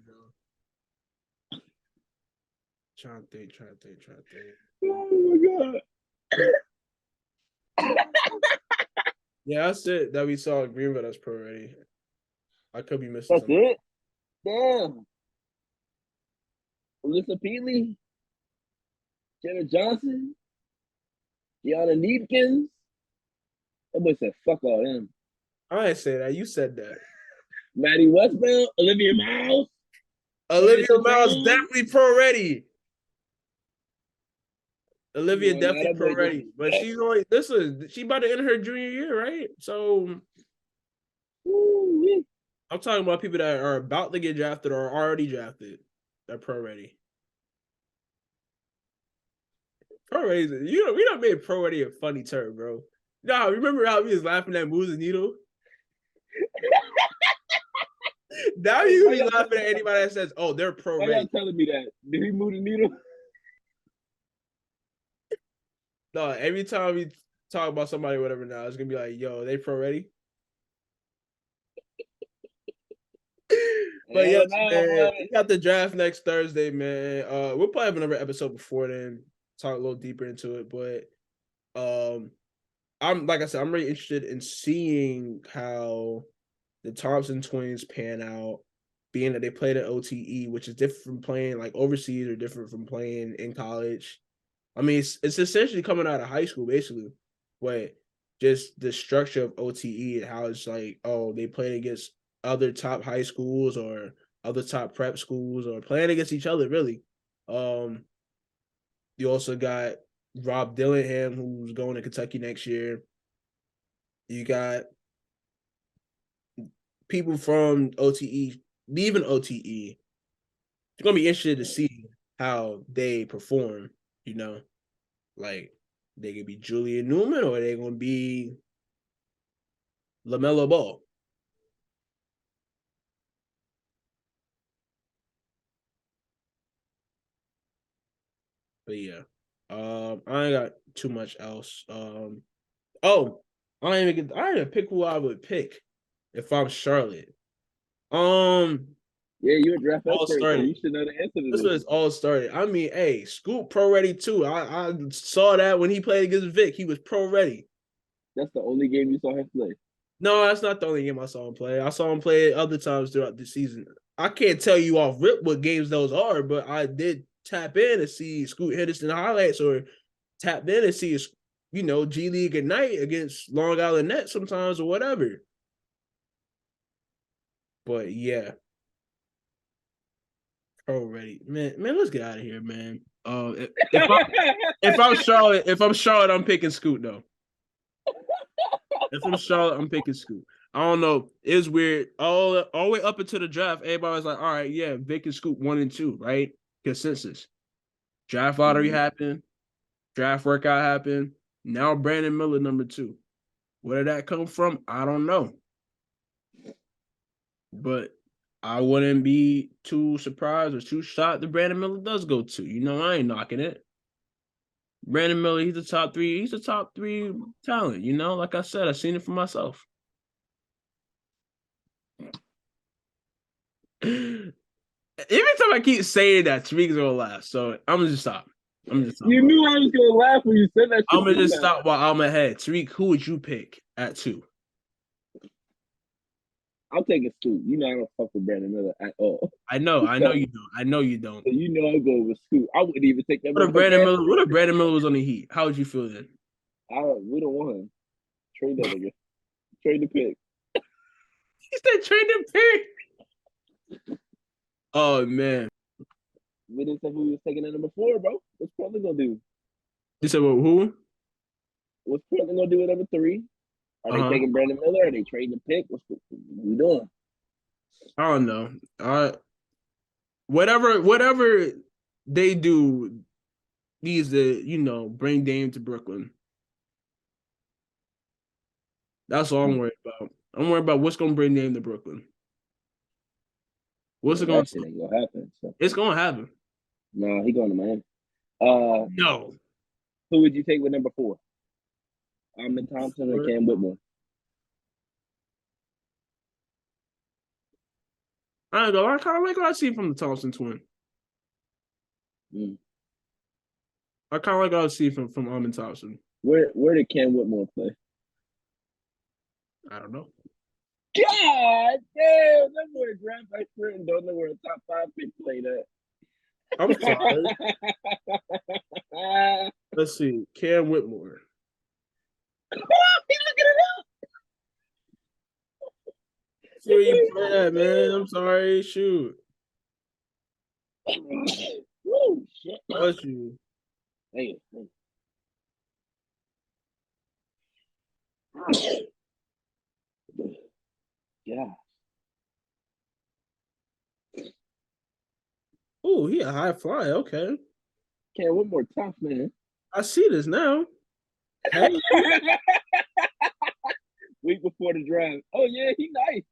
Trying to think. Oh my god. Yeah, that's it. That we saw Greenville. That's pro ready. I could be missing That's something. it? Damn. Alyssa Peatley, Jenna Johnson, Gianna Needkins. That boy said, fuck all them. I ain't say that. You said that. Maddie Westbrook, Olivia Miles. Olivia Miles definitely pro ready. Olivia definitely pro ready, but she's only she about to enter her junior year, right? So I'm talking about people that are about to get drafted or are already drafted. They're pro ready. Pro ready, we don't made pro ready a funny term, bro. Nah, remember how we was laughing at Moose and Needle? Now you be laughing at anybody that says, "Oh, they're pro ready." Why y'all telling me that? Did he move the needle? No, every time we talk about somebody, or whatever, now it's gonna be like, "Yo, they pro ready." But yes, man, we got the draft next Thursday, man. We'll probably have another episode before then, talk a little deeper into it. But I'm like I said, I'm really interested in seeing how the Thompson twins pan out, being that they played at OTE, which is different from playing like overseas or different from playing in college. I mean, it's essentially coming out of high school, basically, but just the structure of OTE and how it's like, oh, they played against other top high schools or other top prep schools or playing against each other, really. You also got Rob Dillingham, who's going to Kentucky next year. You got people from OTE, leaving OTE. It's going to be interested to see how they perform, like they could be Julian Newman or they're going to be LaMelo Ball. But yeah, I ain't got too much else. I didn't even pick who I would pick if I'm Charlotte. Yeah, you a draft all expert, so started. you should know the answer to This this. was all started. I mean, hey, Scoop pro ready too. I saw that when he played against Vic. He was pro ready. That's the only game you saw him play. No, that's not the only game I saw him play. I saw him play other times throughout the season. I can't tell you off rip what games those are, but I did tap in to see Scoot Henderson highlights or tap in to see, G League at night against Long Island Nets sometimes or whatever. But yeah. Already, man. Let's get out of here, man. If I'm Charlotte, I'm picking Scoot though. If I'm Charlotte, I'm picking Scoot. I don't know. It's weird. All the way up until the draft, everybody was like, all right, yeah, Vic and Scoot 1 and 2, right? Consensus. Draft lottery happened. Draft workout happened. Now Brandon Miller #2. Where did that come from? I don't know. But I wouldn't be too surprised or too shocked that Brandon Miller does go 2. You know, I ain't knocking it. Brandon Miller, he's a top 3. He's a top 3 talent. You know, like I said, I've seen it for myself. Every time I keep saying that, Tariq's gonna laugh. So I'm gonna just stop. You knew I was gonna laugh when you said that. I'm gonna just stop while I'm ahead. Tariq, who would you pick at 2? I'll take a Scoot. You know I don't fuck with Brandon Miller at all. I know you don't. I know you don't. So you know I'll go with Scoot. I wouldn't even take that. What if Brandon Miller was on the Heat? How would you feel then? We don't want him. Trade that nigga. Trade the pick. He said trade the pick. Oh man. We didn't say who was taking at number 4, bro. What's Portland gonna do? You said well, who? What's Portland gonna do at number 3? Are they taking Brandon Miller? Are they trading the pick? What we doing? I don't know. Whatever they do needs to, bring Dame to Brooklyn. That's all I'm worried about. I'm worried about what's gonna bring Dame to Brooklyn. What's it gonna do? Ain't gonna happen. So. It's gonna happen. No, he going to Miami. No. Who would you take with number 4? Amin Thompson or Cam Whitmore? I don't know. I kind of like what I see from the Thompson twin. I kind of like what I see from Amin Thompson. Where did Cam Whitmore play? I don't know. God damn, that boy draft expert and don't know where a top 5 pick played at. I'm sorry. Let's see. Cam Whitmore. He's looking it up. See where you play at, man. I'm sorry. Shoot. Oh, shit. Bless you. Hey. Yeah. Oh, he a high flyer. Okay. Cam Whitmore tough, man. I see this now. Hey. Week before the draft. Oh, yeah, he nice.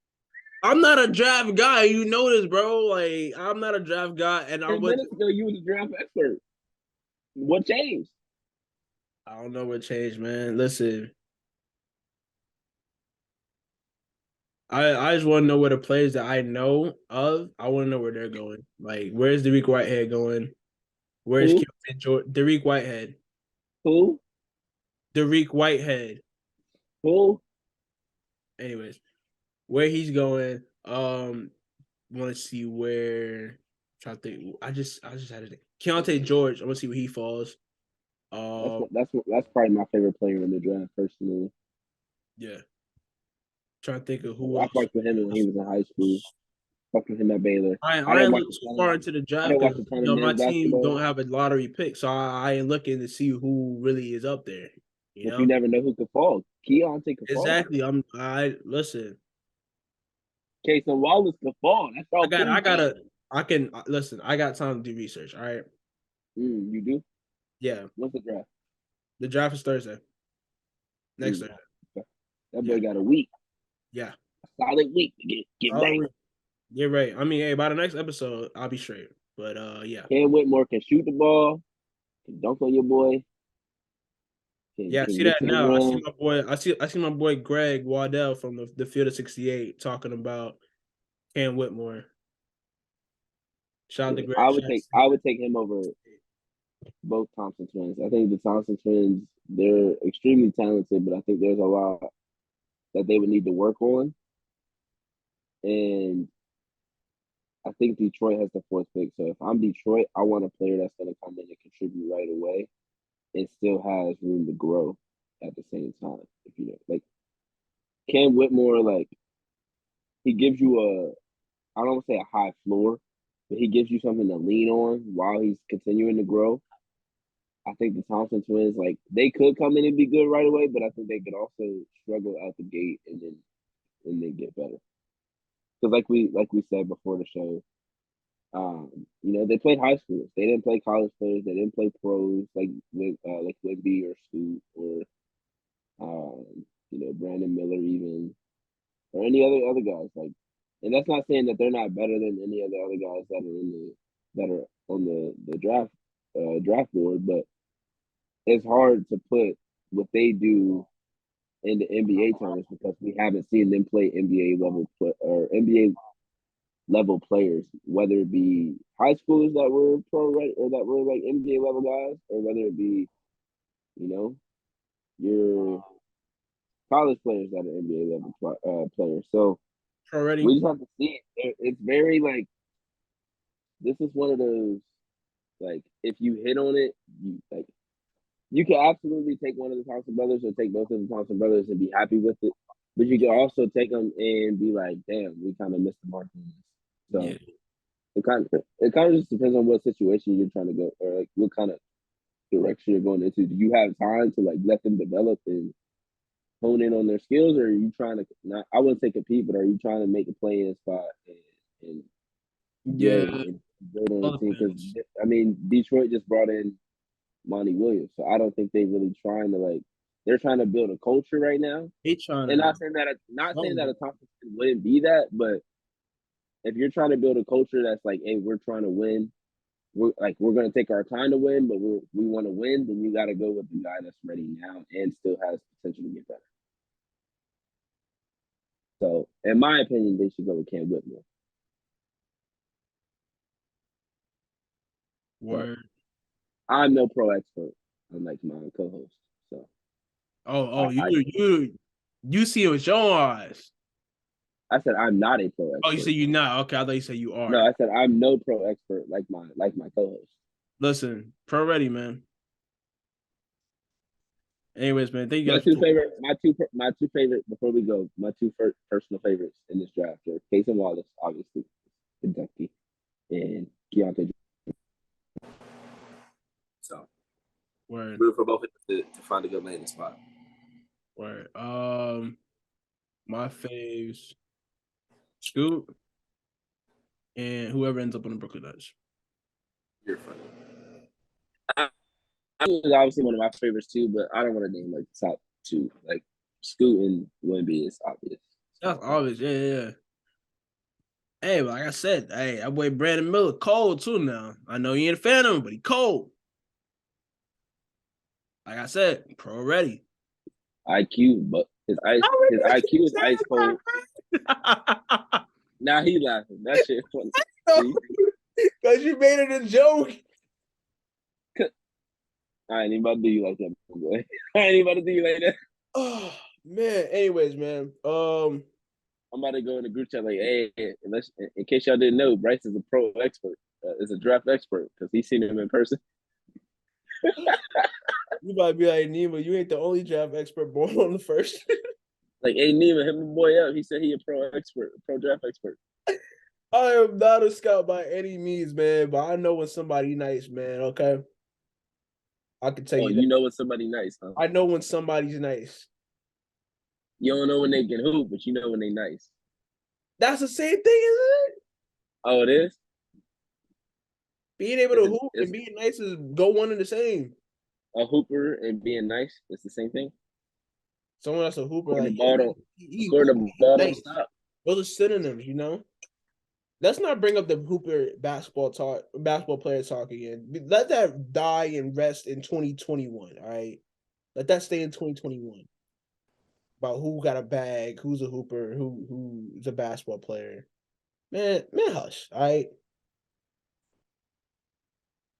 I'm not a draft guy. You know this, bro. Like, I'm not a draft guy. And 10 minutes ago, you was a draft expert. What changed? I don't know what changed, man. Listen. I just want to know where the players that I know of, I want to know where they're going. Like, where's Dariq Whitehead going? Where's Dariq Whitehead? Who? Dariq Whitehead. Who? Anyways, where he's going. Want to see where. I'm trying to think. I just had to think. Keontae George. I want to see where he falls. That's probably my favorite player in the draft, personally. Yeah. Trying to think of who I fucked with him when he was in high school. Fucked with him at Baylor. I didn't look too far into the draft because my team don't have a lottery pick, so I ain't looking to see who really is up there. You never know who could fall. Keontae could fall. Exactly. Listen. Casey Wallace could fall. That's all. I got time to do research. All right. You do? Yeah. What's the draft? The draft is Thursday. Next Thursday. That boy got a week. Yeah. A solid week to get ready. Get ready. I mean, hey, by the next episode, I'll be straight. But yeah. Cam Whitmore can shoot the ball, can dunk on your boy. I see that now. I see my boy Greg Waddell from the Field of 68 talking about Cam Whitmore. Shout out to Greg. I would take him over both Thompson twins. I think the Thompson twins, they're extremely talented, but I think there's a lot that they would need to work on. And I think Detroit has the 4th pick. So if I'm Detroit, I want a player that's going to come in and contribute right away and still has room to grow at the same time. If you know, like Cam Whitmore, like he gives you I don't want to say a high floor, but he gives you something to lean on while he's continuing to grow. I think the Thompson twins, like they could come in and be good right away, but I think they could also struggle out the gate and then get better. Because like we said before the show, they played high schoolers. They didn't play college players. They didn't play pros like Wigby or Scoot or Brandon Miller even or any other guys. Like, and that's not saying that they're not better than any of the other guys that are on the draft board, but it's hard to put what they do in the NBA terms because we haven't seen them play NBA level players, whether it be high schoolers that were pro ready or that were like NBA level guys, or whether it be, your college players that are NBA level players. So Already. we just have to see it. It's very like this is one of those like if you hit on it, you can absolutely take one of the Thompson brothers or take both of the Thompson brothers and be happy with it. But you can also take them and be like, damn, we kind of missed the mark on this. So Yeah. it kind of just depends on what situation you're trying to go or like what kind of direction you're going into. Do you have time to like let them develop and hone in on their skills, or are you trying to not? I wouldn't say compete, but are you trying to make a play-in spot and Yeah. build and build on All the team? Because depends. I mean, Detroit just brought in Monty Williams, so I don't think they really trying to like. They're trying to build a culture right now, They trying and to not saying that a Thompson wouldn't be that, but if you're trying to build a culture that's like, hey, we're trying to win, we're gonna take our time to win, but we want to win, then you got to go with the guy that's ready now and still has potential to get better. So, in my opinion, they should go with Cam Whitmore. word. I'm no pro expert, unlike my co-host. So, Oh, I you see it with your eyes. I said I'm not a pro Oh, you expert. say you not. Okay, I thought you said you No, are. I said I'm no pro expert like my co-host. Listen, pro ready, man. Anyways, man, thank you My guys for two tuning. favorite, my two favorite. Before we go, my two personal favorites in this draft are Case and Wallace, obviously, Kentucky, and Keontae. So, Word, root for both of them to find a good landing spot. word. My faves, Scoot, and whoever ends up on the Brooklyn Nets. You're funny. I was obviously one of my favorites too, but I don't want to name like the top two. Like Scoot and Wemby is obvious. That's obvious. Yeah. Hey, like I said, hey, that boy Brandon Miller cold too now. I know you ain't a fan of him, but he cold. Like I said, pro ready. IQ, but his IQ is ice cold. Now he laughing. That shit funny. Because you made it a joke. I ain't even about to do you like that, boy. I ain't even about to do you like that. Oh man. Anyways, man. I'm about to go in the group chat like, hey, in case y'all didn't know, Bryce is a pro expert, is a draft expert because he's seen him in person. You might be like, Nima, you ain't the only draft expert born on the first. Like, hey, Nima, hit my boy up. He said he a pro draft expert. I am not a scout by any means, man, but I know when somebody nice, man, okay? I can tell you that. You know when somebody nice, huh? I know when somebody's nice. You don't know when they can hoop, but you know when they nice. That's the same thing, isn't it? Oh, it is? Being able to hoop and being nice is go one and the same. A hooper and being nice, it's the same thing. Someone that's a hooper, Scoring like, the ball don't nice. stop. Those are synonyms, you know? Let's not bring up the hooper basketball player talk again. Let that die and rest in 2021, all right? Let that stay in 2021. About who got a bag, who's a hooper, who's a basketball player. Man, hush, all right?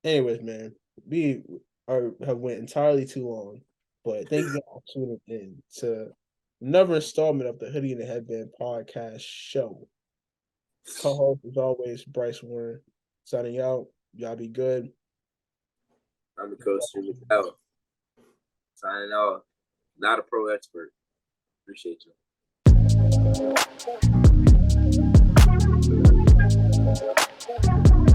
Anyways, man, we have went entirely too long. But thank you all for tuning in to another installment of the Hoodie and the Headband podcast show. Co-host, as always, Bryce Warren. Signing out. Y'all be good. I'm the coach, Miguel. Signing off. Not a pro expert. Appreciate you.